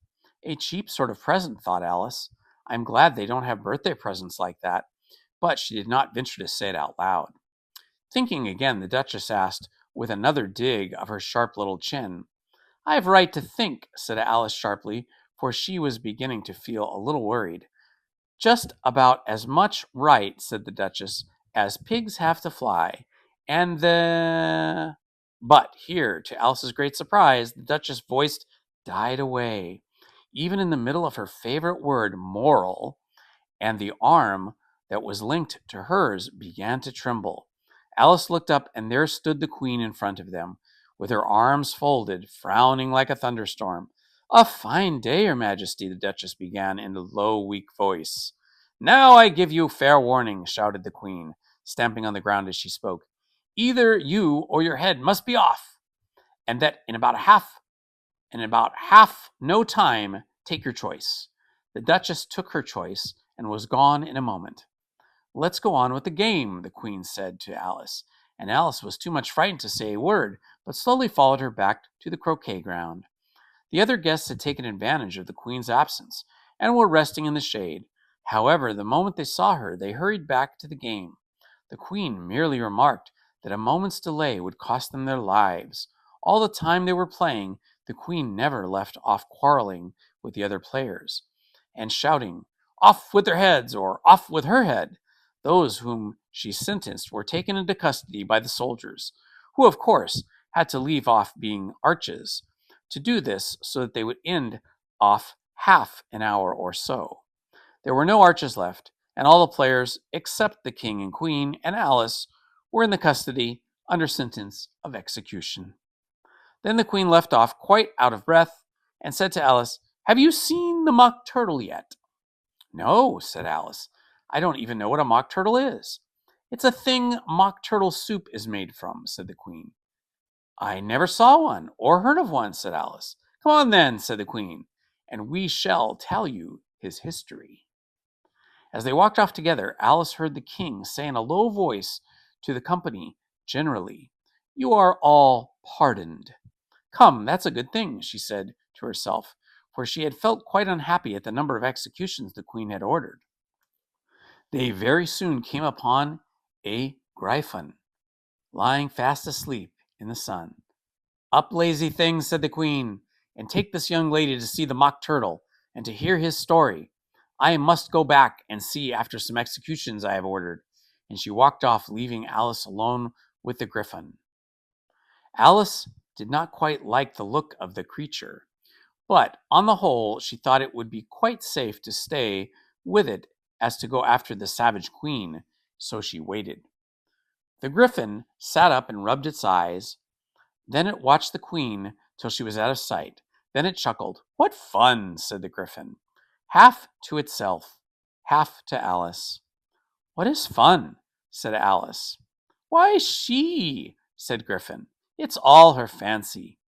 A cheap sort of present, thought Alice. I'm glad they don't have birthday presents like that. But she did not venture to say it out loud. Thinking again, the Duchess asked, with another dig of her sharp little chin. I've right to think, said Alice sharply, for she was beginning to feel a little worried. Just about as much right, said the Duchess, as pigs have to fly. And the... But here, to Alice's great surprise, the Duchess' voice died away, even in the middle of her favorite word, moral, and the arm that was linked to hers began to tremble. Alice looked up, and there stood the Queen in front of them, with her arms folded, frowning like a thunderstorm. A fine day, Your Majesty, the Duchess began in a low, weak voice. Now I give you fair warning, shouted the Queen, stamping on the ground as she spoke. Either you or your head must be off, and that in about half no time, take your choice. The Duchess took her choice and was gone in a moment. Let's go on with the game, the queen said to Alice, and Alice was too much frightened to say a word, but slowly followed her back to the croquet ground. The other guests had taken advantage of the queen's absence and were resting in the shade. However, the moment they saw her, they hurried back to the game. The queen merely remarked that a moment's delay would cost them their lives. All the time they were playing, the queen never left off quarreling with the other players and shouting, "Off with their heads," or "Off with her head." Those whom she sentenced were taken into custody by the soldiers, who, of course, had to leave off being arches to do this so that they would end off half an hour or so. There were no arches left, and all the players, except the king and queen and Alice, were in the custody under sentence of execution. Then the queen left off quite out of breath and said to Alice, "Have you seen the mock turtle yet?" "No," said Alice. "I don't even know what a mock turtle is." "It's a thing mock turtle soup is made from," said the queen. "I never saw one or heard of one," said Alice. "Come on then," said the queen, "and we shall tell you his history." As they walked off together, Alice heard the king say in a low voice to the company generally, "You are all pardoned." "Come, that's a good thing," she said to herself, for she had felt quite unhappy at the number of executions the queen had ordered. They very soon came upon a griffin lying fast asleep in the sun. "Up, lazy thing," said the queen, "and take this young lady to see the mock turtle and to hear his story. I must go back and see after some executions I have ordered." And she walked off, leaving Alice alone with the griffin. Alice did not quite like the look of the creature, but on the whole she thought it would be quite safe to stay with it as to go after the savage queen, so she waited. The griffin sat up and rubbed its eyes. Then it watched the queen till she was out of sight. Then it chuckled. "What fun!" said the griffin, half to itself, half to Alice. "What is fun?" said Alice. "Why, she," said Griffin. "It's all her fancy.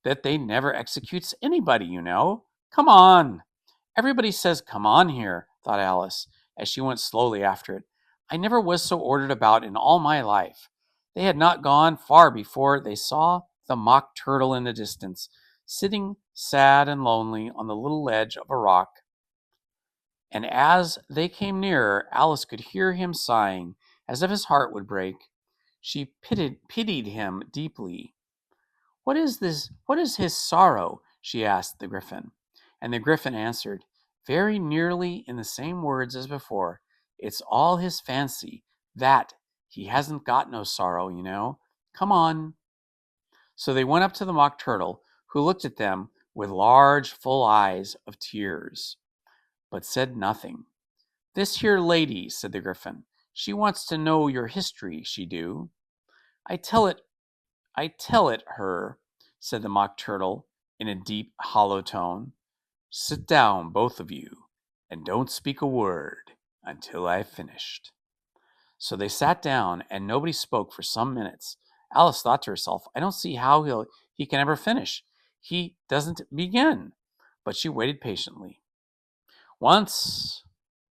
That they never executes anybody, you know. Come on." "Everybody says come on here," thought Alice, as she went slowly after it. "I never was so ordered about in all my life." They had not gone far before they saw the mock turtle in the distance, sitting sad and lonely on the little ledge of a rock. And as they came nearer, Alice could hear him sighing, as if his heart would break. She pitied him deeply. "What is this? What is his sorrow?" she asked the griffin. And the griffin answered, very nearly in the same words as before, "It's all his fancy, that he hasn't got no sorrow, you know. Come on." So they went up to the mock turtle, who looked at them with large, full eyes of tears, but said nothing. "This here lady," said the griffin, "she wants to know your history, she do." I tell it her," said the mock turtle in a deep, hollow tone. "Sit down, both of you, and don't speak a word until I've finished." So they sat down, and nobody spoke for some minutes. Alice thought to herself, "I don't see how he can ever finish. He doesn't begin." But she waited patiently. "Once,"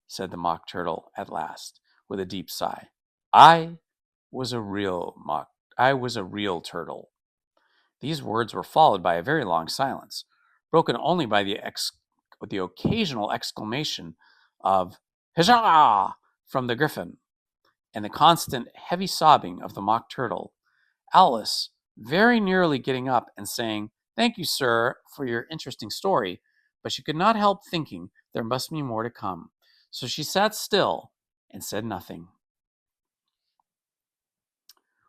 said the mock turtle at last, with a deep sigh, I was a real turtle." These words were followed by a very long silence, broken only by the occasional exclamation of "Hurrah!" from the griffin, and the constant heavy sobbing of the mock turtle. Alice, very nearly getting up and saying, "Thank you, sir, for your interesting story," but she could not help thinking there must be more to come. So she sat still and said nothing.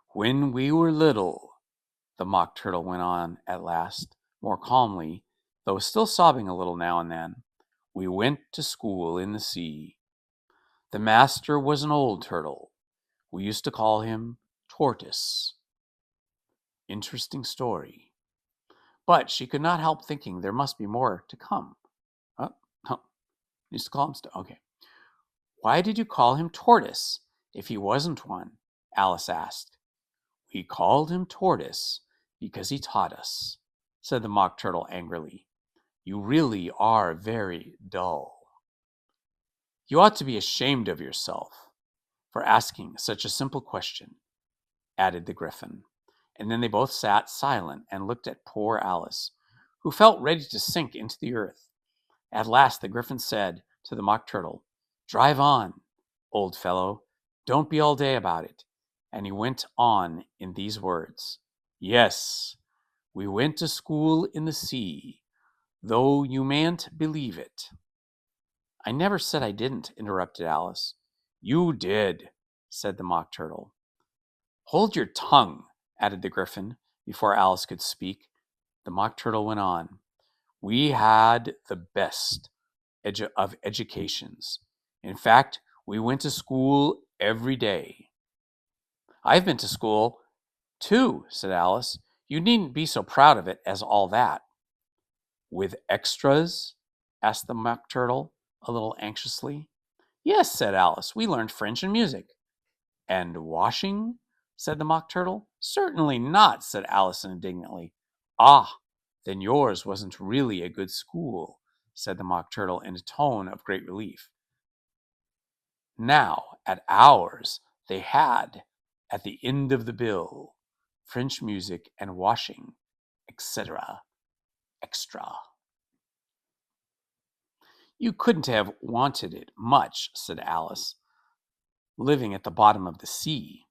"When we were little," the mock turtle went on at last, more calmly, though still sobbing a little now and then, "we went to school in the sea. The master was an old turtle. We used to call him Tortoise." Interesting story. But she could not help thinking there must be more to come. Oh, no. Used to call him okay. "Why did you call him Tortoise if he wasn't one?" Alice asked. "We called him Tortoise because he taught us," said the mock turtle angrily. "You really are very dull. You ought to be ashamed of yourself. for asking such a simple question," added the Gryphon. And then they both sat silent and looked at poor Alice, who felt ready to sink into the earth. At last the Gryphon said to the Mock Turtle, "Drive on, old fellow. Don't be all day about it." And he went on in these words: "Yes, we went to school in the sea, though you mayn't believe it." "I never said I didn't," interrupted Alice. "You did," said the Mock Turtle. "Hold your tongue," added the Gryphon, before Alice could speak. The Mock Turtle went on: "We had the best of educations. In fact, we went to school every day." "I've been to school, too," said Alice. "You needn't be so proud of it as all that." "With extras?" asked the Mock Turtle, a little anxiously. "Yes," said Alice. "We learned French and music." "And washing?" said the Mock Turtle. "Certainly not," said Alice indignantly. "Ah, then yours wasn't really a good school," said the Mock Turtle in a tone of great relief. Now, at ours, they had, at the end of the bill, French music and washing, etc. Extra. "You couldn't have wanted it much," said Alice, "living at the bottom of the sea."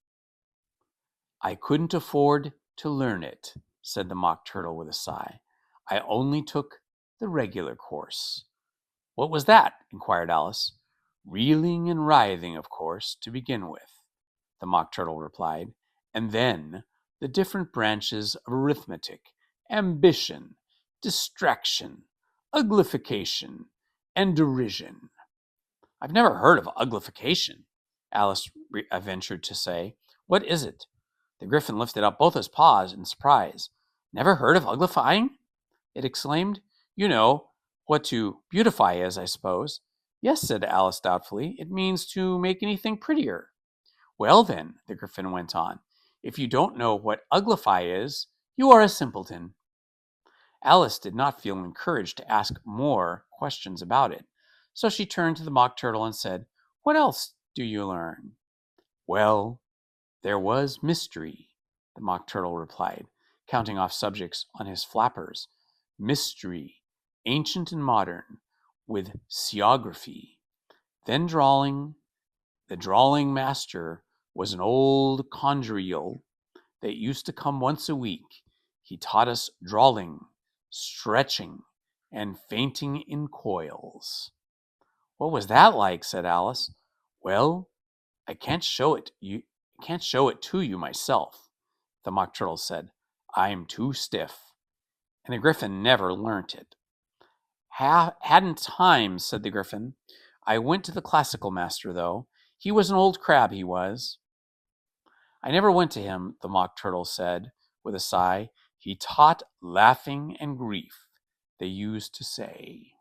"I couldn't afford to learn it," said the Mock Turtle with a sigh. "I only took the regular course." "What was that?" inquired Alice. "Reeling and writhing, of course, to begin with," the Mock Turtle replied, "and then the different branches of arithmetic, ambition, distraction, uglification, and derision." "I've never heard of uglification," Alice ventured to say. "What is it?" The Gryphon lifted up both his paws in surprise. "Never heard of uglifying?" it exclaimed. "You know what to beautify is, I suppose." "Yes," said Alice doubtfully. "It means to make anything prettier." "Well, then," the Gryphon went on, "if you don't know what uglify is, you are a simpleton." Alice did not feel encouraged to ask more questions about it, so she turned to the Mock Turtle and said, "What else do you learn?" "Well, there was mystery," the Mock Turtle replied, counting off subjects on his flappers. "Mystery, ancient and modern, with seography. Then drawing. The drawing master was an old conjureel that used to come once a week. He taught us drawing, stretching, and fainting in coils." "What was that like?" said Alice. "Well, I can't show it to you myself," the Mock Turtle said. "I'm too stiff." And the Gryphon never learnt it. "Hadn't time," said the Gryphon. "I went to the classical master, though. He was an old crab, he was." "I never went to him," the Mock Turtle said with a sigh. "He taught laughing and grief, they used to say."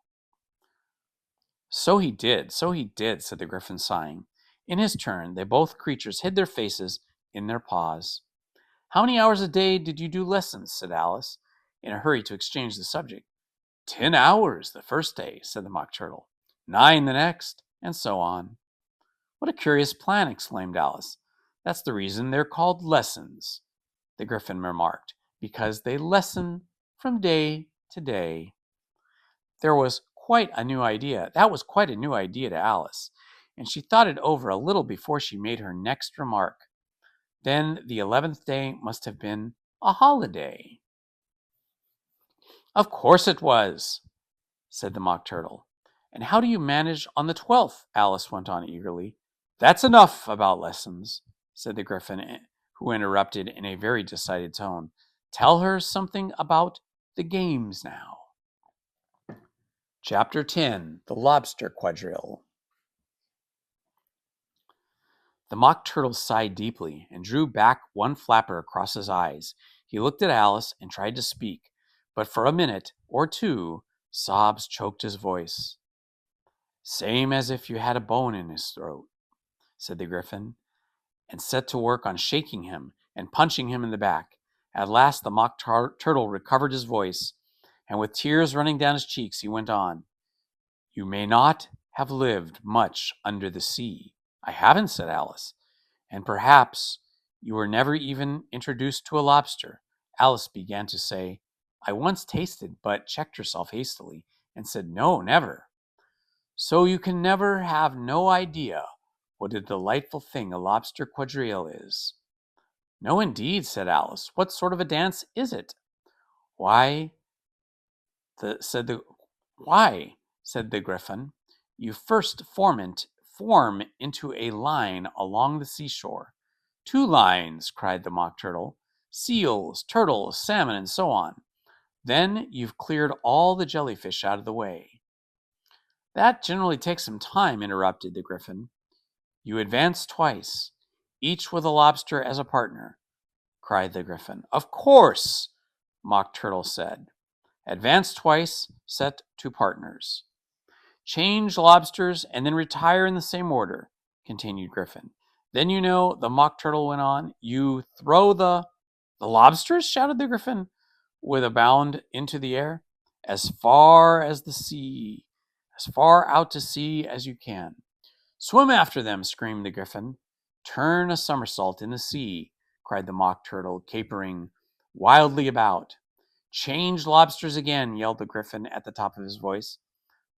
So he did," said the Gryphon, sighing. In his turn, they both creatures hid their faces in their paws. "How many hours a day did you do lessons?" said Alice, in a hurry to exchange the subject. 10 hours the first day," said the Mock Turtle. 9 the next, and so on. "What a curious plan!" exclaimed Alice. "That's the reason they're called lessons," the Gryphon remarked, "because they lessen from day to day." That was quite a new idea to Alice, and she thought it over a little before she made her next remark. "Then the 11th day must have been a holiday." "Of course it was," said the Mock Turtle. "And how do you manage on the 12th?" Alice went on eagerly. "That's enough about lessons," said the Gryphon, who interrupted in a very decided tone. "Tell her something about the games now." Chapter 10: The Lobster Quadrille. The Mock Turtle sighed deeply and drew back one flapper across his eyes. He looked at Alice and tried to speak, but for a minute or two sobs choked his voice. "Same as if you had a bone in his throat," said the Gryphon, and set to work on shaking him and punching him in the back. At last the Mock Turtle recovered his voice, and with tears running down his cheeks, he went on: "You may not have lived much under the sea, I haven't, said Alice. And perhaps you were never even introduced to a lobster. Alice began to say, I once tasted, but checked herself hastily and said, No, never. So you can never have no idea what a delightful thing a lobster quadrille is. No, indeed, said Alice. What sort of a dance is it? Why, the, said the, why, said the Gryphon, you first form into a line along the seashore. 2 lines, cried the Mock Turtle. Seals, turtles, salmon, and so on. Then you've cleared all the jellyfish out of the way. That generally takes some time, interrupted the Gryphon. You advance twice, each with a lobster as a partner, cried the Gryphon. Of course, Mock Turtle said. Advance twice, set 2 partners. Change lobsters and then retire in the same order, continued Gryphon. Then you know, the Mock Turtle went on, you throw the lobsters, shouted the Gryphon, with a bound into the air, as far out to sea as you can. Swim after them, screamed the Gryphon. Turn a somersault in the sea, cried the Mock Turtle, capering wildly about. Change lobsters again, yelled the Gryphon at the top of his voice.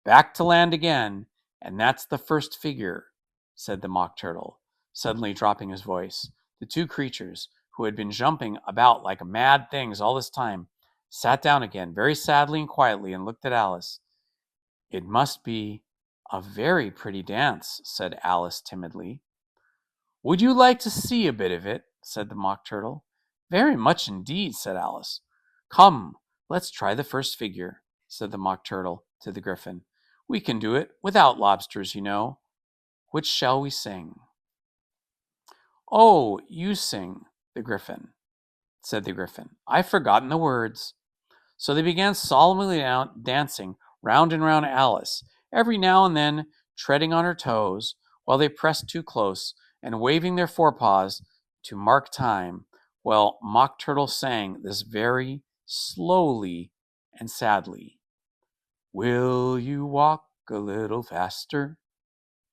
Back to land again, and that's the first figure, said the Mock Turtle, suddenly dropping his voice. The 2 creatures, who had been jumping about like mad things all this time, sat down again very sadly and quietly and looked at Alice. It must be a very pretty dance, said Alice timidly. Would you like to see a bit of it? Said the Mock Turtle. Very much indeed, said Alice. Come, let's try the first figure, said the Mock Turtle to the Gryphon. We can do it without lobsters, you know. Which shall we sing? Oh, you sing, the Gryphon, said the Gryphon. I've forgotten the words. So they began solemnly dancing round and round Alice, every now and then treading on her toes, while they pressed too close, and waving their forepaws to mark time, while Mock Turtle sang this very slowly and sadly. Will you walk a little faster?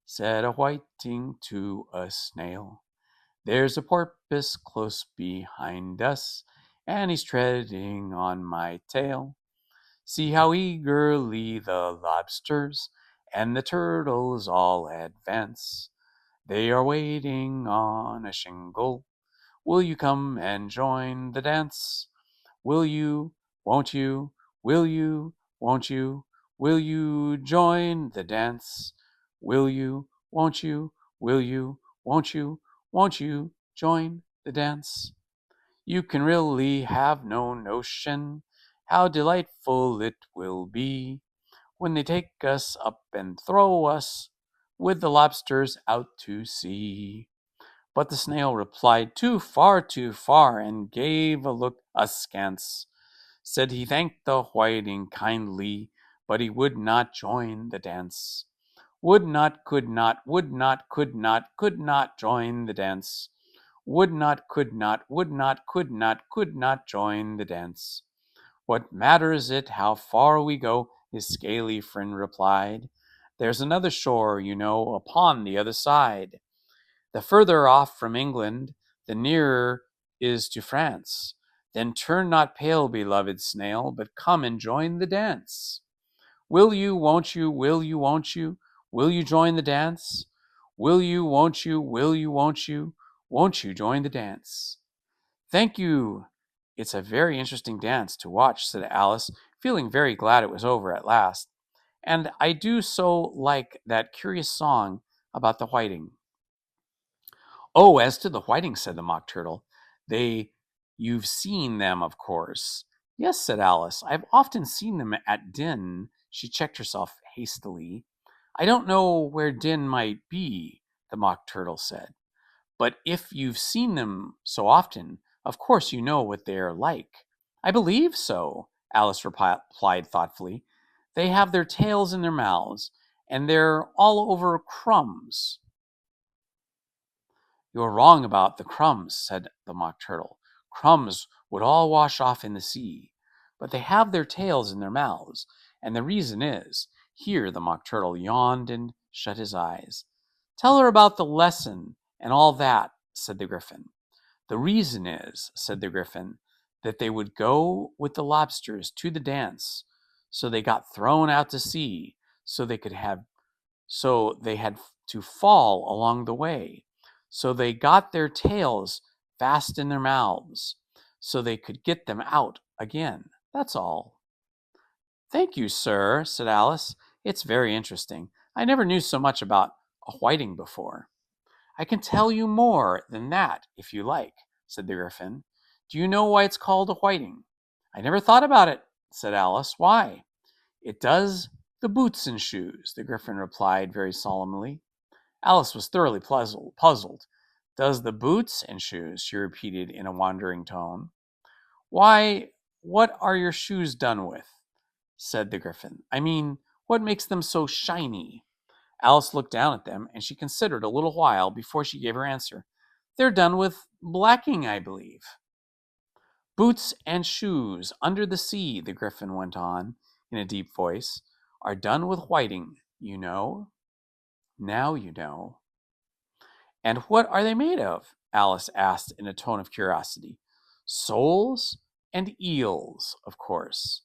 Said a whiting to a snail. There's a porpoise close behind us, and he's treading on my tail. See how eagerly the lobsters and the turtles all advance. They are waiting on a shingle. Will you come and join the dance? Will you, won't you, will you, won't you, will you join the dance? Will you, won't you, will you, won't you join the dance? You can really have no notion how delightful it will be when they take us up and throw us with the lobsters out to sea. But the snail replied, too far, and gave a look askance. Said he thanked the whiting kindly, but he would not join the dance. Would not, could not, would not, could not join the dance. Would not, could not, would not, could not join the dance. What matters it how far we go? His scaly friend replied. There's another shore, you know, upon the other side. The further off from England, the nearer is to France. Then turn not pale, beloved snail, but come and join the dance. Will you, won't you, will you, won't you, will you join the dance? Will you, won't you, will you, won't you join the dance? Thank you. It's a very interesting dance to watch, said Alice, feeling very glad it was over at last. And I do so like that curious song about the whiting. Oh, as to the whiting, said the Mock Turtle, you've seen them, of course. Yes, said Alice, I've often seen them at Din. She checked herself hastily. I don't know where Din might be, the Mock Turtle said. But if you've seen them so often, of course you know what they're like. I believe so, Alice replied thoughtfully. They have their tails in their mouths, and they're all over crumbs. You're wrong about the crumbs, said the Mock Turtle. Crumbs would all wash off in the sea. But they have their tails in their mouths, and the reason is, here the Mock Turtle yawned and shut his eyes. Tell her about the lesson and all that, said the Gryphon. The reason is, said the Gryphon, that they would go with the lobsters to the dance, so they got thrown out to sea, so they had to fall along the way, so they got their tails fast in their mouths, so they could get them out again. That's all. Thank you, sir, said Alice. It's very interesting. I never knew so much about a whiting before. I can tell you more than that if you like, said the Gryphon. Do you know why it's called a whiting? I never thought about it, said Alice. Why? It does the boots and shoes, the Gryphon replied very solemnly. Alice was thoroughly puzzled. Does the boots and shoes, she repeated in a wandering tone. Why, what are your shoes done with? Said the Gryphon. I mean, what makes them so shiny? Alice looked down at them, and she considered a little while before she gave her answer. They're done with blacking, I believe. Boots and shoes under the sea, the Gryphon went on in a deep voice, are done with whiting, you know. Now you know. And what are they made of? Alice asked in a tone of curiosity. Soles and eels, of course.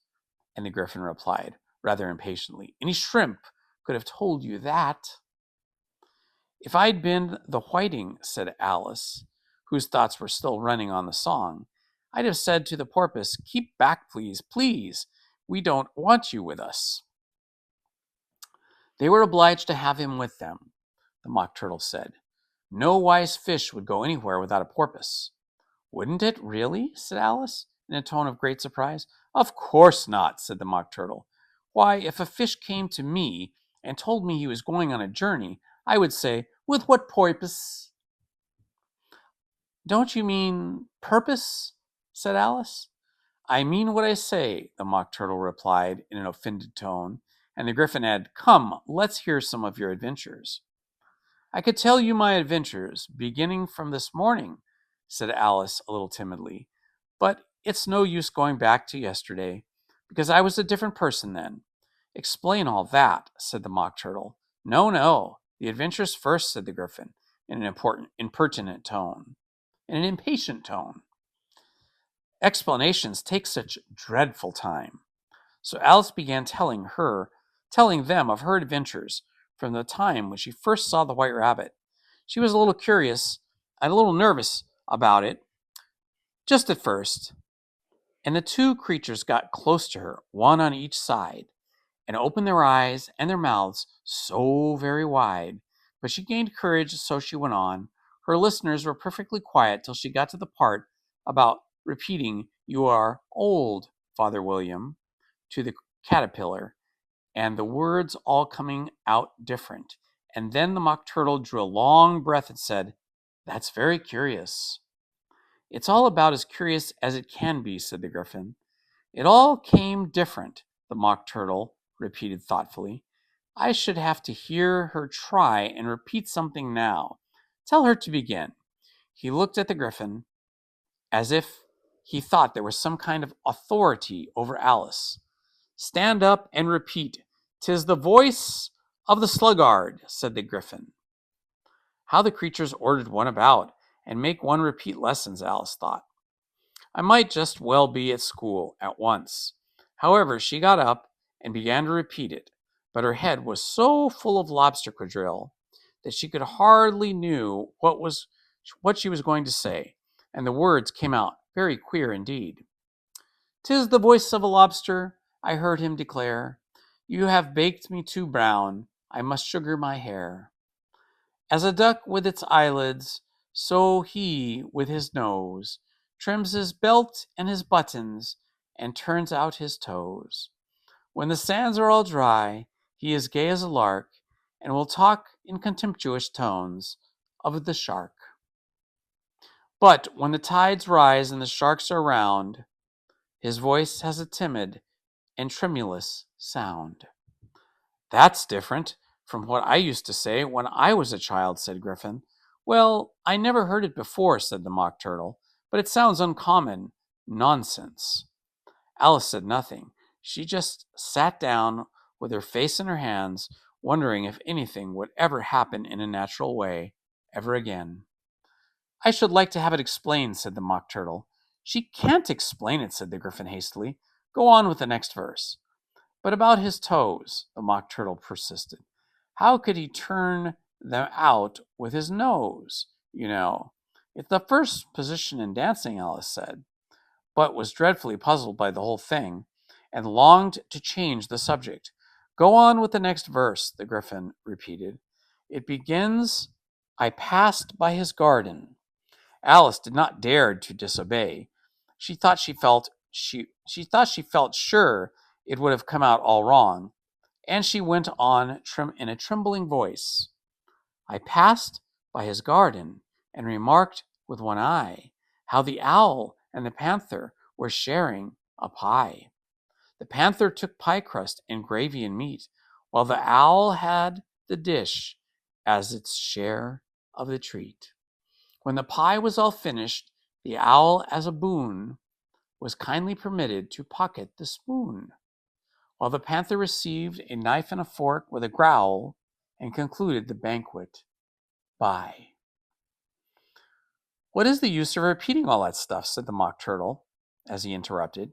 And the Gryphon replied, rather impatiently. Any shrimp could have told you that. If I'd been the whiting, said Alice, whose thoughts were still running on the song, I'd have said to the porpoise, keep back, please, please. We don't want you with us. They were obliged to have him with them, the Mock Turtle said. No wise fish would go anywhere without a porpoise. Wouldn't it, really? Said Alice, in a tone of great surprise. Of course not, said the Mock Turtle. Why, if a fish came to me and told me he was going on a journey, I would say, with what porpoise? Don't you mean purpose? Said Alice. I mean what I say, the Mock Turtle replied in an offended tone, and the Gryphon added, come, let's hear some of your adventures. I could tell you my adventures, beginning from this morning, said Alice a little timidly, but it's no use going back to yesterday, because I was a different person then. Explain all that, said the Mock Turtle. No, no, the adventures first, said the Gryphon, in an impertinent tone, in an impatient tone. Explanations take such dreadful time. So Alice began telling them of her adventures from the time when she first saw the White Rabbit. She was a little curious and a little nervous about it, just at first, and the two creatures got close to her, one on each side, and opened their eyes and their mouths so very wide. But she gained courage, so she went on. Her listeners were perfectly quiet till she got to the part about repeating, you are old, Father William, to the caterpillar, and the words all coming out different. And then the Mock Turtle drew a long breath and said, that's very curious. It's all about as curious as it can be, said the Gryphon. It all came different, the Mock Turtle repeated thoughtfully. I should have to hear her try and repeat something now. Tell her to begin. He looked at the Gryphon as if he thought there was some kind of authority over Alice. Stand up and repeat. 'Tis the voice of the sluggard, said the Gryphon. How the creatures ordered one about and make one repeat lessons, Alice thought. I might just well be at school at once. However, she got up and began to repeat it, but her head was so full of lobster quadrille that she could hardly knew what she was going to say, and the words came out very queer indeed. 'Tis the voice of a lobster, I heard him declare. You have baked me too brown, I must sugar my hair. As a duck with its eyelids, so he with his nose trims his belt and his buttons and turns out his toes. When the sands are all dry, he is gay as a lark and will talk in contemptuous tones of the shark. But when the tides rise and the sharks are round, his voice has a timid and tremulous sound. That's different from what I used to say when I was a child, said Gryphon. Well, I never heard it before, said the Mock Turtle, but it sounds uncommon. Nonsense. Alice said nothing. She just sat down with her face in her hands, wondering if anything would ever happen in a natural way ever again. I should like to have it explained, said the Mock Turtle. She can't explain it, said the Gryphon hastily. Go on with the next verse. But about his toes, the Mock Turtle persisted. How could he turn them out with his nose, you know? It's the first position in dancing, Alice said, but was dreadfully puzzled by the whole thing, and longed to change the subject. Go on with the next verse, the Gryphon repeated. It begins, I passed by his garden. Alice did not dare to disobey. She thought she felt sure it would have come out all wrong, and she went on in a trembling voice. I passed by his garden and remarked with one eye how the owl and the panther were sharing a pie. The panther took pie crust and gravy and meat, while the owl had the dish as its share of the treat. When the pie was all finished, the owl, as a boon, was kindly permitted to pocket the spoon, while the panther received a knife and a fork with a growl and concluded the banquet by. What is the use of repeating all that stuff, said the Mock Turtle, as he interrupted.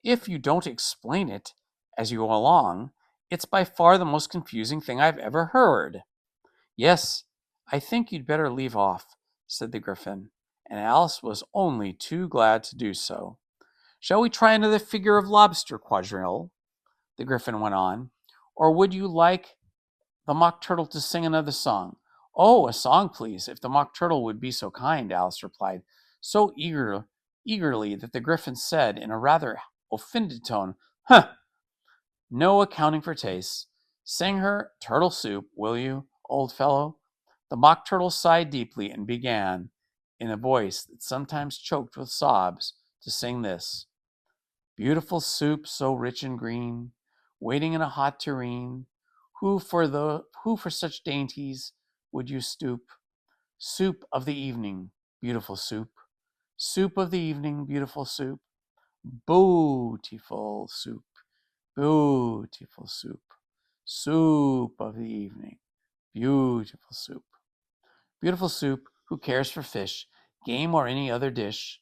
If you don't explain it as you go along, it's by far the most confusing thing I've ever heard. Yes, I think you'd better leave off, said the Gryphon, and Alice was only too glad to do so. Shall we try another figure of lobster quadrille? The Gryphon went on. Or would you like the Mock Turtle to sing another song? Oh, a song, please, if the Mock Turtle would be so kind, Alice replied, so eagerly that the Gryphon said in a rather offended tone, Huh! No accounting for tastes. Sing her turtle soup, will you, old fellow? The Mock Turtle sighed deeply and began, in a voice that sometimes choked with sobs, to sing this. Beautiful soup so rich and green, waiting in a hot tureen, who for such dainties would you stoop? Soup of the evening, beautiful soup. Soup of the evening, beautiful soup. Beautiful soup. Beautiful soup. Soup of the evening. Beautiful soup. Beautiful soup, who cares for fish, game, or any other dish?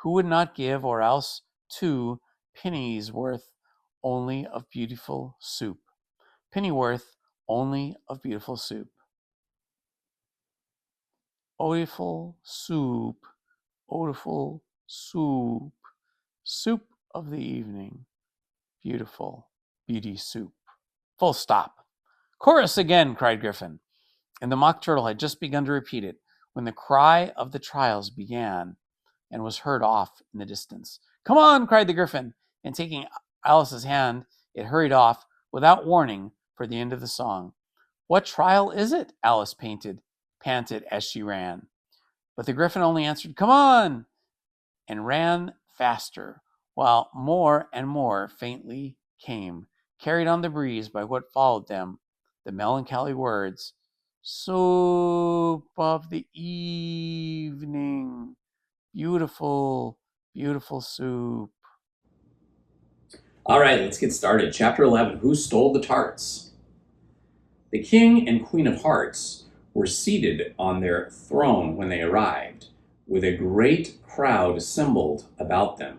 Who would not give, or else 2 pennies worth only of beautiful soup? Pennyworth only of beautiful soup. Beautiful soup. Beautiful soup. Soup of the evening. Beautiful beauty soup. Full stop. Chorus again, cried Gryphon, and the Mock Turtle had just begun to repeat it when the cry of the trials began and was heard off in the distance. Come on, cried the Gryphon, and taking Alice's hand, it hurried off without warning for the end of the song. What trial is it? Alice panted as she ran. But the Gryphon only answered, Come on, and ran faster, while more and more faintly came, carried on the breeze by what followed them, the melancholy words, Soup of the evening, beautiful, beautiful soup. All right, let's get started. Chapter 11, Who Stole the Tarts? The King and Queen of Hearts were seated on their throne when they arrived, with a great crowd assembled about them,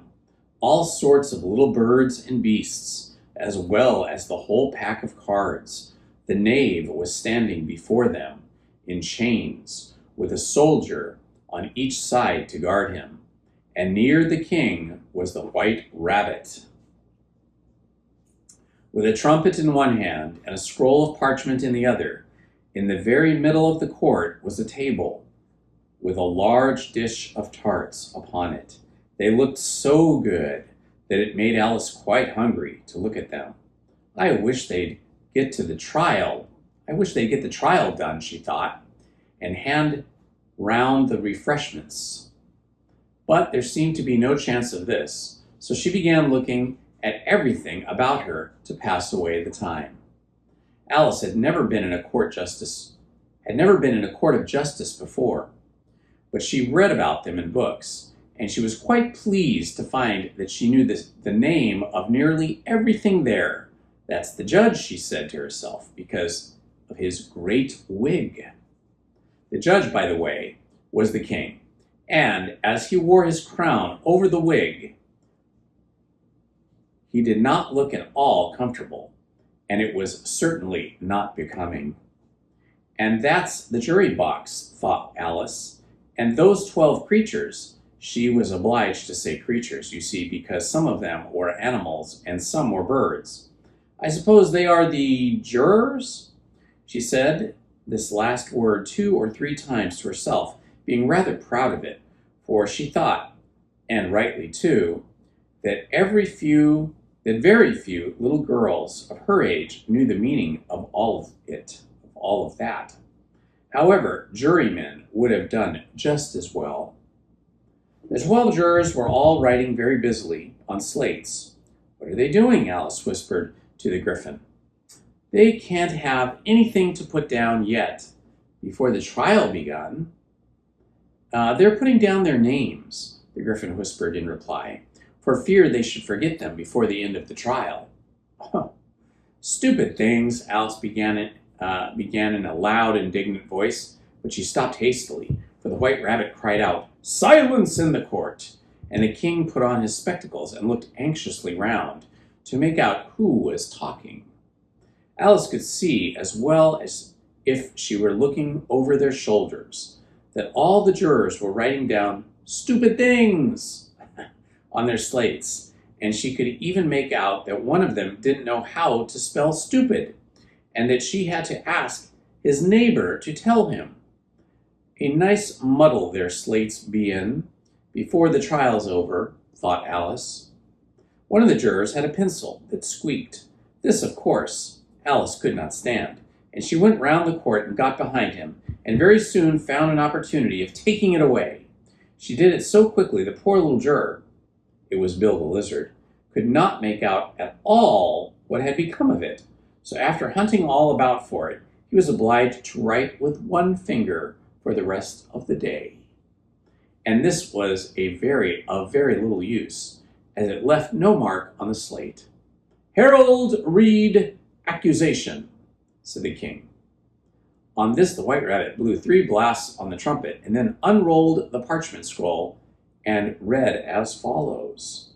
all sorts of little birds and beasts, as well as the whole pack of cards. The knave was standing before them in chains, with a soldier on each side to guard him, and near the king was the white rabbit. With a trumpet in one hand and a scroll of parchment in the other, in the very middle of the court was a table with a large dish of tarts upon it. They looked so good that it made Alice quite hungry to look at them. I wish they'd get the trial done, she thought, and hand round the refreshments. But there seemed to be no chance of this, so she began looking at everything about her to pass away the time. Alice had never been in a court of justice before, but she read about them in books, and she was quite pleased to find that she knew the name of nearly everything there. That's the judge, she said to herself, because of his great wig. The judge, by the way, was the king, and as he wore his crown over the wig, he did not look at all comfortable, and it was certainly not becoming. And that's the jury box, thought Alice. And those 12 creatures, she was obliged to say creatures, you see, because some of them were animals and some were birds. I suppose they are the jurors? She said this last word 2 or 3 times to herself, being rather proud of it, for she thought, and rightly too, that very few little girls of her age knew the meaning of all of that. However, jurymen would have done just as well. The 12 jurors were all writing very busily on slates. What are they doing? Alice whispered to the Griffin. They can't have anything to put down yet, before the trial begun. They're putting down their names, the Griffin whispered in reply, for fear they should forget them before the end of the trial. Oh, stupid things, Alice began in a loud, indignant voice, but she stopped hastily, for the White Rabbit cried out, Silence in the court! And the king put on his spectacles and looked anxiously round to make out who was talking. Alice could see, as well as if she were looking over their shoulders, that all the jurors were writing down stupid things on their slates, and she could even make out that one of them didn't know how to spell stupid, and that she had to ask his neighbor to tell him. A nice muddle their slates be in before the trial's over, thought Alice. One of the jurors had a pencil that squeaked. This, of course, Alice could not stand, and she went round the court and got behind him, and very soon found an opportunity of taking it away. She did it so quickly the poor little juror, it was Bill the Lizard, could not make out at all what had become of it. So after hunting all about for it, he was obliged to write with one finger for the rest of the day. And this was of very little use, as it left no mark on the slate. Herald, read accusation, said the king. On this, the White Rabbit blew 3 blasts on the trumpet, and then unrolled the parchment scroll and read as follows.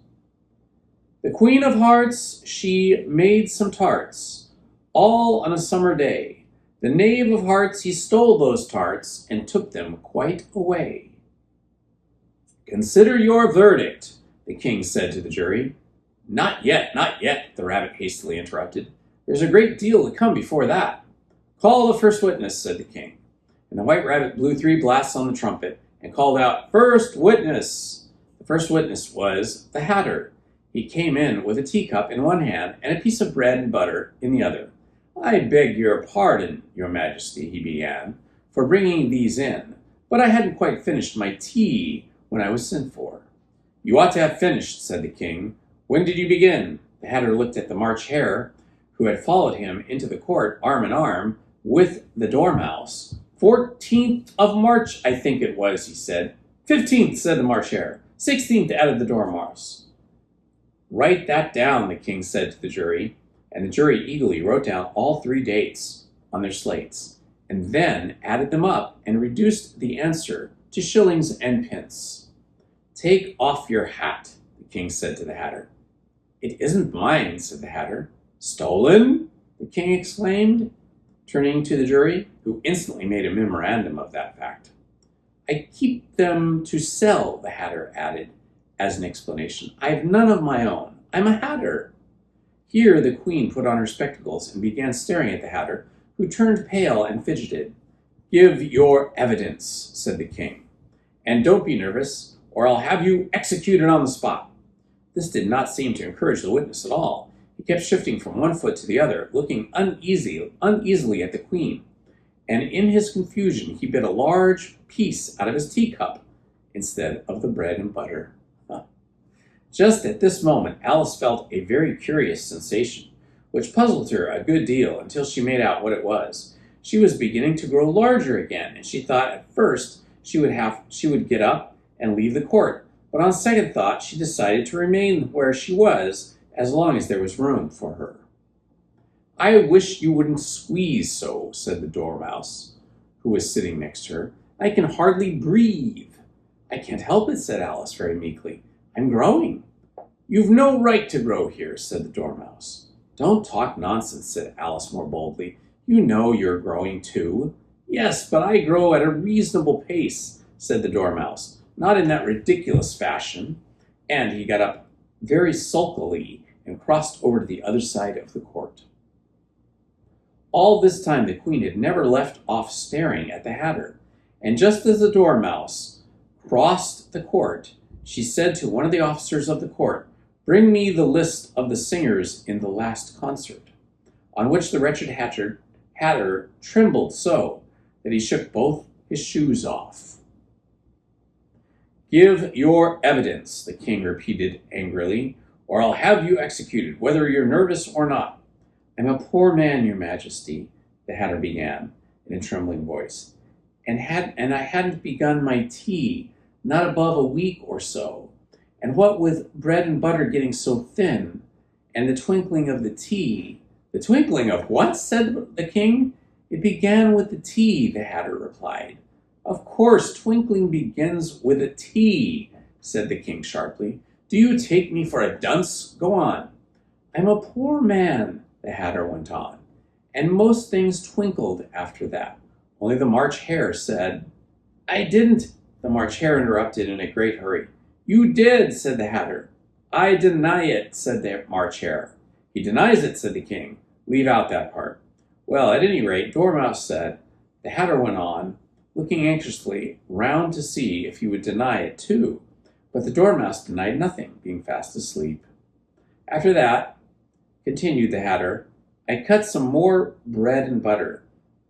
The Queen of Hearts, she made some tarts, all on a summer day. The Knave of Hearts, he stole those tarts and took them quite away. Consider your verdict, the king said to the jury. Not yet, the rabbit hastily interrupted. There's a great deal to come before that. Call the first witness, said the king. And the White Rabbit blew 3 blasts on the trumpet and called out, First witness! The first witness was the Hatter. He came in with a teacup in one hand and a piece of bread and butter in the other. I beg your pardon, your majesty, he began, for bringing these in, but I hadn't quite finished my tea when I was sent for. You ought to have finished, said the king. When did you begin? The Hatter looked at the March Hare, who had followed him into the court arm in arm with the Dormouse. 14th of March, I think it was, he said. 15th, said the March Hare. 16th, added the Dormouse. Write that down, the king said to the jury, and the jury eagerly wrote down all 3 dates on their slates, and then added them up and reduced the answer to shillings and pence. Take off your hat, the king said to the Hatter. It isn't mine, said the Hatter. Stolen? The king exclaimed, turning to the jury, who instantly made a memorandum of that fact. I keep them to sell, the Hatter added, as an explanation. I've none of my own. I'm a Hatter. Here the queen put on her spectacles and began staring at the Hatter, who turned pale and fidgeted. Give your evidence, said the king. And don't be nervous, or I'll have you executed on the spot. This did not seem to encourage the witness at all. He kept shifting from one foot to the other, looking uneasily at the queen, and in his confusion he bit a large piece out of his teacup instead of the bread and butter. Just at this moment, Alice felt a very curious sensation, which puzzled her a good deal until she made out what it was. She was beginning to grow larger again, and she thought at first she would get up and leave the court, but on second thought she decided to remain where she was as long as there was room for her. I wish you wouldn't squeeze so, said the Dormouse, who was sitting next to her. I can hardly breathe. I can't help it, said Alice very meekly. I'm growing. You've no right to grow here, said the Dormouse. Don't talk nonsense, said Alice more boldly. You know you're growing too. Yes, but I grow at a reasonable pace, said the Dormouse, not in that ridiculous fashion. And he got up very sulkily and crossed over to the other side of the court. All this time the Queen had never left off staring at the Hatter, and just as the Dormouse crossed the court, she said to one of the officers of the court, Bring me the list of the singers in the last concert, on which the wretched Hatter trembled so that he shook both his shoes off. Give your evidence, the king repeated angrily, or I'll have you executed, whether you're nervous or not. I'm a poor man, your majesty, the Hatter began in a trembling voice, and I hadn't begun my tea, not above a week or so. And what with bread and butter getting so thin, and the twinkling of the tea. The twinkling of what? Said the king. It began with the tea, the Hatter replied. Of course, twinkling begins with a T, said the king sharply. Do you take me for a dunce? Go on. I'm a poor man, the Hatter went on, and most things twinkled after that. Only the March Hare said, I didn't, the March Hare interrupted in a great hurry. You did, said the Hatter. I deny it, said the March Hare. He denies it, said the king. Leave out that part. Well, at any rate, Dormouse said, the Hatter went on, looking anxiously round to see if he would deny it too. But the Dormouse denied nothing, being fast asleep. After that, continued the Hatter, I cut some more bread and butter.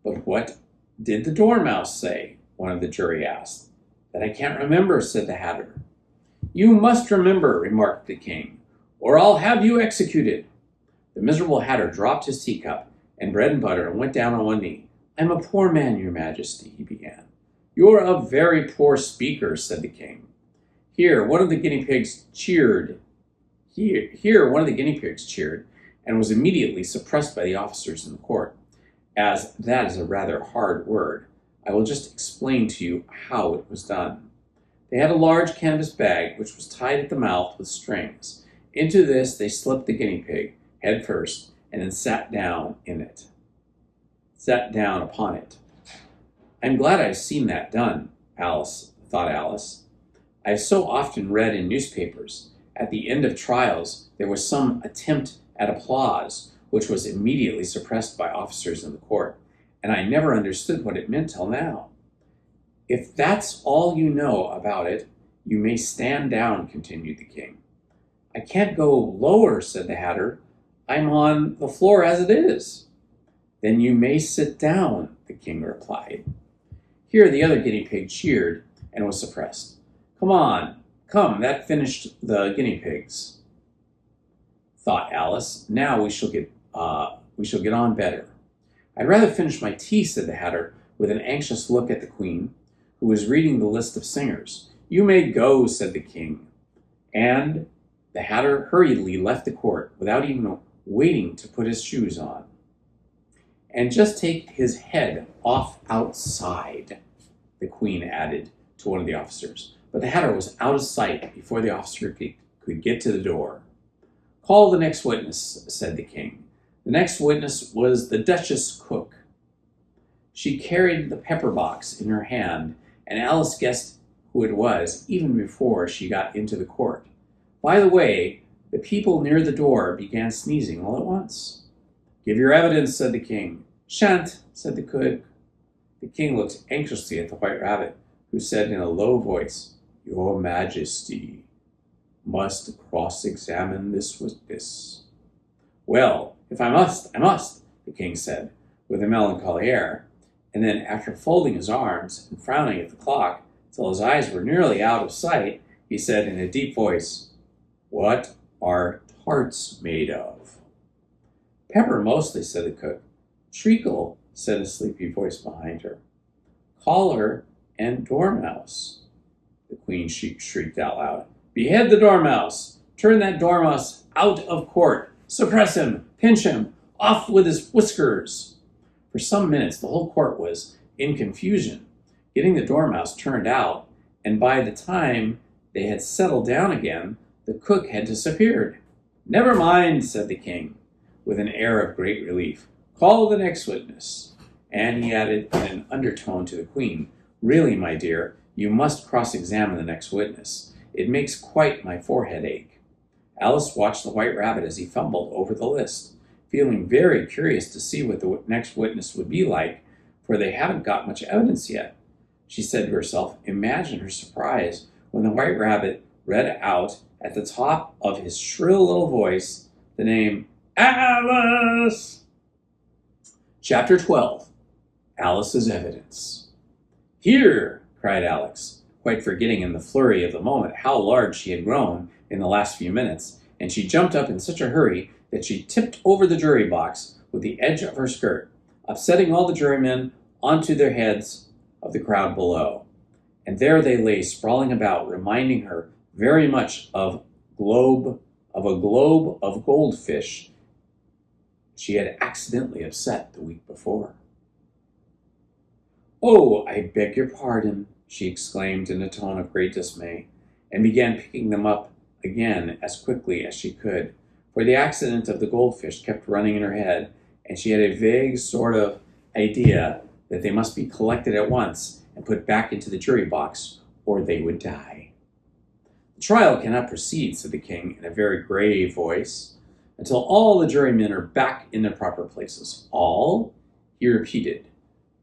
But what did the Dormouse say? One of the jury asked. That I can't remember, said the Hatter. You must remember, remarked the king, or I'll have you executed. The miserable Hatter dropped his teacup and bread and butter and went down on one knee. I'm a poor man, your majesty, he began. You're a very poor speaker, said the king. Here, one of the guinea pigs cheered. Here, one of the guinea pigs cheered, and was immediately suppressed by the officers in the court. As that is a rather hard word, I will just explain to you how it was done. They had a large canvas bag, which was tied at the mouth with strings. Into this they slipped the guinea pig, head first, and then sat down upon it. I'm glad I've seen that done, thought Alice. I've so often read in newspapers, at the end of trials, there was some attempt at applause, which was immediately suppressed by officers in the court, and I never understood what it meant till now. If that's all you know about it, you may stand down, continued the king. I can't go lower, said the Hatter. I'm on the floor as it is. Then you may sit down, the king replied. Here the other guinea pig cheered and was suppressed. Come, that finished the guinea pigs, thought Alice. Now we shall get on better. I'd rather finish my tea, said the Hatter, with an anxious look at the Queen, who was reading the list of singers. You may go, said the king. And the Hatter hurriedly left the court without even waiting to put his shoes on. And just take his head off outside, the Queen added to one of the officers. But the Hatter was out of sight before the officer could get to the door. Call the next witness, said the king. The next witness was the Duchess cook. She carried the pepper box in her hand, and Alice guessed who it was even before she got into the court. By the way, the people near the door began sneezing all at once. Give your evidence, said the king. Shan't, said the cook. The king looked anxiously at the White Rabbit, who said in a low voice, Your Majesty must cross-examine this witness. Well, if I must, I must, the king said, with a melancholy air, and then, after folding his arms and frowning at the clock till his eyes were nearly out of sight, he said in a deep voice, What are tarts made of? Pepper mostly, said the cook. Treacle, said a sleepy voice behind her. Collar and dormouse. The Queen shrieked out loud. Behead the dormouse! Turn that dormouse out of court! Suppress him! Pinch him! Off with his whiskers! For some minutes, the whole court was in confusion, getting the dormouse turned out, and by the time they had settled down again, the cook had disappeared. Never mind, said the king, with an air of great relief. Call the next witness. And he added in an undertone to the queen, Really, my dear, you must cross-examine the next witness. It makes quite my forehead ache. Alice watched the White Rabbit as he fumbled over the list, feeling very curious to see what the next witness would be like, for they haven't got much evidence yet. She said to herself, imagine her surprise when the White Rabbit read out at the top of his shrill little voice the name Alice! Chapter 12. Alice's Evidence. Here, cried Alice, quite forgetting in the flurry of the moment how large she had grown in the last few minutes, and she jumped up in such a hurry that she tipped over the jury box with the edge of her skirt, upsetting all the jurymen onto their heads of the crowd below. And there they lay sprawling about, reminding her very much of a globe of goldfish she had accidentally upset the week before. Oh, I beg your pardon, she exclaimed in a tone of great dismay, and began picking them up again as quickly as she could, for the accident of the goldfish kept running in her head, and she had a vague sort of idea that they must be collected at once and put back into the jury box, or they would die. The trial cannot proceed, said the king in a very grave voice, until all the jurymen are back in their proper places. All, he repeated,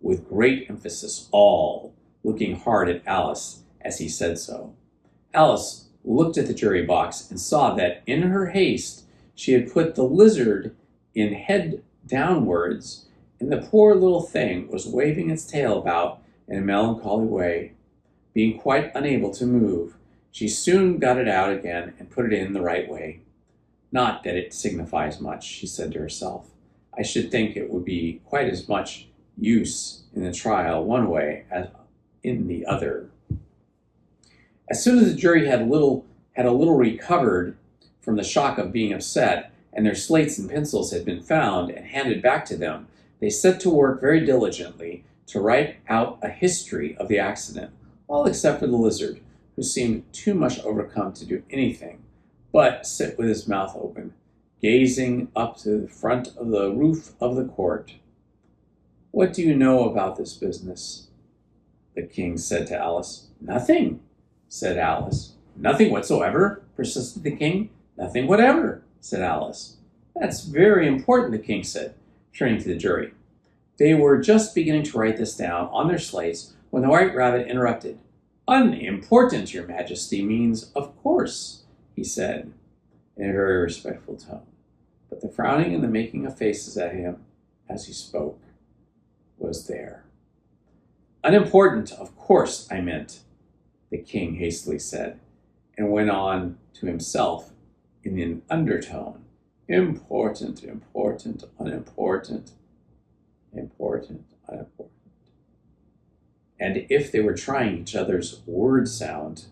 with great emphasis, all, looking hard at Alice as he said so. Alice looked at the jury box and saw that in her haste she had put the lizard in head downwards, and the poor little thing was waving its tail about in a melancholy way. Being quite unable to move, she soon got it out again and put it in the right way. Not that it signifies much, she said to herself. I should think it would be quite as much use in the trial one way as in the other. As soon as the jury had a little recovered from the shock of being upset, and their slates and pencils had been found and handed back to them, they set to work very diligently to write out a history of the accident, all except for the lizard, who seemed too much overcome to do anything but sit with his mouth open, gazing up to the front of the roof of the court. What do you know about this business? The king said to Alice. Nothing, said Alice. Nothing whatsoever, persisted the king. Nothing whatever, said Alice. That's very important, the king said, turning to the jury. They were just beginning to write this down on their slates when the White Rabbit interrupted. Unimportant, your majesty, means of course, he said in a very respectful tone. But the frowning and the making of faces at him as he spoke was there. Unimportant, of course, I meant, the king hastily said, and went on to himself in an undertone. Important, important, unimportant, important, unimportant. And if they were trying each other's words sounded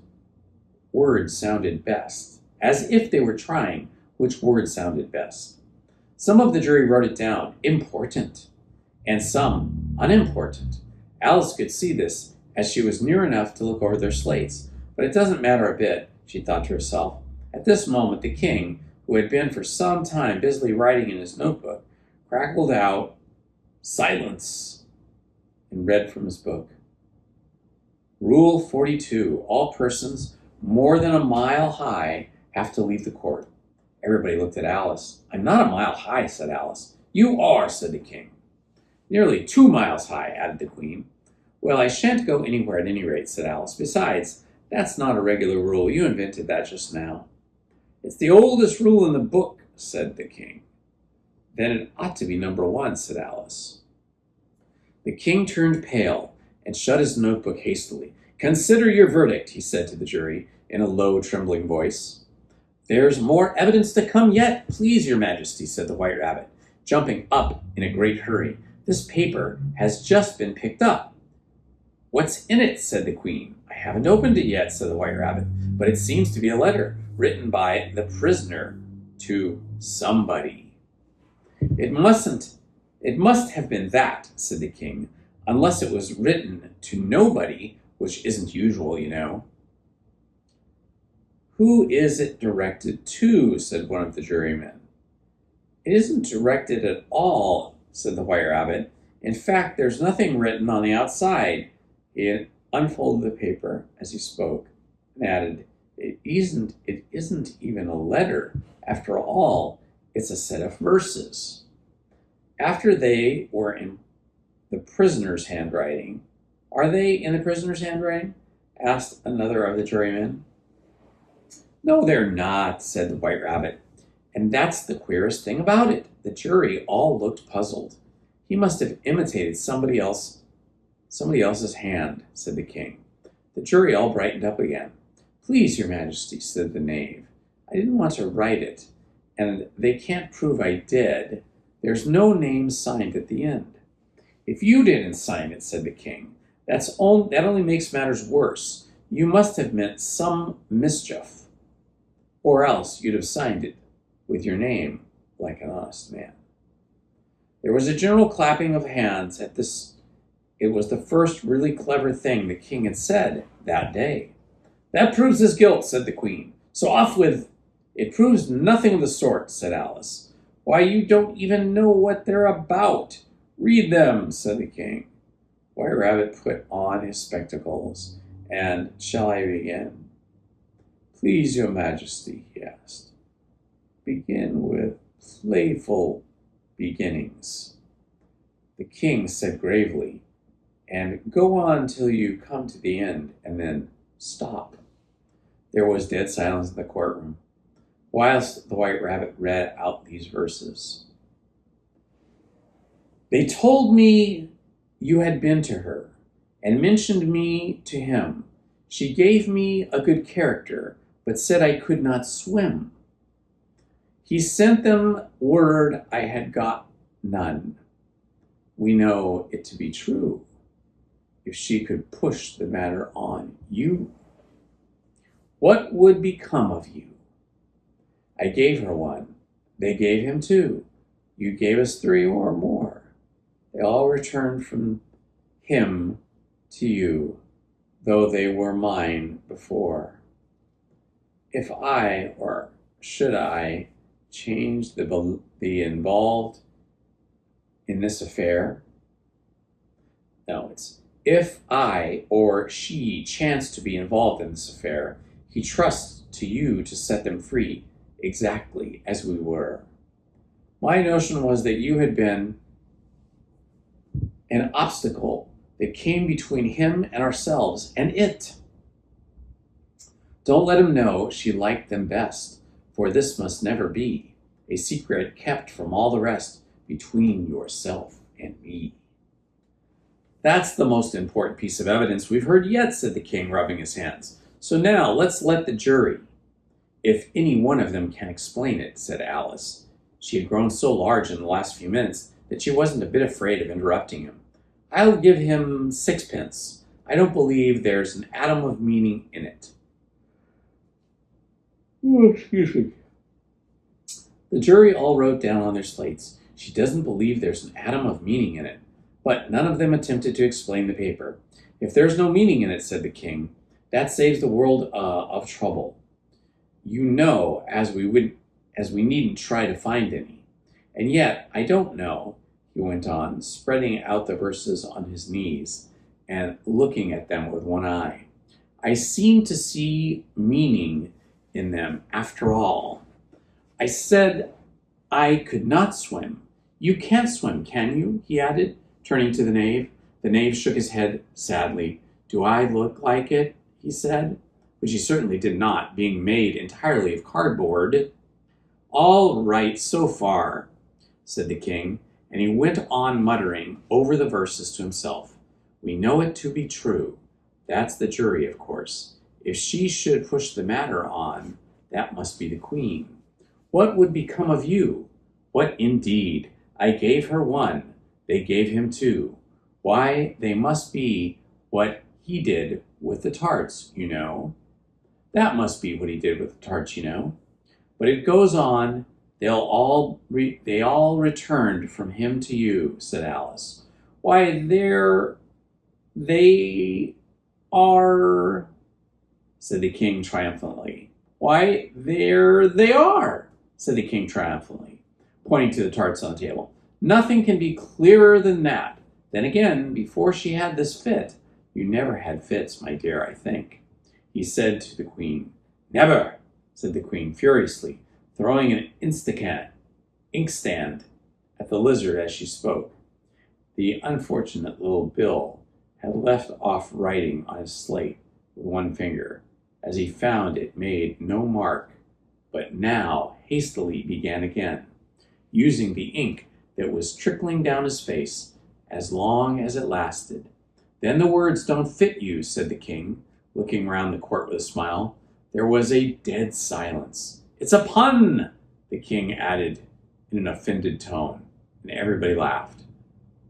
best. As if they were trying which word sounded best. Some of the jury wrote it down, important, and some, unimportant. Alice could see this as she was near enough to look over their slates, but it doesn't matter a bit, she thought to herself. At this moment, the king, who had been for some time busily writing in his notebook, crackled out, silence, and read from his book. Rule 42, all persons more than a mile high have to leave the court. Everybody looked at Alice. I'm not a mile high, said Alice. You are, said the king. Nearly 2 miles high, added the queen. Well, I shan't go anywhere at any rate, said Alice. Besides, that's not a regular rule. You invented that just now. It's the oldest rule in the book, said the king. Then it ought to be number 1, said Alice. The king turned pale and shut his notebook hastily. Consider your verdict, he said to the jury in a low, trembling voice. There's more evidence to come yet, please, your majesty, said the White Rabbit, jumping up in a great hurry. This paper has just been picked up. What's in it? Said the queen. I haven't opened it yet, said the White Rabbit, but it seems to be a letter written by the prisoner to somebody. It must have been that, said the king, unless it was written to nobody, which isn't usual, you know. Who is it directed to? Said one of the jurymen. It isn't directed at all, said the White Rabbit. In fact, there's nothing written on the outside. He unfolded the paper as he spoke and added, It isn't even a letter. After all, it's a set of verses. After they were in the prisoner's handwriting, are they in the prisoner's handwriting? Asked another of the jurymen. No, they're not, said the White Rabbit. And that's the queerest thing about it. The jury all looked puzzled. He must have imitated somebody else's hand, said the king. The jury all brightened up again. Please, your majesty, said the knave. I didn't want to write it, and they can't prove I did. There's no name signed at the end. If you didn't sign it, said the king, that only makes matters worse. You must have meant some mischief, or else you'd have signed it with your name like an honest man. There was a general clapping of hands at this. It was the first really clever thing the king had said that day. That proves his guilt, said the queen. So off with. It proves nothing of the sort, said Alice. Why, you don't even know what they're about. Read them, said the king. White Rabbit put on his spectacles, and shall I begin? Please, your majesty, he asked. Begin with playful beginnings. The king said gravely, and go on till you come to the end, and then stop. There was dead silence in the courtroom, whilst the White Rabbit read out these verses. They told me you had been to her, and mentioned me to him. She gave me a good character, but said I could not swim. He sent them word I had got none. We know it to be true, if she could push the matter on you. What would become of you? I gave her one. They gave him two. You gave us three or more. They all returned from him to you, though they were mine before. If I, or should I, change the involved in this affair? No, it's if I or she chance to be involved in this affair, he trusts to you to set them free, exactly as we were. My notion was that you had been an obstacle that came between him and ourselves and it. Don't let him know she liked them best, for this must never be a secret kept from all the rest between yourself and me. That's the most important piece of evidence we've heard yet, said the king, rubbing his hands. So now let's let the jury, if any one of them can explain it, said Alice. She had grown so large in the last few minutes that she wasn't a bit afraid of interrupting him. I'll give him 6 pence. I don't believe there's an atom of meaning in it. Oh, excuse me. The jury all wrote down on their slates, she doesn't believe there's an atom of meaning in it. But none of them attempted to explain the paper. If there's no meaning in it, said the king, that saves the world of trouble. You know, as we needn't try to find any. And yet, I don't know, he went on, spreading out the verses on his knees and looking at them with one eye. I seem to see meaning in them after all. I said I could not swim. You can't swim, can you? He added, turning to the knave. The knave shook his head sadly. Do I look like it? He said, which he certainly did not, being made entirely of cardboard. All right so far, said the king, and he went on muttering over the verses to himself. We know it to be true. That's the jury, of course. If she should push the matter on, that must be the queen. What would become of you? What indeed? I gave her one. They gave him two. Why, they must be what he did with the tarts, you know. That must be what he did with the tarts, you know. But it goes on They all returned from him to you, said Alice. Why, they are, said the king triumphantly. Why, there they are, said the king triumphantly, pointing to the tarts on the table. Nothing can be clearer than that. Then again, before she had this fit, you never had fits, my dear, I think, he said to the queen. Never, said the queen furiously, throwing an inkstand at the lizard as she spoke. The unfortunate little Bill had left off writing on his slate with one finger, as he found it made no mark, but now hastily began again, using the ink that was trickling down his face as long as it lasted. Then the words don't fit you, said the king, looking round the court with a smile. There was a dead silence. It's a pun, the king added in an offended tone, and everybody laughed.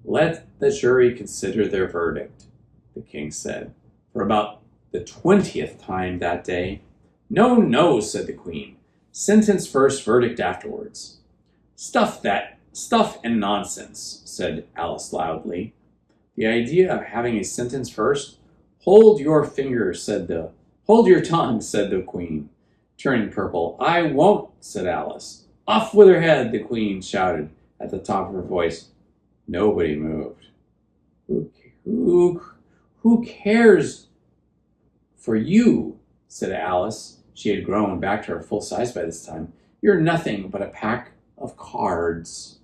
Let the jury consider their verdict, the king said, for about the 20th time that day. No, no, said the queen. Sentence first, verdict afterwards. Stuff and nonsense, said Alice loudly. The idea of having a sentence first? Hold your tongue, said the queen, turning purple. I won't, said Alice. Off with her head, the queen shouted at the top of her voice. Nobody moved. Who cares for you, said Alice. She had grown back to her full size by this time. You're nothing but a pack of cards.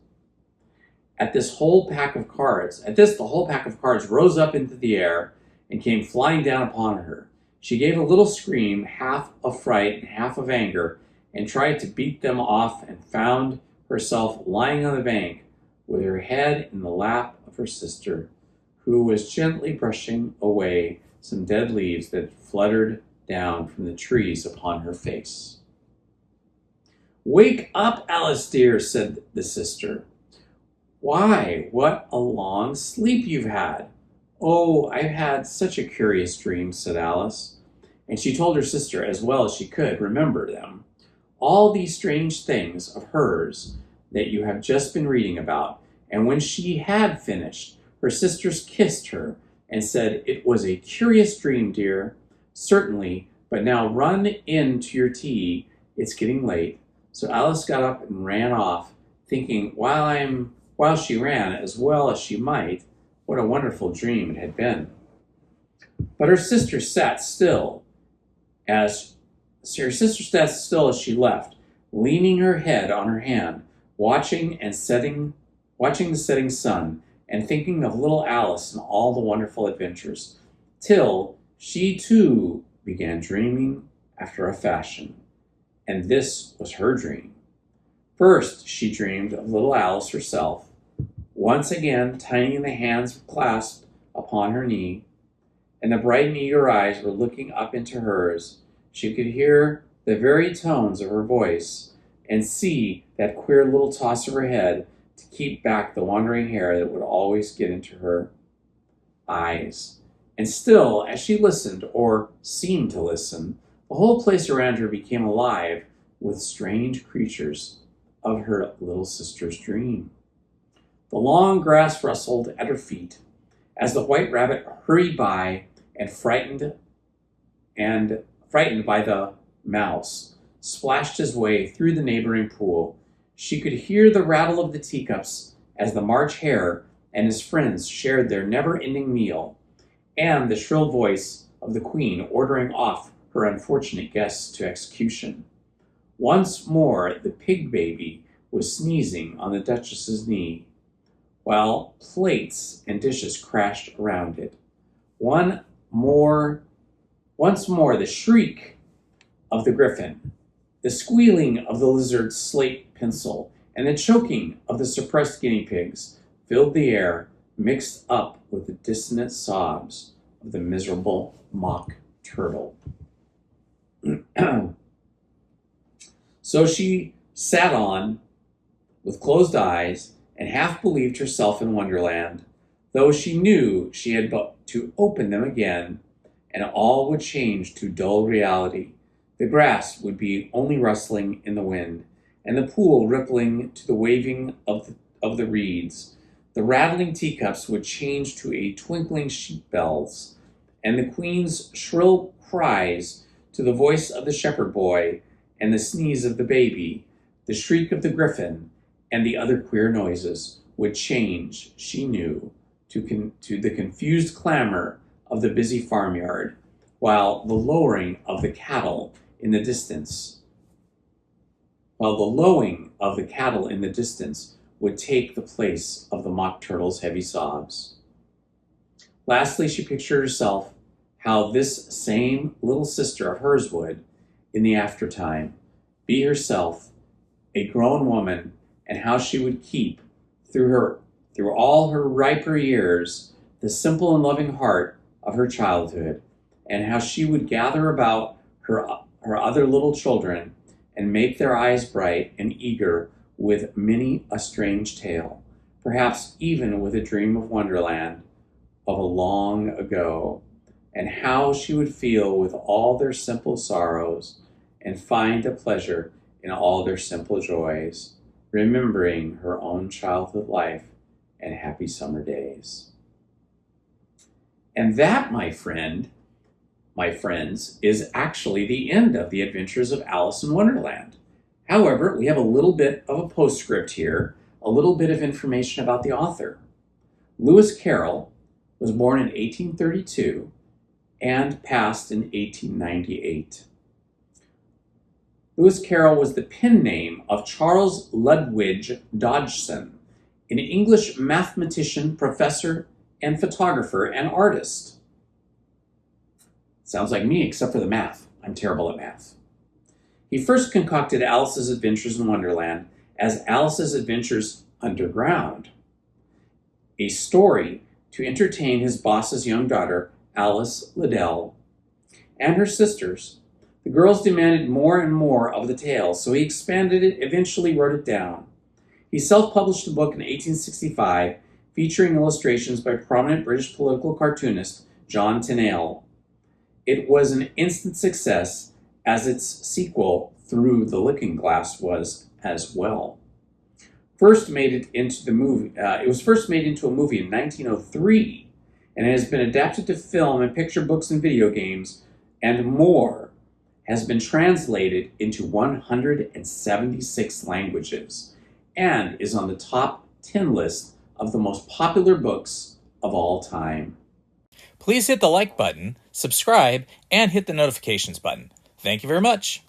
At this, the whole pack of cards rose up into the air and came flying down upon her. She gave a little scream, half of fright and half of anger, and tried to beat them off, and found herself lying on the bank with her head in the lap of her sister, who was gently brushing away some dead leaves that fluttered down from the trees upon her face. Wake up, Alice dear, said the sister. Why, what a long sleep you've had. Oh, I've had such a curious dream, said Alice, and she told her sister as well as she could remember them. All these strange things of hers that you have just been reading about, and when she had finished, her sisters kissed her and said, It was a curious dream, dear. Certainly, but now run in to your tea. It's getting late. So Alice got up and ran off, thinking while she ran as well as she might, what a wonderful dream it had been. But her sister sat still as she left, leaning her head on her hand, watching the setting sun, and thinking of little Alice and all the wonderful adventures, till she too began dreaming after a fashion. And this was her dream. First, she dreamed of little Alice herself, once again tiny in the hands clasped upon her knee, and the bright and eager eyes were looking up into hers. She could hear the very tones of her voice and see that queer little toss of her head to keep back the wandering hair that would always get into her eyes. And still, as she listened, or seemed to listen, the whole place around her became alive with strange creatures of her little sister's dream. The long grass rustled at her feet as the white rabbit hurried by, and frightened by the mouse, splashed his way through the neighboring pool. She could hear the rattle of the teacups as the March Hare and his friends shared their never-ending meal, and the shrill voice of the queen ordering off her unfortunate guests to execution. Once more the pig baby was sneezing on the Duchess's knee, while plates and dishes crashed around it. Once more the shriek of the griffin, the squealing of the lizard's slate pencil, and the choking of the suppressed guinea pigs filled the air, mixed up with the dissonant sobs of the miserable mock turtle. So she sat on with closed eyes and half believed herself in Wonderland, though she knew she had but to open them again, and all would change to dull reality. The grass would be only rustling in the wind, and the pool rippling to the waving of the reeds. The rattling teacups would change to a twinkling sheep bells, and the queen's shrill cries to the voice of the shepherd boy, and the sneeze of the baby, the shriek of the griffin, and the other queer noises would change, she knew, to the confused clamor of the busy farmyard, while the lowing of the cattle in the distance would take the place of the mock turtle's heavy sobs. Lastly, she pictured herself how this same little sister of hers would, in the aftertime, be herself a grown woman, and how she would keep, through all her riper years, the simple and loving heart of her childhood, and how she would gather about her other little children and make their eyes bright and eager with many a strange tale, perhaps even with a dream of Wonderland of a long ago, and how she would feel with all their simple sorrows and find a pleasure in all their simple joys, remembering her own childhood life and happy summer days. And that, my friends, is actually the end of the adventures of Alice in Wonderland. However, we have a little bit of a postscript here, a little bit of information about the author. Lewis Carroll was born in 1832 and passed in 1898. Lewis Carroll was the pen name of Charles Ludwig Dodgson, an English mathematician, professor, and photographer and artist. Sounds like me, except for the math. I'm terrible at math. He first concocted Alice's Adventures in Wonderland as Alice's Adventures Underground, a story to entertain his boss's young daughter, Alice Liddell, and her sisters. The girls demanded more and more of the tale, so he expanded it, eventually wrote it down. He self-published the book in 1865, featuring illustrations by prominent British political cartoonist John Tyndall. It was an instant success, as its sequel, Through the Looking Glass, was as well. It was first made into a movie in 1903, and it has been adapted to film and picture books and video games, and more, has been translated into 176 languages, and is on the top 10 list of the most popular books of all time. Please hit the like button, subscribe, and hit the notifications button. Thank you very much.